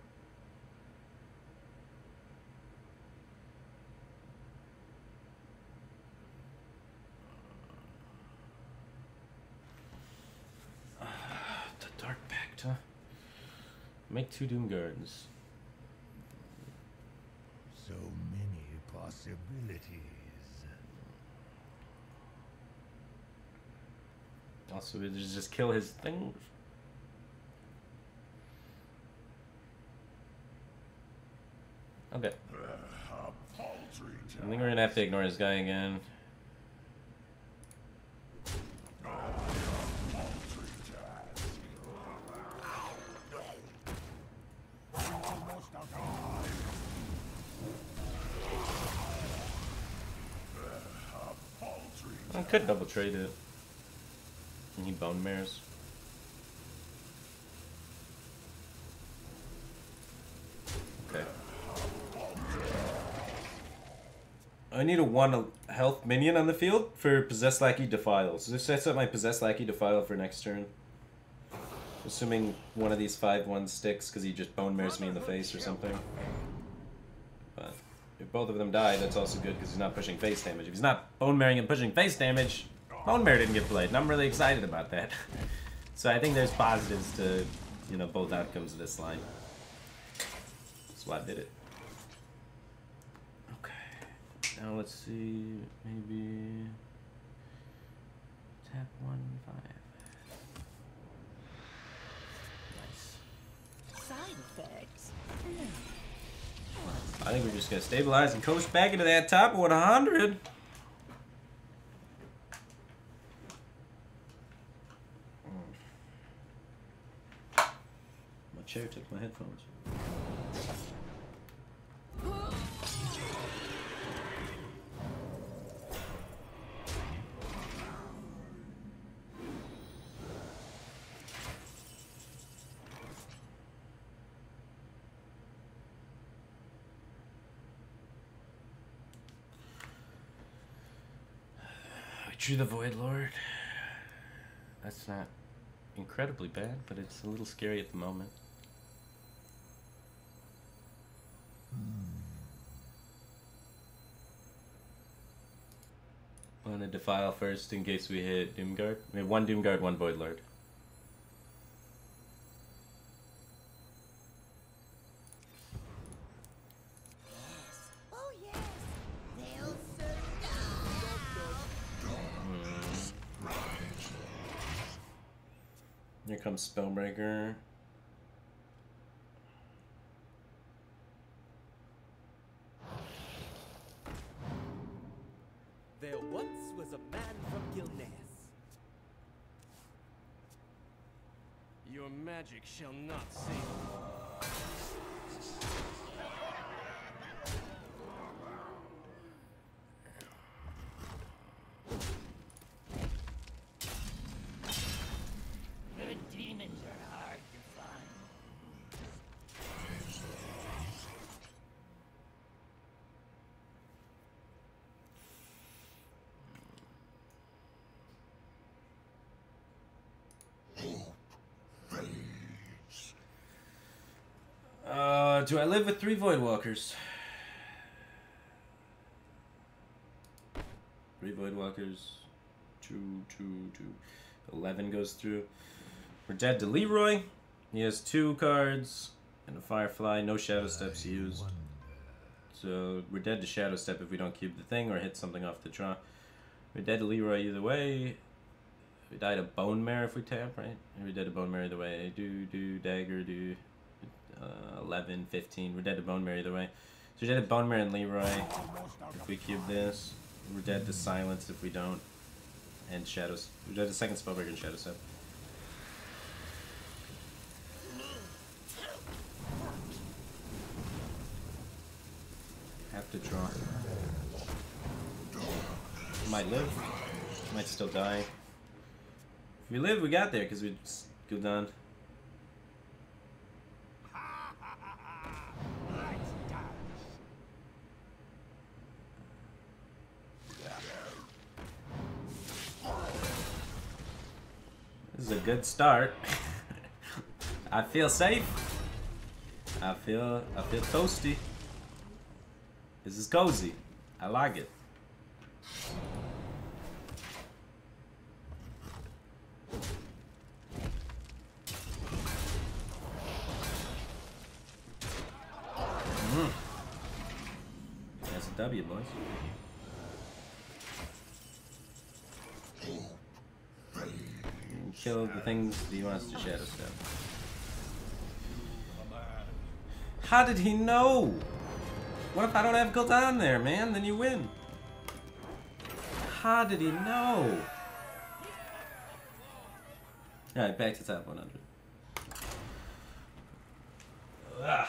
The Dark Pact, huh? Make 2 Doom Guards. So many possibilities. Also, we just kill his thing. Okay. A paltry task. I think we're gonna have to ignore this guy again. Paltry task. Almost out of a paltry I could double trade it. And he bone mares. Okay. I need a 1 health minion on the field for Possessed Lackey Defile. So this sets up my Possessed Lackey Defile for next turn. Assuming one of these 5/1 sticks because he just bone mares me in the face or something. But if both of them die, that's also good because he's not pushing face damage. If he's not bone maring and pushing face damage, Bone Mare didn't get played, and I'm really excited about that. So I think there's positives to, you know, both outcomes of this line. That's why I did it. Okay. Now let's see, maybe tap 1, 5. Nice. Side effects. I think we're just gonna stabilize and coast back into that top 100. My chair took my headphones. Drew the Void Lord. That's not incredibly bad, but it's a little scary at the moment. I'm gonna Defile first in case we hit Doomguard. We have 1 Doomguard, 1 Void Lord. Oh yes, they'll serve. Here comes Spellbreaker. a man from Gilneas. Your magic shall not save me. Good demons are hard to find. Do I live with 3 Voidwalkers? 3 Voidwalkers. 2, 2, 2. 11 goes through. We're dead to Leroy. He has 2 cards and a Firefly. No Shadow Steps used. So we're dead to Shadow Step if we don't cube the thing or hit something off the draw. We're dead to Leroy either way. We died of Bone Mare if we tap, right? We're dead to Bone Mare either way. Do, dagger, do. 11, 15. We're dead to Bone Mare either way. So we're dead to Bone Mare and Leroy if we cube this. We're dead to Silence if we don't. And Shadows. We're dead to second Spellbreaker and Shadow Step. Have to draw. Might live. Might still die. If we live, we got there because we just go down. This is a good start. I feel safe. I feel toasty. This is cozy. I like it. That's a W, boys. Kill the things he wants to Shadow Step. How did he know? What if I don't have Gul'dan there, man? Then you win. How did he know? Alright, back to top 100. Ugh.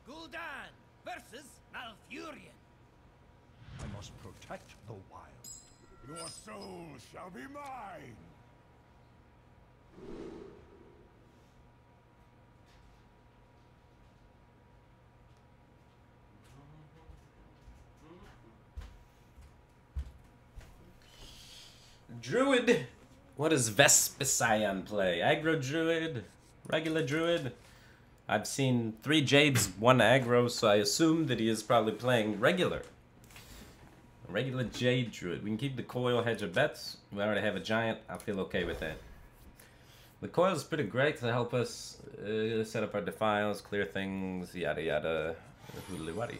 Gul'dan versus Malfurion. I must protect the wild. Your soul shall be mine. Druid! What does Vespasian play? Aggro Druid? Regular Druid? I've seen 3 Jades, 1 aggro, so I assume that he is probably playing regular. A regular Jade Druid. We can keep the coil, hedge of bets. We already have a giant. I feel okay with that. The coil is pretty great to help us set up our defiles, clear things, yada yada, hoodly waddy.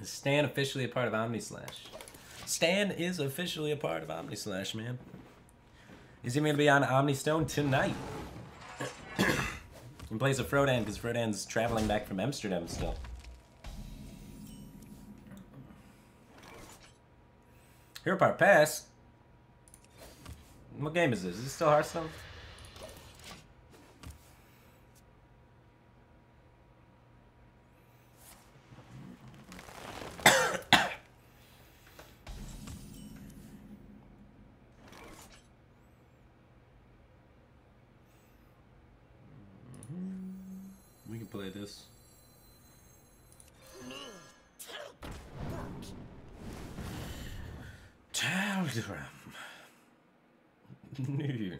Is Stan officially a part of Omnislash? Stan is officially a part of Omnislash, man. Is he going to be on Omnistone tonight? He plays a Frodan because Frodan's traveling back from Amsterdam still. Hero Power Pass? What game is this? Is this still Hearthstone? We can play this. Tal'Daram. New.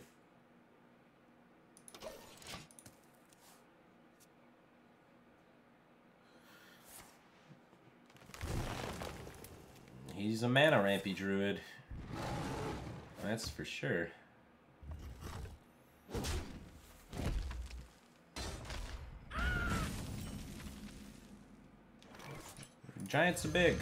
He's a mana rampy druid. That's for sure. Giants are big.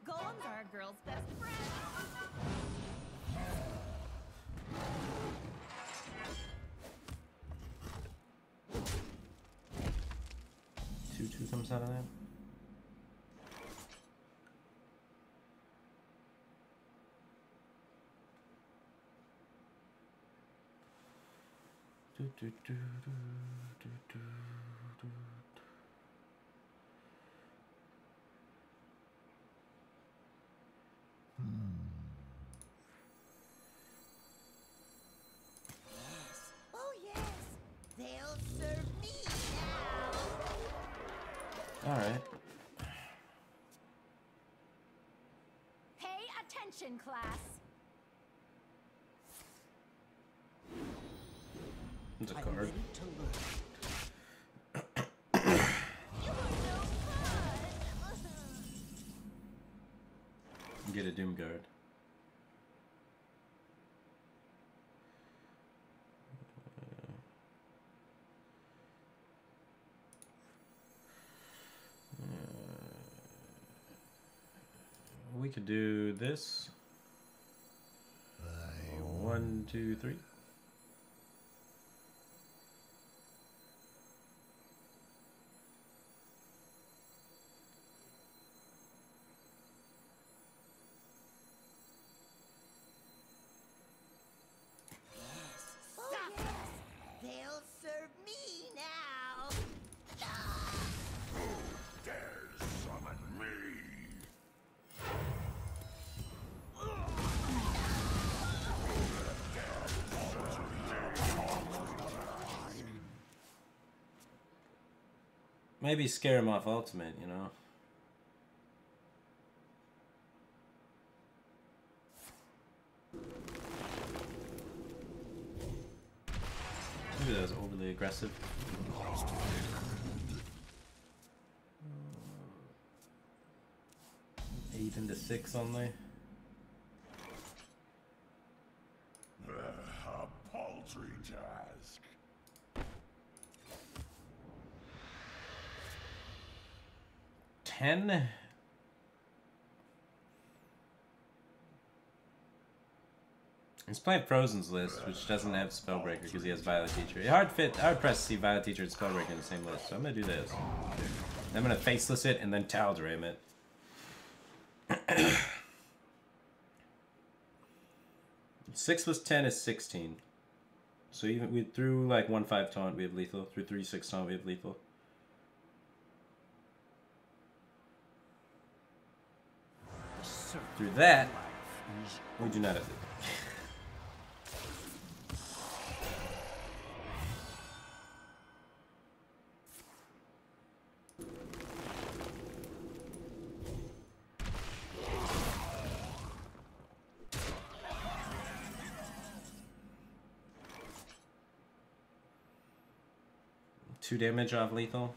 Golems are a girl's best friend. 2/2 comes out of that. Oh yes, they'll serve me now. All right. Pay attention, class. It's a I'm card. ready to learn. You're no fun. Get a Doom Guard. We could do this. 1, 2, 3. Oh yes, they'll serve me now. Dare summon me! Maybe scare him off ultimate, you know? Maybe that was overly aggressive. 8 into 6 only. A paltry task. Ten. He's playing Frozen's list, which doesn't have Spellbreaker because he has Violet Teacher. Hard press to see Violet Teacher and Spellbreaker in the same list, so I'm gonna do this. I'm gonna Faceless it and then Tal'Darim it. 6 plus 10 is 16. So even we threw like 1/5 taunt, we have lethal. Through 3/6 taunt, we have lethal. Through that, we do not have lethal. Two damage off lethal.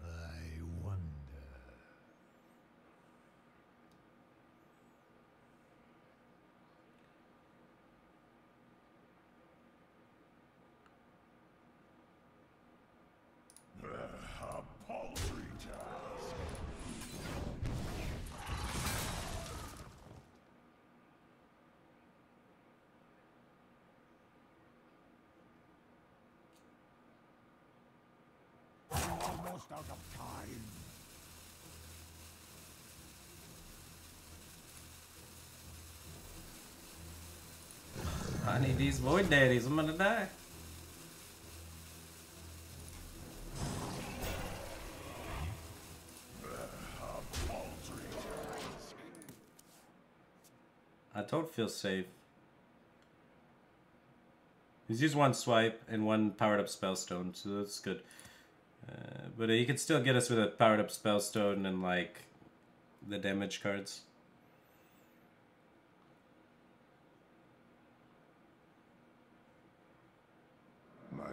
I wonder. A paltry task. Almost out of time. I need these void daddies. I'm gonna die. I don't feel safe. He's used one swipe and one powered up spellstone, so that's good. But he can still get us with a powered up spellstone and like the damage cards.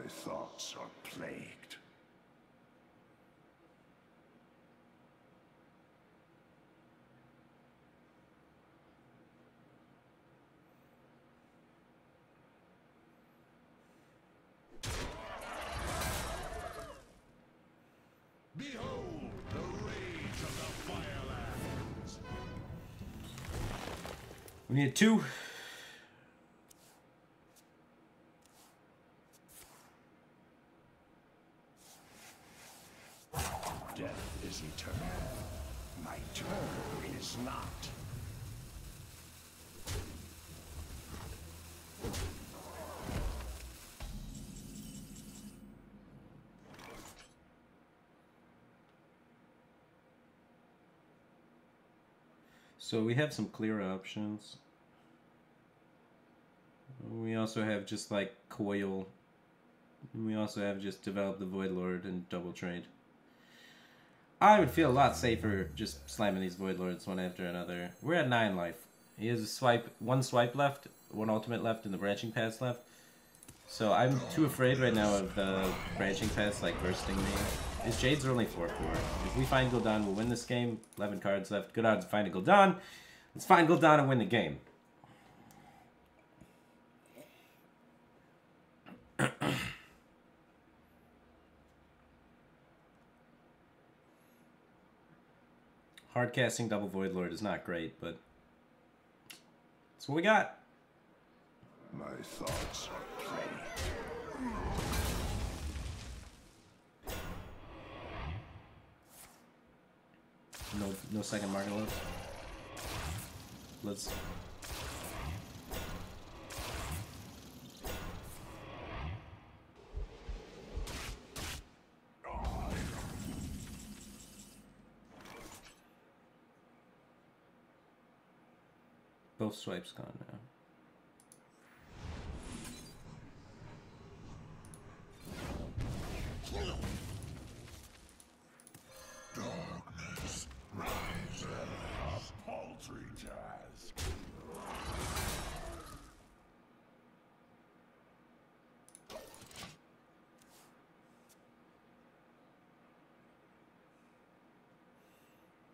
thoughts are plagued. Behold the rage of the Firelands! We need 2. Death is eternal. My turn is not. So we have some clear options. We also have just like coil. And we also have just develop the Void Lord and double trade. I would feel a lot safer just slamming these Void Lords one after another. We're at 9 life. He has a swipe, 1 swipe left, 1 ultimate left, and the branching paths left. So I'm too afraid right now of the branching paths like bursting me. His Jades are only 4/4. If we find Gul'dan, we'll win this game. 11 cards left. Good odds of finding Gul'dan. Let's find Gul'dan and win the game. Hard casting double Void Lord is not great, but that's what we got. My thoughts are plagued. No second market left. Let's. Both swipes gone now. Darkness rises. A paltry task.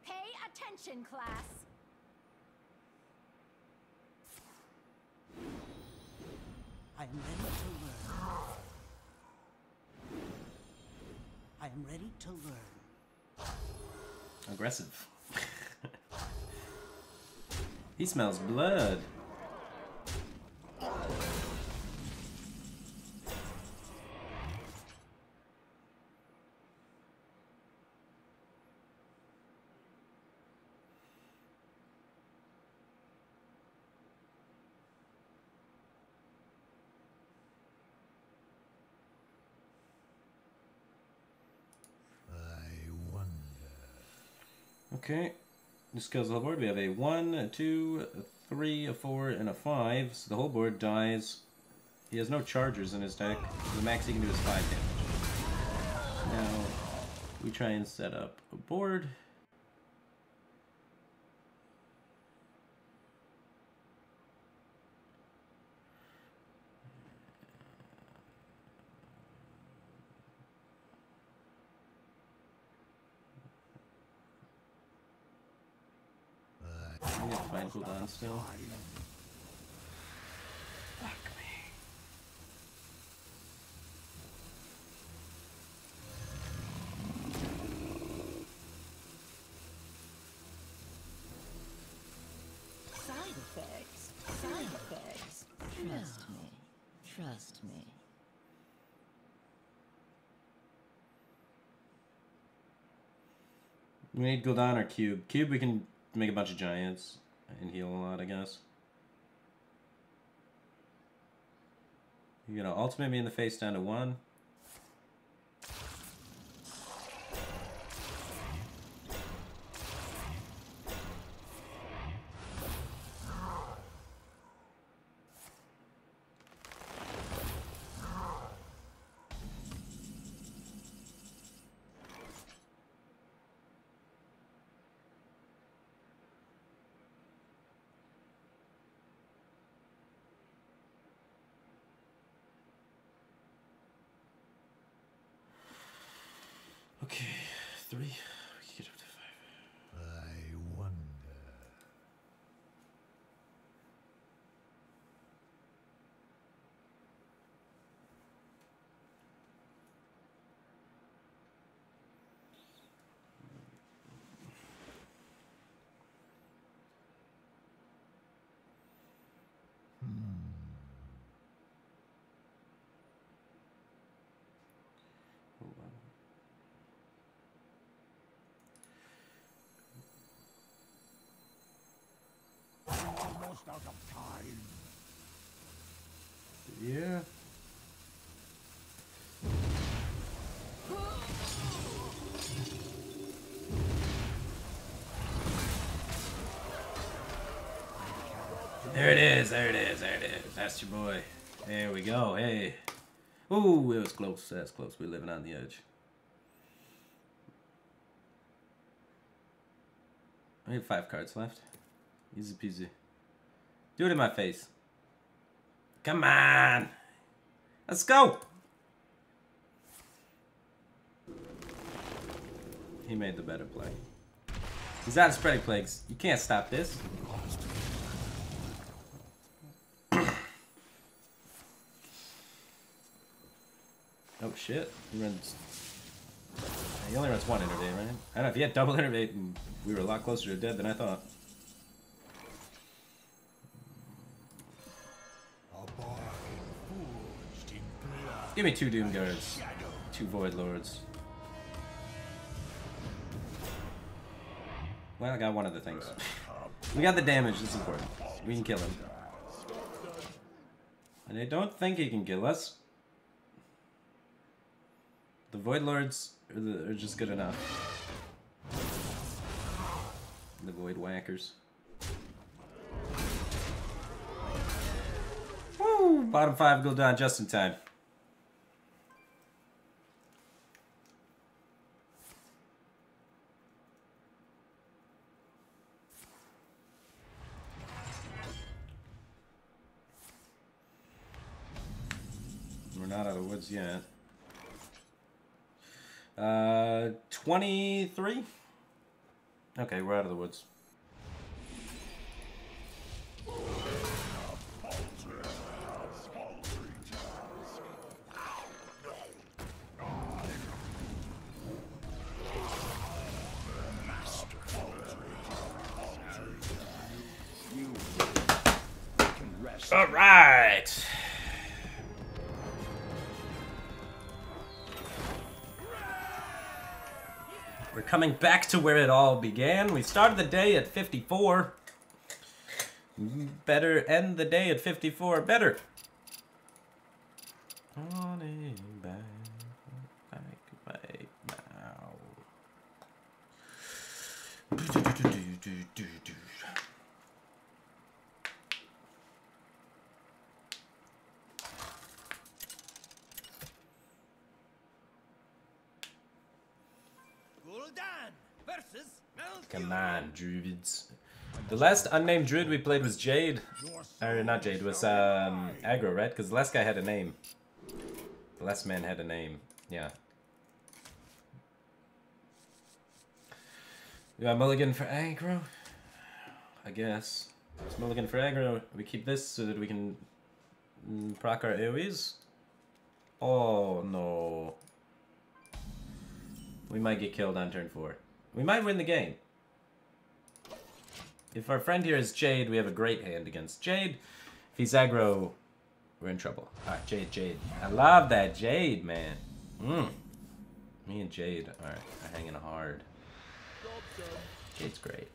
Pay attention, class. I am ready to learn. I am ready to learn. Aggressive. He smells blood. Okay, this kills the whole board. We have a 1, a 2, a 3, a 4, and a 5. So the whole board dies. He has no chargers in his deck. The max he can do is 5 damage. Now, we try and set up a board. We have to find Gul'dan still. Fuck me. Side effects. Side effects. Trust me. Trust me. We need Gul'dan or Cube. Cube we can make a bunch of giants and heal a lot, I guess. You're gonna ultimate me in the face down to 1. Okay, 3. We can get up to 5. I wonder. Almost out of time. Yeah. There it is, there it is, there it is. That's your boy. There we go, hey. Ooh, it was close, that's close. We're living on the edge. I have 5 cards left. Easy peasy. Do it in my face. Come on! Let's go! He made the better play. He's out of spreading plagues. You can't stop this. Oh shit. He runs. He only runs 1 Innervate, right? I don't know if he had double Innervate and we were a lot closer to dead than I thought. Give me 2 Doom Guards, 2 Void Lords. Well, I got one of the things. We got the damage, that's important. We can kill him. And I don't think he can kill us. The Void Lords are just good enough. The Void Whackers. Woo! Bottom 5 go down just in time. We're not out of the woods yet. 23? Okay, we're out of the woods. All right. We're coming back to where it all began. We started the day at 54. Better end the day at 54. Better. Back now. Come on, druids. The last unnamed druid we played was Jade. Or not Jade, was aggro, right? Because the last guy had a name. The last man had a name. Yeah. You got mulligan for aggro? I guess. It's mulligan for aggro. We keep this so that we can proc our AoEs. Oh no. We might get killed on turn 4. We might win the game. If our friend here is Jade, we have a great hand against Jade. If he's aggro, we're in trouble. Alright, Jade. I love that Jade, man. Me and Jade are hanging hard. Jade's great.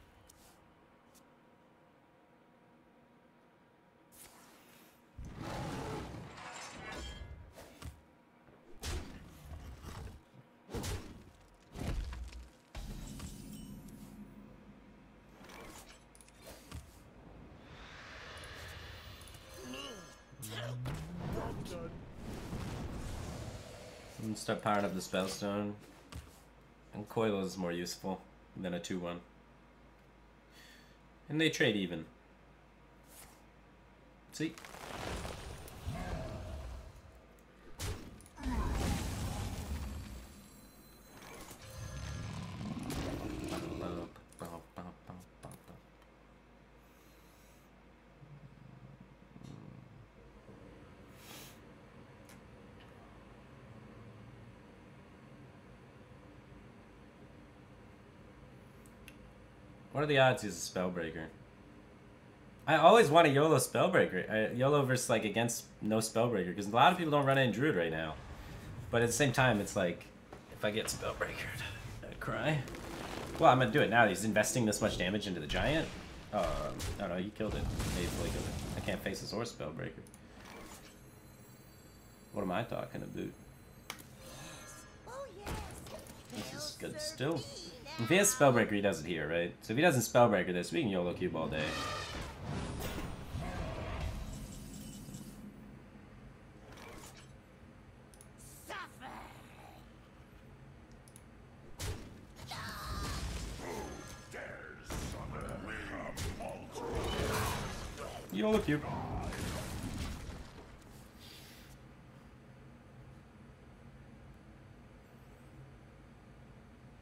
Start powering up the Spellstone. And Coil is more useful than a 2-1. And they trade even. See? What are the odds he's a Spellbreaker? I always want a YOLO Spellbreaker. YOLO versus like against no Spellbreaker, because a lot of people don't run in Druid right now. But at the same time, it's like, if I get Spellbreakered, I'd cry. Well, I'm gonna do it now. He's investing this much damage into the Giant. Oh no, he killed it. He fully killed it. I can't face his or Spellbreaker. What am I talking about? Oh, yes. This is They'll good serve still. me If he has Spellbreaker, he does it here, right? So if he doesn't Spellbreaker this, we can YOLO Cube all day. Suffer. YOLO Cube.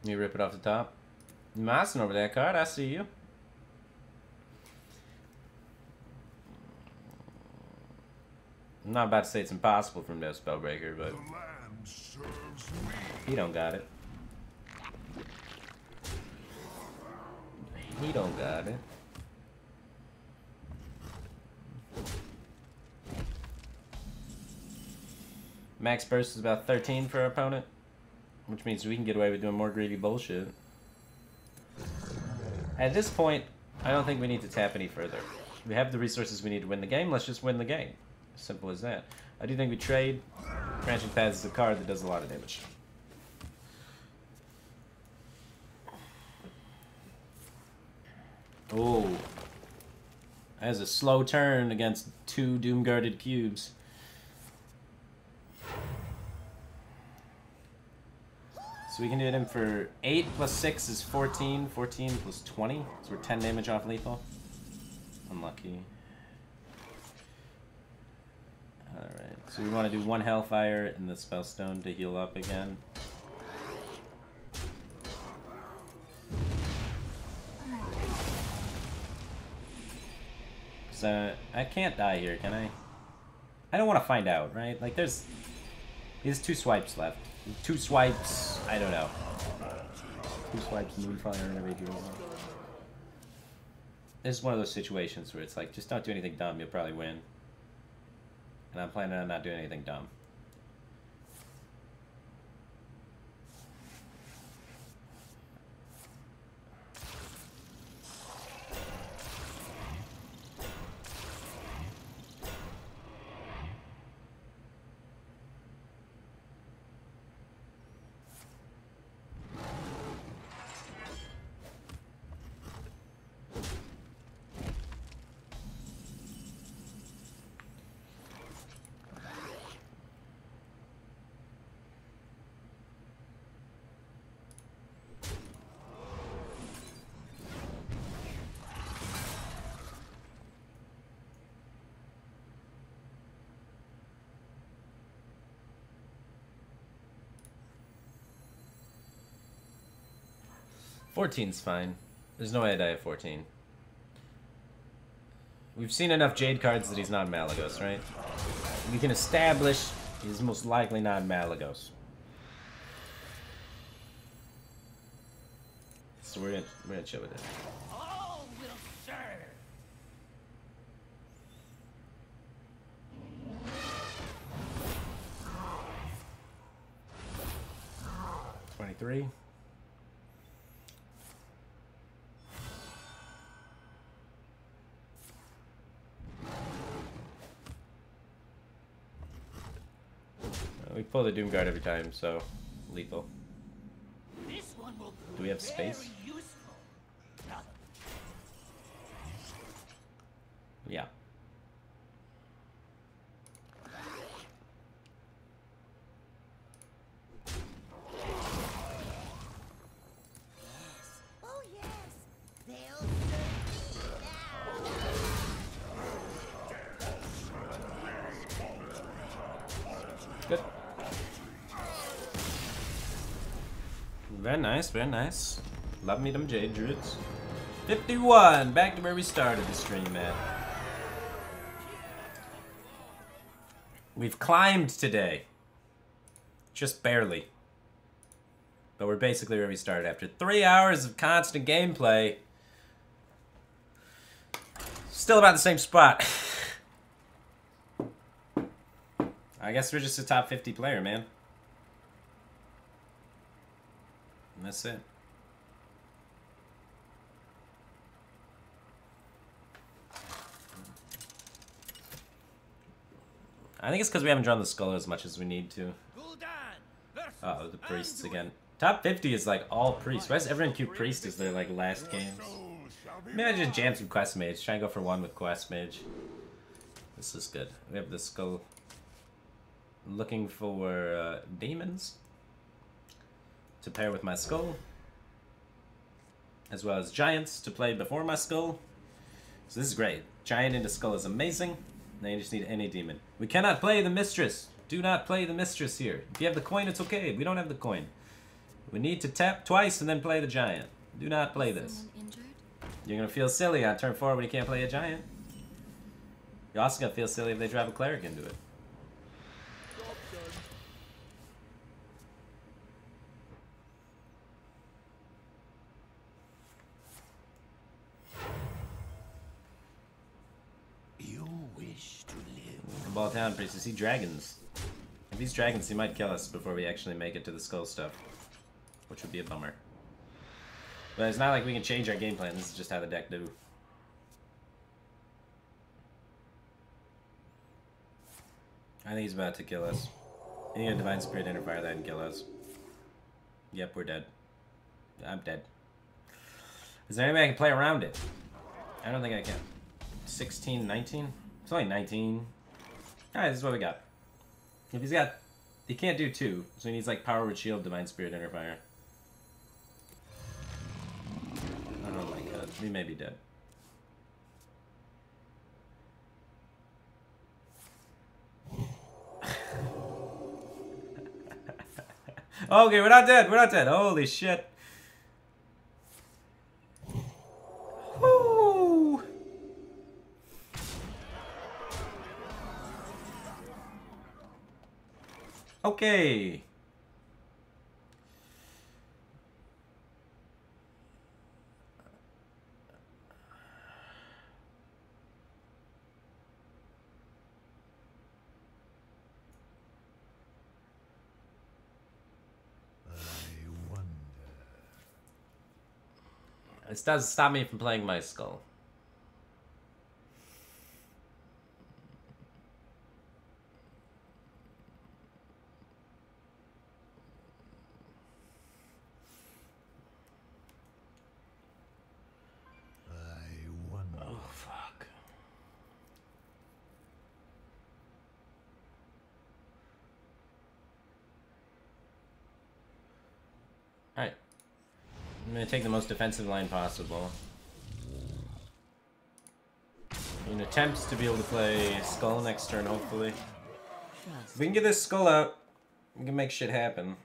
You rip it off the top. You mossing over that card, I see you. I'm not about to say it's impossible for him to have Spellbreaker, but he don't got it. He don't got it. Max burst is about 13 for our opponent, which means we can get away with doing more greedy bullshit. At this point, I don't think we need to tap any further. We have the resources we need to win the game, let's just win the game. Simple as that. I do think we trade. Branching Paths is a card that does a lot of damage. Oh. As a slow turn against 2 Doom-guarded cubes. So we can hit him for 8 plus 6 is 14. 14 plus 20. So we're 10 damage off lethal. Unlucky. Alright, so we want to do 1 Hellfire and the Spellstone to heal up again. So I can't die here, can I? I don't want to find out, right? Like there's... He has 2 swipes left. 2 swipes, I don't know. 2 swipes, Moonfire, and every heal. This is one of those situations where it's like, just don't do anything dumb, you'll probably win. And I'm planning on not doing anything dumb. Fourteen's fine. There's no way I die at 14. We've seen enough Jade cards that he's not Malagos, right? We can establish he's most likely not Malagos. So we're gonna chill with it. All will serve. 23. We pull the Doomguard every time, so lethal. This one will Do we have space? very useful. Yeah. Oh, yes. They'll serve me now. Good. Very nice, very nice. Love me them Jade Druids. 51! Back to where we started the stream at. We've climbed today. Just barely. But we're basically where we started after 3 hours of constant gameplay. Still about the same spot. I guess we're just a top 50 player, man. And that's it. I think it's because we haven't drawn the skull as much as we need to. Uh oh, the priests again. Top 50 is like all priests. Why does everyone queue priest as their like last games? Maybe I just jam some quest mage. Try and go for one with quest mage. This is good. We have the skull. Looking for demons to pair with my skull, as well as giants to play before my skull. So this is great. Giant into skull is amazing. Now you just need any demon. We cannot play the mistress. Do not play the mistress here. If you have the coin, it's okay. We don't have the coin. We need to tap twice and then play the giant. Do not play this. You're gonna feel silly on turn 4 when you can't play a giant. You're also gonna feel silly if they drop a cleric into it. You wish to live. Ball down, priest. I see dragons. If he's dragons, he might kill us before we actually make it to the skull stuff, which would be a bummer. But it's not like we can change our game plan. This is just how the deck do. I think he's about to kill us. He got Divine Spirit Interfire that and kill us. Yep, we're dead. I'm dead. Is there any way I can play around it? I don't think I can. 16, 19? It's only 19. Alright, this is what we got. If he's got... He can't do 2, so he needs like Power with Shield, Divine Spirit Interfire. Oh my god, we may be dead. Okay, we're not dead, we're not dead. Holy shit. Woo! Okay. This does stop me from playing my skull. Oh, fuck. Alright. I'm going to take the most defensive line possible. In attempts to be able to play skull next turn, hopefully. If we can get this skull out, we can make shit happen.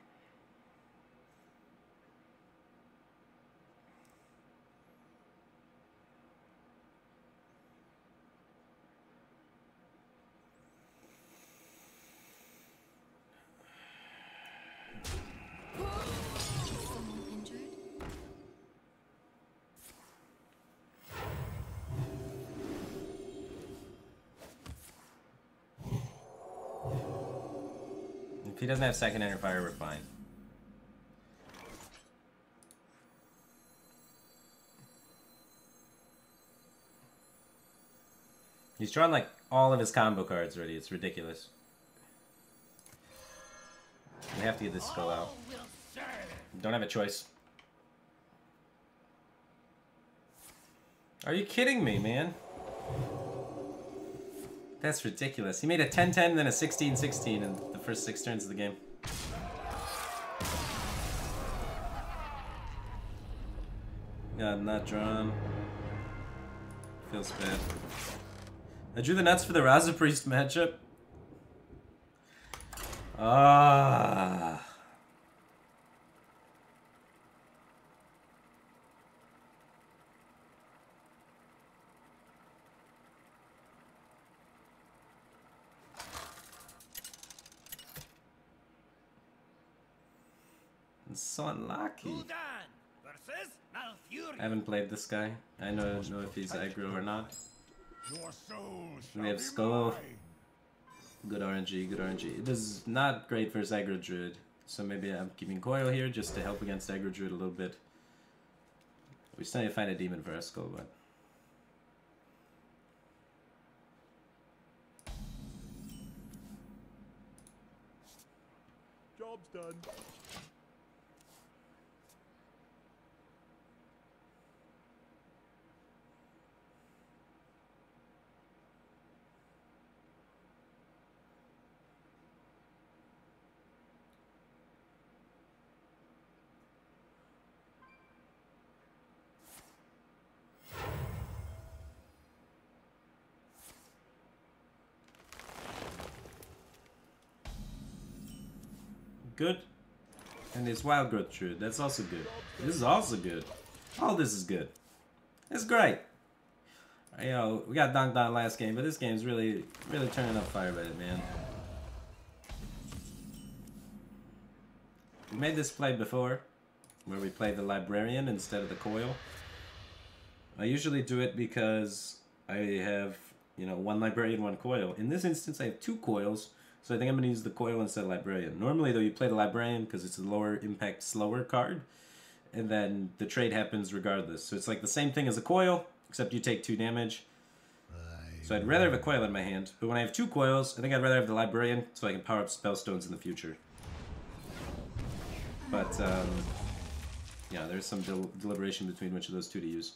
If he doesn't have second interfire, we're fine. He's drawn like all of his combo cards already. It's ridiculous. We have to get this skull out. Don't have a choice. Are you kidding me, man? That's ridiculous. He made a 10-10 and then a 16-16 in the first 6 turns of the game. God, not drawn. Feels bad. I drew the nuts for the Raza Priest matchup. Ah. It's so unlucky. I haven't played this guy. I don't know if he's aggro or not. Your soul shall We have be Skull. mine. Good RNG, good RNG. It is not great versus Aggro Druid, so maybe I'm keeping Coil here just to help against Aggro Druid a little bit. We still need to find a demon for our Skull, but... Job's done. Good. And it's Wild Growth Druid. That's also good. This is also good. All this is good. It's great. You know, we got dunked on last game, but this game's really turning up Firebat, man. We made this play before, where we play the Librarian instead of the Coil. I usually do it because I have, you know, one Librarian, one Coil. In this instance, I have two Coils, so I think I'm going to use the Coil instead of Librarian. Normally, though, you play the Librarian because it's a lower impact, slower card, and then the trade happens regardless. So it's like the same thing as a Coil, except you take 2 damage. So I'd rather have a Coil in my hand, but when I have 2 Coils, I think I'd rather have the Librarian so I can power up Spellstones in the future. But, yeah, there's some deliberation between which of those two to use.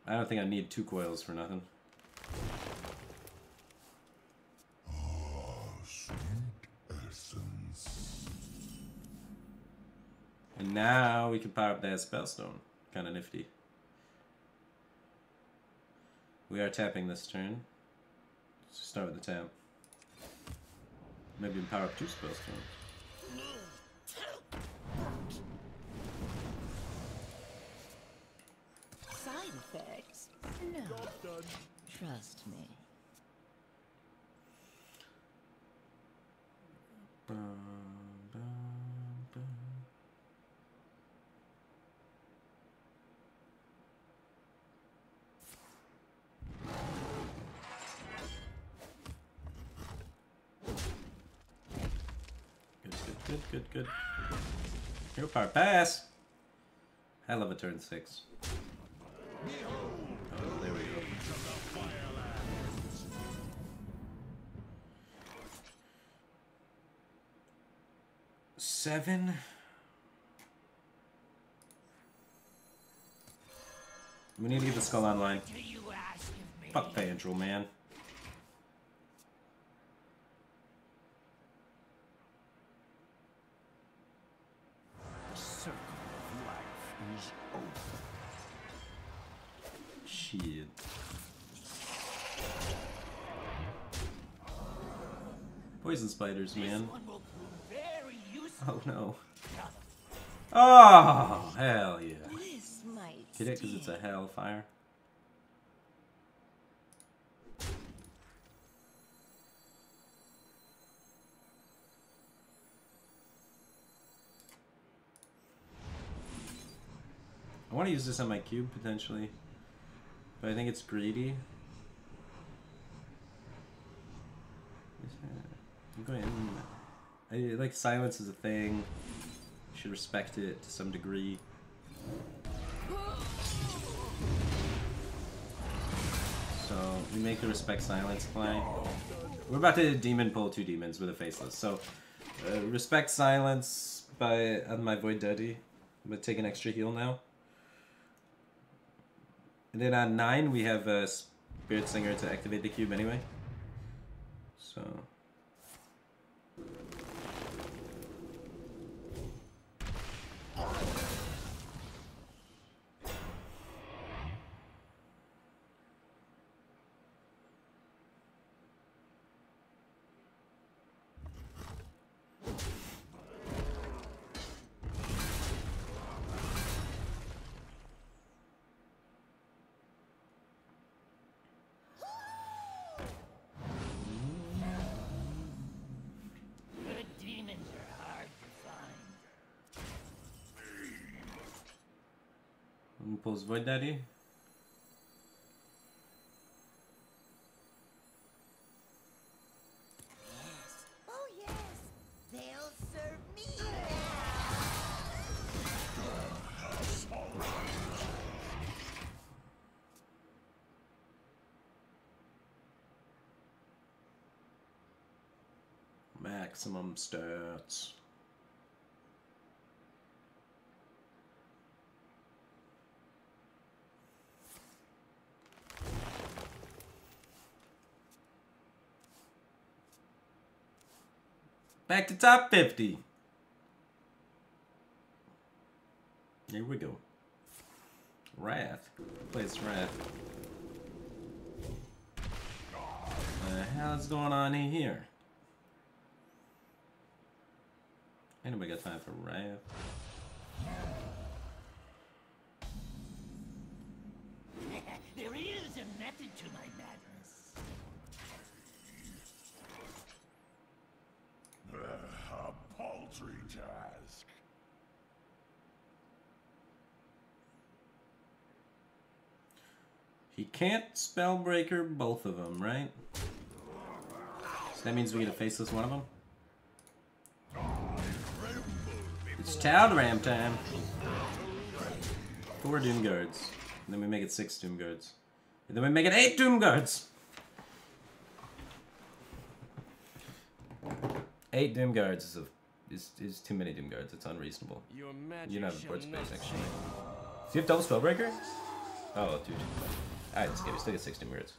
I don't think I need 2 Coils for nothing. Sweet essence. And now we can power up that Spellstone. Kinda nifty. We are tapping this turn. Let's start with the tap. Maybe power up 2 Spellstones. Side effects? No. Job's done. Trust me. Good. Hero power pass! I love a turn 6. Oh, there we go. 7. We need to get the skull online. Fuck Fandral, man. The circle of life is over. Shit. Poison spiders, man. Oh no. Oh, hell yeah. This might Get it? Because it's a hellfire. I want to use this on my cube potentially, but I think it's greedy. I'm going in. I like silence is a thing. You should respect it to some degree. So we make the respect silence play. We're about to demon pull 2 demons with a faceless. So respect silence by on my Void Deity. I'm gonna take an extra heal now. And then on 9 we have a Spirit Singer to activate the cube anyway. So. Good demons are hard to find. Pulls Void Daddy. Maximum stats. Back to top 50. Here we go. Wrath. Place Wrath. What the hell is going on here? Anybody got time for Wrath? There is a method to my madness. A paltry task. He can't Spellbreaker both of them, right? So that means we get a faceless one of them? It's Tal'Daram time. 4 Doom Guards. And then we make it 6 Doom Guards. And then we make it 8 Doom Guards! 8 Doom Guards is too many Doom Guards. It's unreasonable. Your magic You don't have a board shall space, not actually. Do you have double Spellbreaker? Oh, 2 Doom Guards. Alright, let's get it. We still get 6 Doom Guards.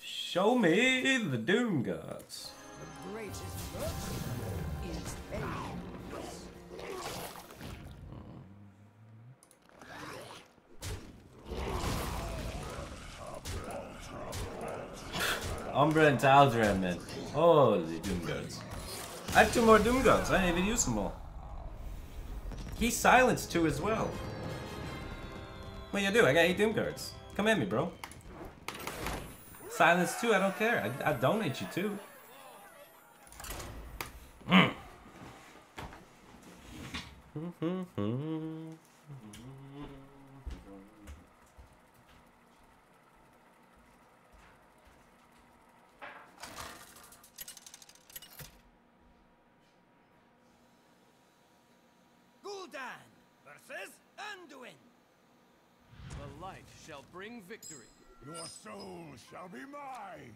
Show me the Doom Gods. The greatest virtue is aim. Umbra and Tal'Daram, man. Holy Doom Gods. I have 2 more Doom Gods. I didn't even use them all. He's silenced 2 as well. What you do? I got 8 Doom Guards. Come at me, bro. Silence 2, I don't care. I donate you 2. Gul'dan versus Anduin. The light shall bring victory. Your soul shall be mine.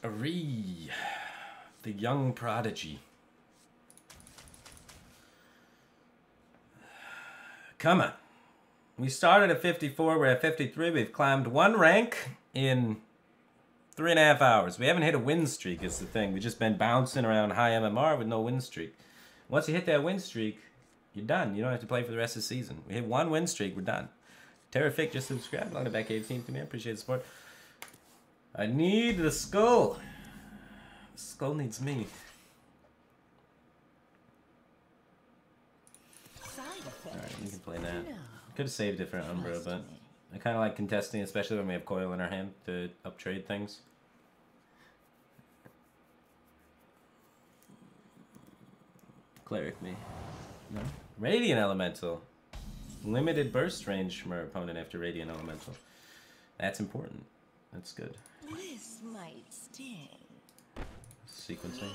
Aree, the young prodigy. Come on. We started at 54, we're at 53. We've climbed 1 rank in 3.5 hours. We haven't hit a win streak is the thing. We've just been bouncing around high MMR with no win streak. Once you hit that win streak, you're done. You don't have to play for the rest of the season. We hit 1 win streak, we're done. Terrific, just subscribe. Long back 18 to me. I appreciate the support. I need the skull. The skull needs me. Alright, you can play that. Could have saved it for Umbra, but I kind of like contesting, especially when we have Coil in our hand to uptrade things. Cleric me. No? Radiant Elemental. Limited burst range from our opponent after Radiant Elemental. That's important. That's good. This might sting. Sequencing.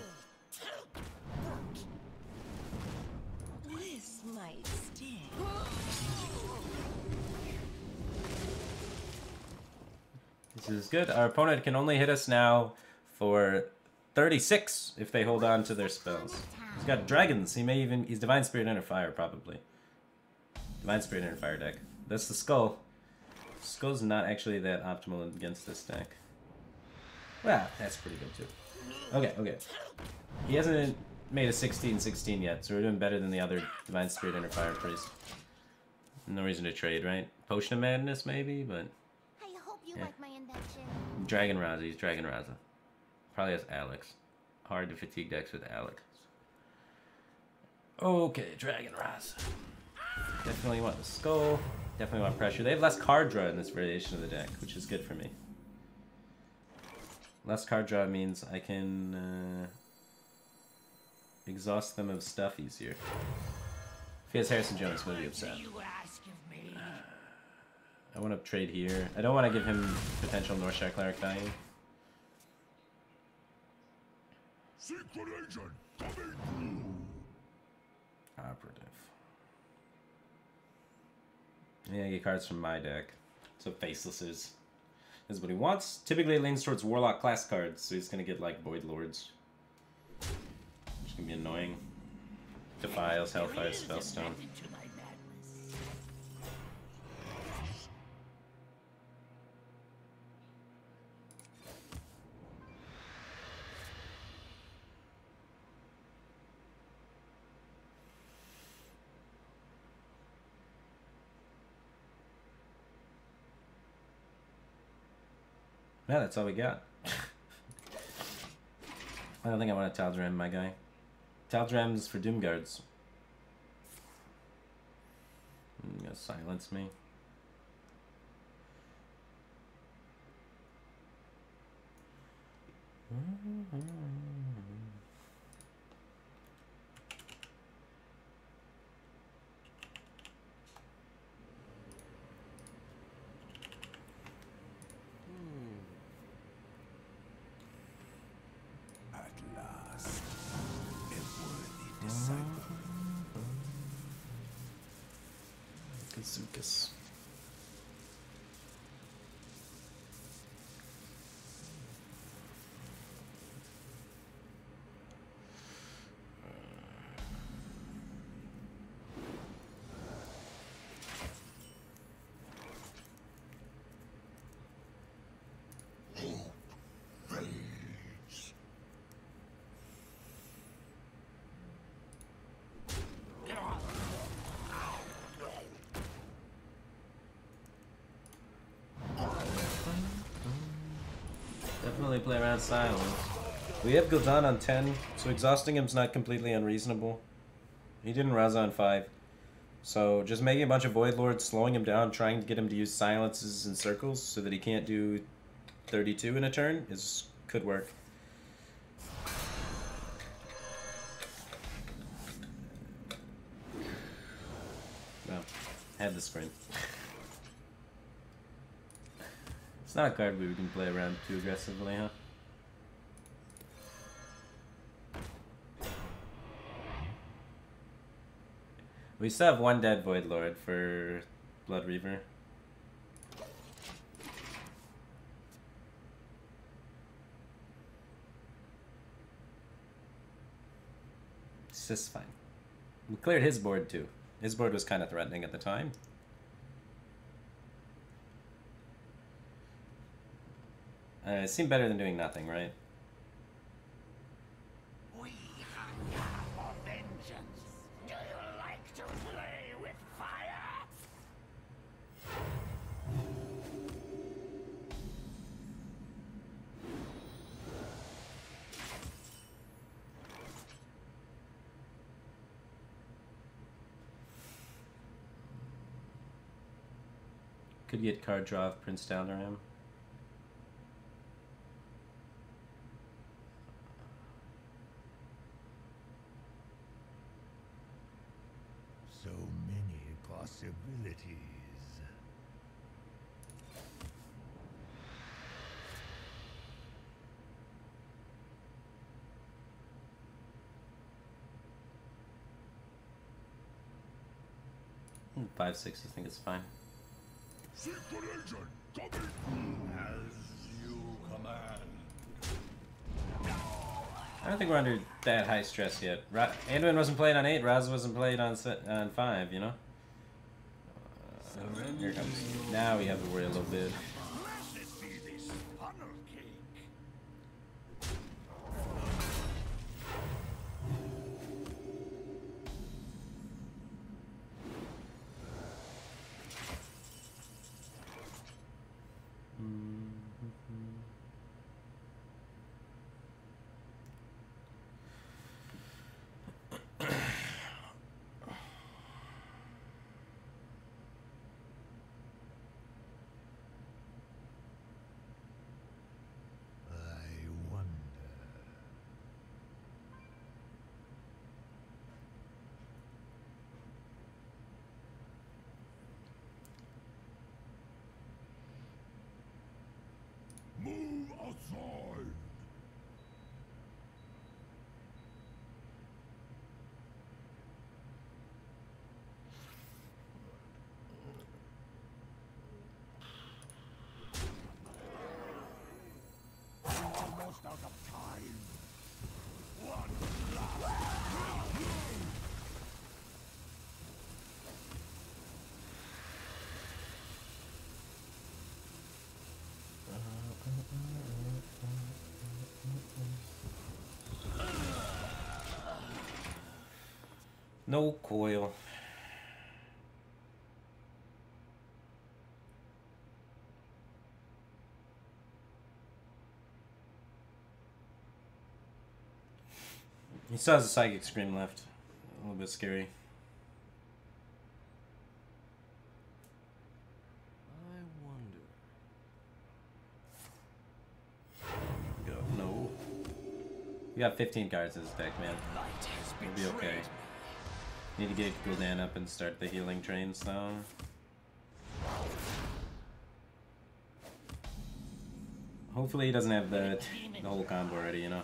This might sting. This is good. Our opponent can only hit us now for 36 if they hold on to their spells. He's got dragons. He's Divine Spirit Inner Fire, probably. Divine Spirit Inner Fire deck. That's the skull. Skull's not actually that optimal against this deck. Well, that's pretty good too. Okay, okay. He hasn't made a 16-16 yet, so we're doing better than the other Divine Spirit Inner Fire Priest. No reason to trade, right? Potion of Madness, maybe, but... I hope you Yeah. like my invention. Dragon Raza, he's Dragon Raza. Probably has Alex. Hard to fatigue decks with Alex. Okay, Dragon Raza. Definitely want the skull. Definitely want pressure. They have less card draw in this variation of the deck, which is good for me. Less card draw means I can exhaust them of stuff easier. If he has Harrison Jones, he'll be upset. I want to trade here. I don't want to give him potential Northshire Cleric dying. Secret agent coming through. Operative. Yeah, I get cards from my deck. So Faceless is what he wants. Typically it leans towards Warlock class cards, so he's gonna get like Void Lords. Which can be annoying. Defiles, Hellfire, Spellstone. Yeah, that's all we got. I don't think I want a Tal'Daram, my guy. Tal'Daram's for Doomguards. You gonna silence me. At last, a worthy disciple. Kazukas. Definitely play around silence. We have Gul'dan on 10, so exhausting him's not completely unreasonable. He didn't Raza on 5. So just making a bunch of Void Lords, slowing him down, trying to get him to use silences and circles so that he can't do 32 in a turn could work. Well, had the screen. It's not a card we can play around too aggressively, huh? We still have one dead Void Lord for Blood Reaver. It's just fine. We cleared his board too. His board was kind of threatening at the time. It seemed better than doing nothing, right? We hunger for vengeance. Do you like to play with fire? Could get card draw of Prince Tal'Daram. So many possibilities. Hmm, 5/6, I think it's fine. Secret agent coming as you command. I don't think we're under that high stress yet. Anduin wasn't played on 8, Raz wasn't played on 5, you know? Here it comes. Now we have to worry a little bit. Blessed be this funnel cake. outside. Almost out of time. One last. No coil. He still has a psychic scream left. A little bit scary. I wonder. Go. No. We got 15 cards in this deck, man. We'll be okay. Need to get Gul'dan up and start the healing trains, though. Hopefully he doesn't have the whole combo already, you know.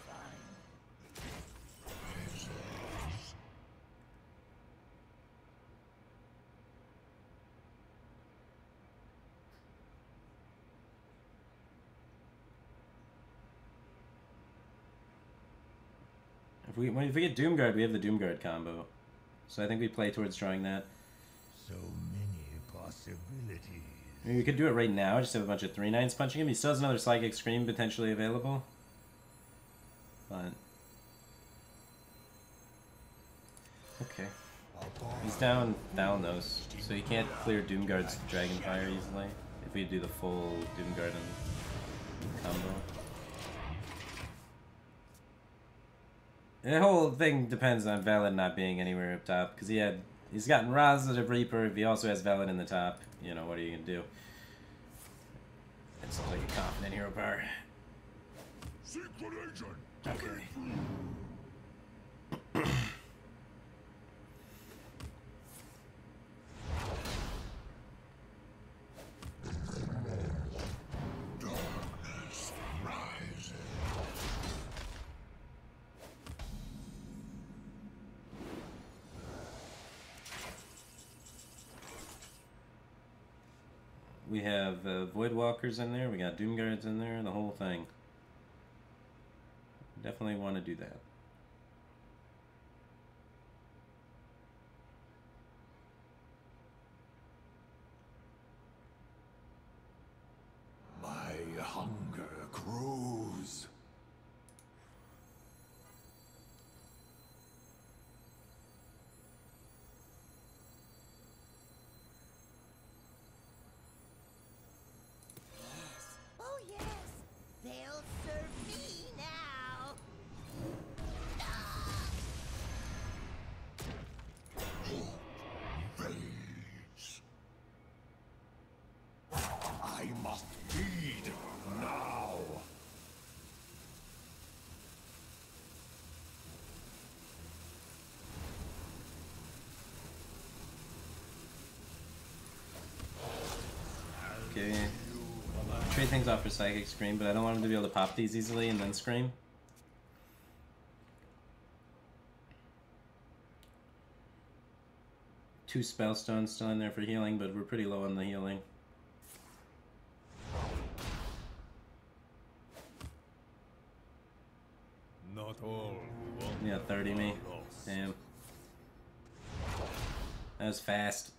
If we get Doomguard, we have the Doomguard combo. So I think we play towards drawing that. So many possibilities. I mean, we could do it right now, just have a bunch of 3/9s punching him. He still has another Psychic Scream potentially available. But... okay. He's down Thalnos, so he can't clear Doomguard's Dragonfire easily if we do the full Doomguard and combo. The whole thing depends on Valid not being anywhere up top, because he's gotten Positive Reaper. If he also has Valid in the top, you know, what are you gonna do? It sounds like a confident hero power. Secret agent. Okay. Darkness rises. We have Voidwalkers in there, we got Doomguards in there, the whole thing. Definitely want to do that. My hunger grows. Oh yes, they'll serve me now. Fades. I must feed now. Okay. Trade things off for Psychic Scream, but I don't want him to be able to pop these easily and then Scream. Two Spellstones still in there for healing, but we're pretty low on the healing. Not all. Yeah, 30 me. Damn. That was fast.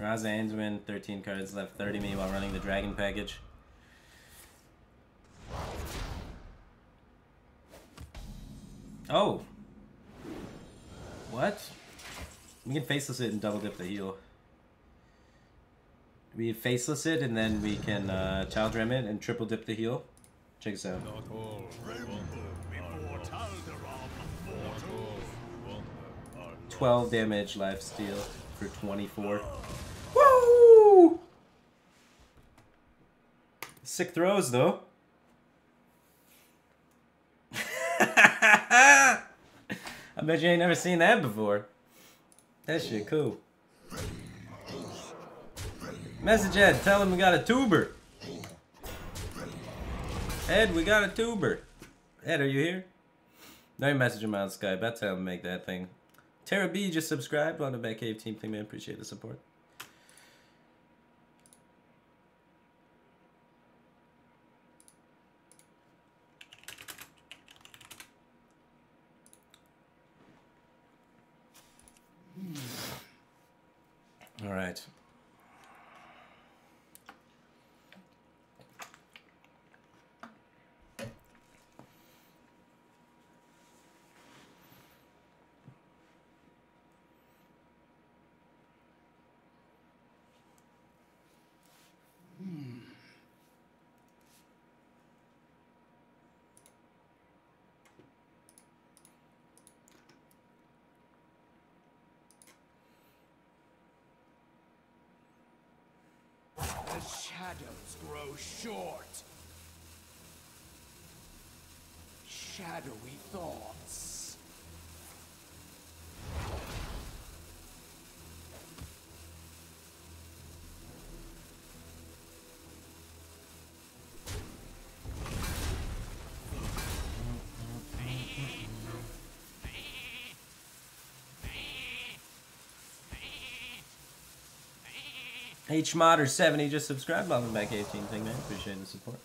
Raza Anduin, 13 cards left, 30 me while running the Dragon package. Oh! What? We can Faceless it and double dip the heal. We Faceless it and then we can Child Ram it and triple dip the heal. Check this out. Not all. 12 damage lifesteal for 24. Woo! Sick throws though. I bet you ain't never seen that before. That shit cool. Message Ed, tell him we got a tuber. Ed, we got a tuber. Ed, are you here? No, you message him on Skype. That's how to make that thing. Tara B just subscribed on the Batcave team thing, man. Appreciate the support. All right. The shadows grow short. Shadowy thoughts. HModder70 just subscribed on the Batcave team thing, man. Appreciate the support.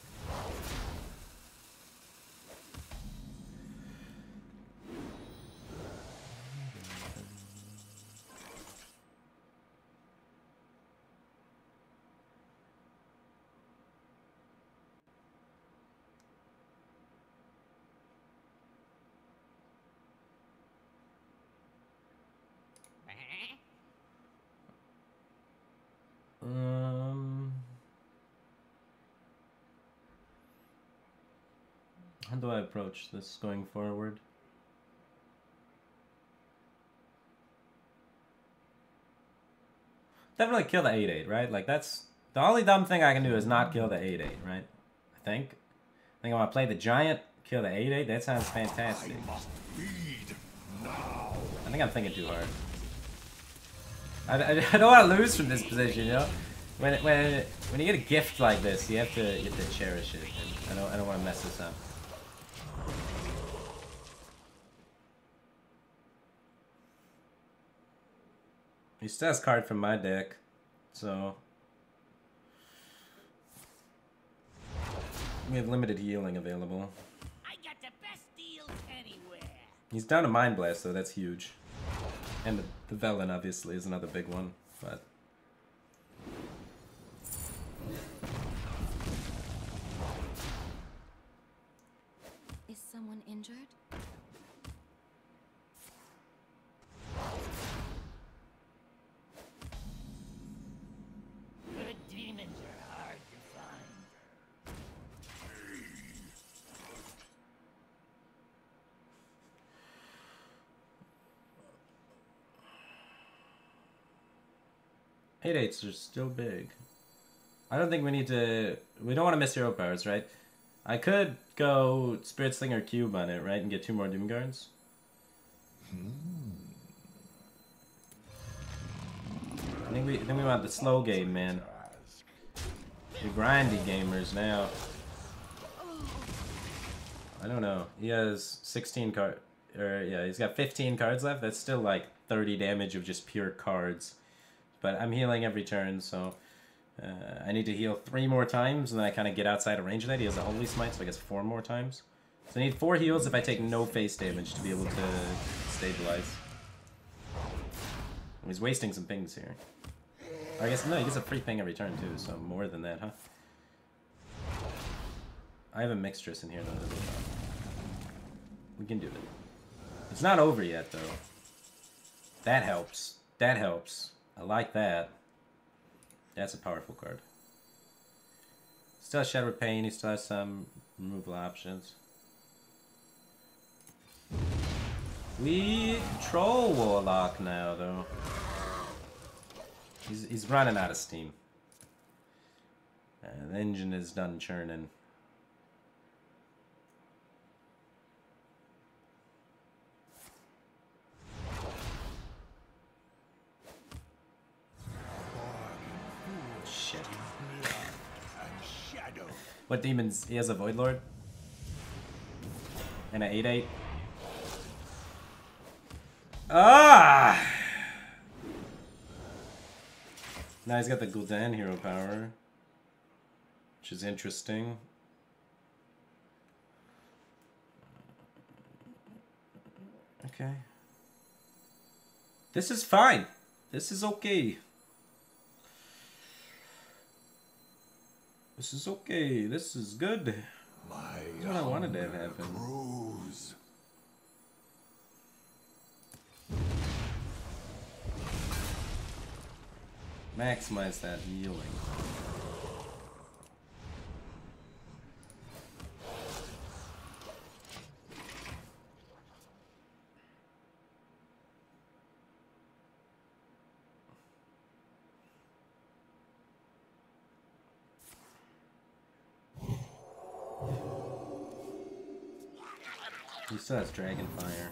How do I approach this going forward? Definitely kill the 8-8, right? Like, that's the only dumb thing I can do is not kill the 8-8, right? I think I want to play the giant, kill the 8-8. That sounds fantastic. I think I'm thinking too hard. I don't want to lose from this position, you know. When you get a gift like this, you have to cherish it. And I don't want to mess this up. He still has card from my deck, so we have limited healing available. I got the best deals anywhere. He's down to Mind Blast, though. That's huge. And the Velen, obviously, is another big one, but... Is someone injured? Good demons are hard to find. 8-8s are still big. I don't think we need to... We don't want to miss hero powers, right? I could go Spirit Slinger Cube on it, right? And get 2 more Doom Guards. I think we want the slow game, man. The grindy gamers now. I don't know. He has 16 cards. Yeah, he's got 15 cards left. That's still like 30 damage of just pure cards. But I'm healing every turn, so I need to heal 3 more times, and then I kind of get outside of range of that. He has a Holy Smite, so I guess 4 more times. So I need 4 heals if I take no face damage to be able to stabilize. He's wasting some pings here. Or I guess, no, he gets a free ping every turn, too, so more than that, huh? I have a Mixtress in here, though. We can do it. It's not over yet, though. That helps. That helps. I like that. That's a powerful card. Still has Shadow Pain. He still has some removal options. We control Warlock now, though. He's running out of steam. The engine is done churning. Shit. What demons? He has a Void Lord? And an 8/8. Ah! Now he's got the Gul'dan hero power, which is interesting. Okay. This is fine. This is okay. This is okay. This is good. That's what I wanted to have happen. Grows. Maximize that healing. He still has Dragon Fire.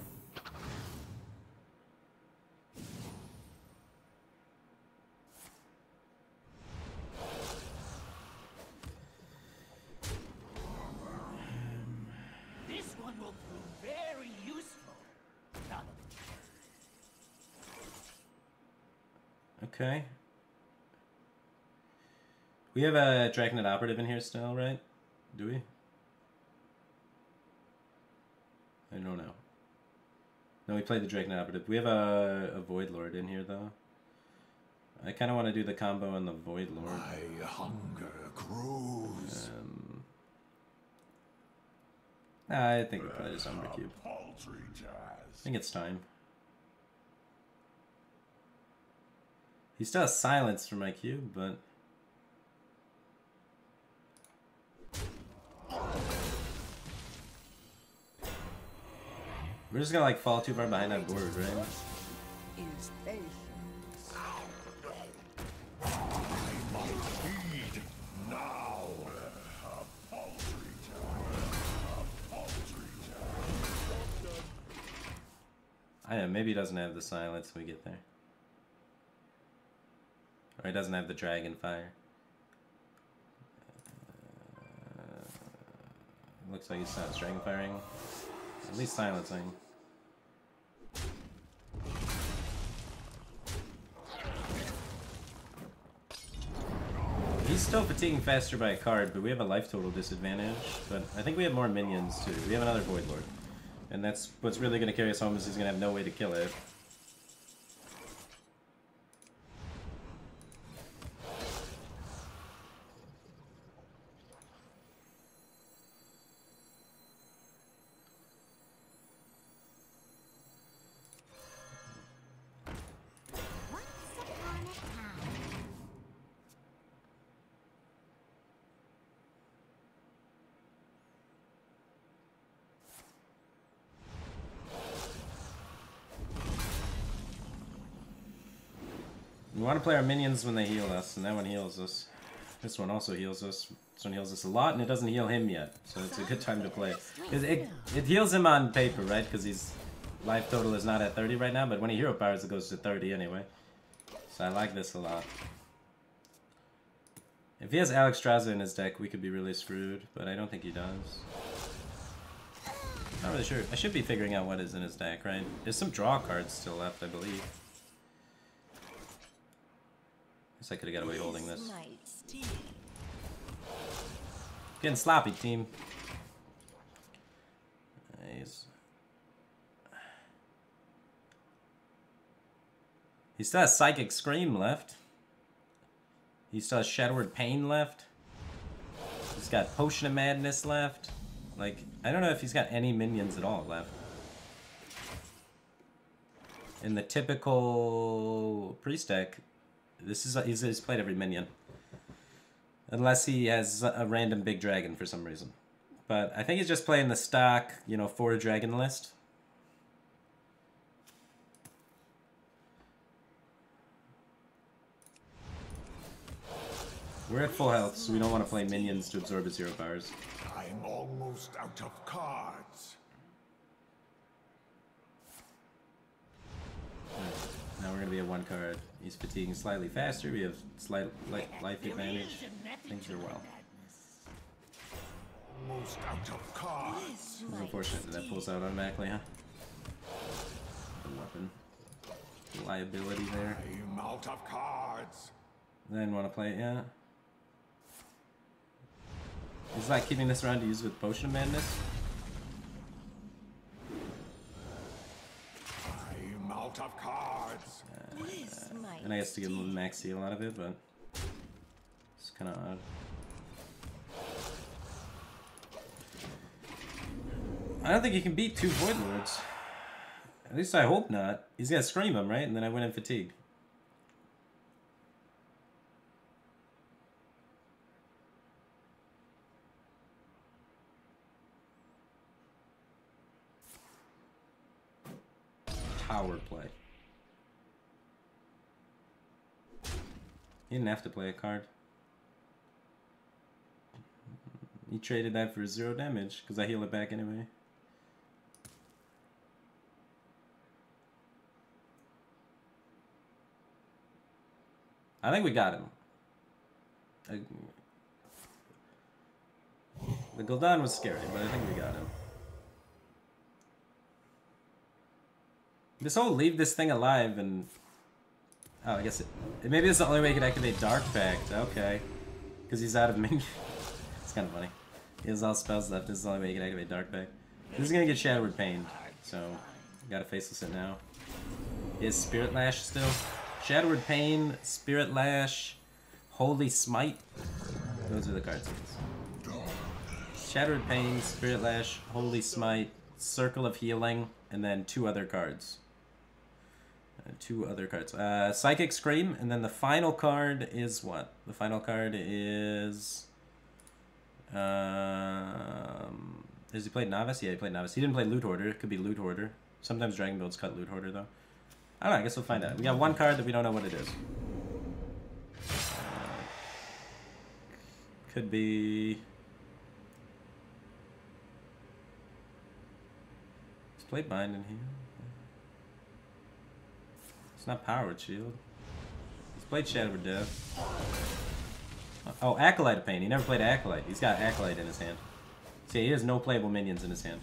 This one will prove very useful. Okay. We have a Dragonet Operative in here still, right? Do we? I don't know. No, we played the Dragonet Operative. We have a Void Lord in here, though. I kind of want to do the combo on the Void Lord. My hunger grows. I think we'll probably just Umbra Cube. Paltry I task. think it's time. He still has silence for my cube, but... We're just gonna like fall too far behind that board, right? Is patience. Feed now. A paltry task. A paltry task. I know, maybe he doesn't have the silence when we get there. Or he doesn't have the Dragon Fire. Looks like he's not Dragon Firing. At least silencing. He's still fatiguing faster by a card, but we have a life total disadvantage. But I think we have more minions too. We have another Void Lord. And that's what's really going to carry us home, is he's going to have no way to kill it. Once upon a time. We want to play our minions when they heal us, and that one heals us. This one also heals us. This one heals us a lot, and it doesn't heal him yet, so it's a good time to play. It heals him on paper, right? Because his life total is not at 30 right now, but when he hero powers, it goes to 30 anyway. So I like this a lot. If he has Alexstrasza in his deck, we could be really screwed, but I don't think he does. Not really sure. I should be figuring out what is in his deck, right? There's some draw cards still left, I believe. Guess I could have got away holding this. Getting sloppy, team. Nice. He still has Psychic Scream left. He still has Shadowward Pain left. He's got Potion of Madness left. Like, I don't know if he's got any minions at all left. In the typical Priest deck, this is he's played every minion. Unless he has a random big dragon for some reason. But I think he's just playing the stock, you know, 4 dragon list. We're at full health, so we don't want to play minions to absorb his hero powers. I'm almost out of cards. Now we're going to be at 1 card. He's fatiguing slightly faster. We have slight life advantage. Things are well. almost out of cards. It's unfortunate that that pulls out automatically, huh? The weapon. Liability there. I'm out of cards. Then want to play it, yeah. It's like keeping this around to use with Potion of Madness. I'm out of cards. And I guess to get a little max heal out of it, but it's kind of odd. I don't think he can beat 2 Void Lords. At least I hope not. He's gonna scream him, right? And then I win in fatigue. Power play. He didn't have to play a card. He traded that for 0 damage because I heal it back anyway. I think we got him. The Gul'dan was scary, but I think we got him. This whole leave this thing alive and... Oh, I guess it... Maybe it's the only way he can activate Dark Pact. Okay. Because he's out of minions. It's kind of funny. He has all spells left. This is the only way he can activate Dark Pact. This is going to get Shadowward Pained. So, gotta faceless it now. He has Spirit Lash still. Shadowward Pain, Spirit Lash, Holy Smite. Those are the cards. Shadowward Pain, Spirit Lash, Holy Smite, Circle of Healing, and then 2 other cards. 2 other cards. Psychic Scream, and then the final card is what? The final card is... has he played Novice? Yeah, he played Novice. He didn't play Loot Hoarder. It could be Loot Hoarder. Sometimes Dragon Builds cut Loot Hoarder, though. I don't know, I guess we'll find out. We got 1 card that we don't know what it is. Could be... Let's play Bind in here. It's not Powered Shield. He's played Shadow of Death. Oh, Acolyte of Pain. He never played Acolyte. He's got Acolyte in his hand. See, he has no playable minions in his hand.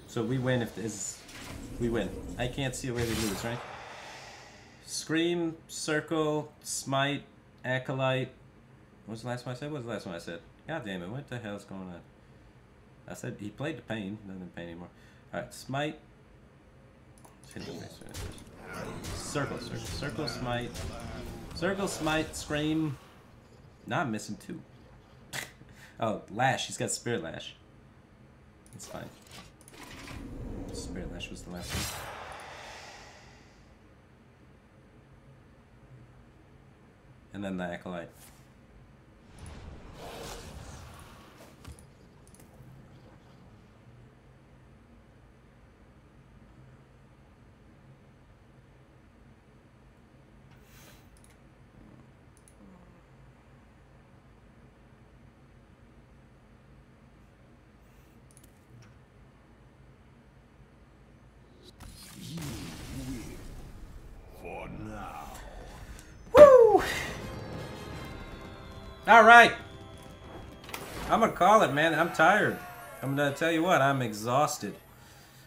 So we win if this... We win. I can't see a way we lose, right? Scream, Circle, Smite, Acolyte. What was the last one I said? What was the last one I said? God damn it, what the hell is going on? I said he played the Pain. Doesn't Pain anymore. Alright, Smite. Circle, Smite. Circle, Smite, Scream. Nah, I'm missing 2. Oh, Lash. He's got Spirit Lash. It's fine. Spirit Lash was the last one. And then the Acolyte. For now. Woo! Alright. I'm gonna call it, man. I'm tired. I'm gonna tell you what, I'm exhausted.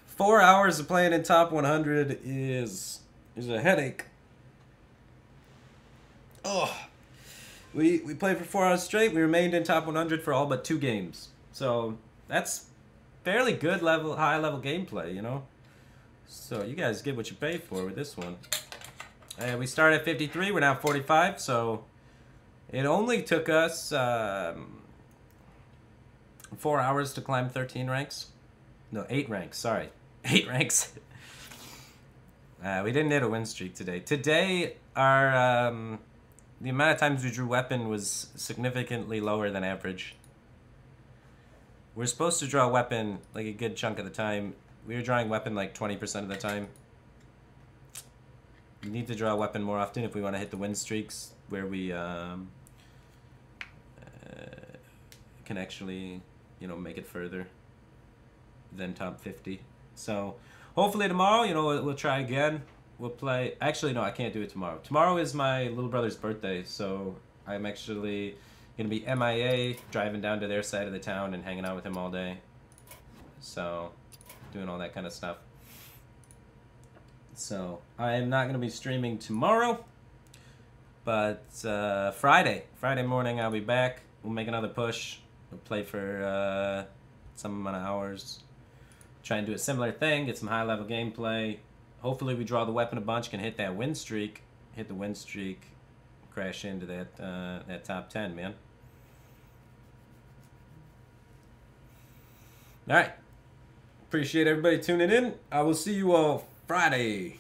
4 hours of playing in top 100 is a headache. Oh. We played for 4 hours straight. We remained in top 100 for all but 2 games. So that's fairly good level, high level gameplay, you know? So you guys get what you pay for with this one. And we started at 53, we're now 45, so it only took us 4 hours to climb 13 ranks. No, 8 ranks, sorry. 8 ranks. We didn't hit a win streak today. Today, our the amount of times we drew weapon was significantly lower than average. We're supposed to draw weapon like a good chunk of the time. We were drawing weapon like 20% of the time. We need to draw a weapon more often if we want to hit the win streaks where we can actually, you know, make it further than top 50. So hopefully tomorrow, you know, we'll try again. We'll play. Actually, no, I can't do it tomorrow. Tomorrow is my little brother's birthday, so I'm actually Gonna be MIA, driving down to their side of the town and hanging out with him all day. So, doing all that kind of stuff. So, I am not gonna be streaming tomorrow. But Friday morning I'll be back. We'll make another push. We'll play for some amount of hours. Try and do a similar thing, get some high level gameplay. Hopefully we draw the weapon a bunch, can hit that win streak. Hit the win streak. Crash into that that top 10, man. Alright. Appreciate everybody tuning in. I will see you all Friday.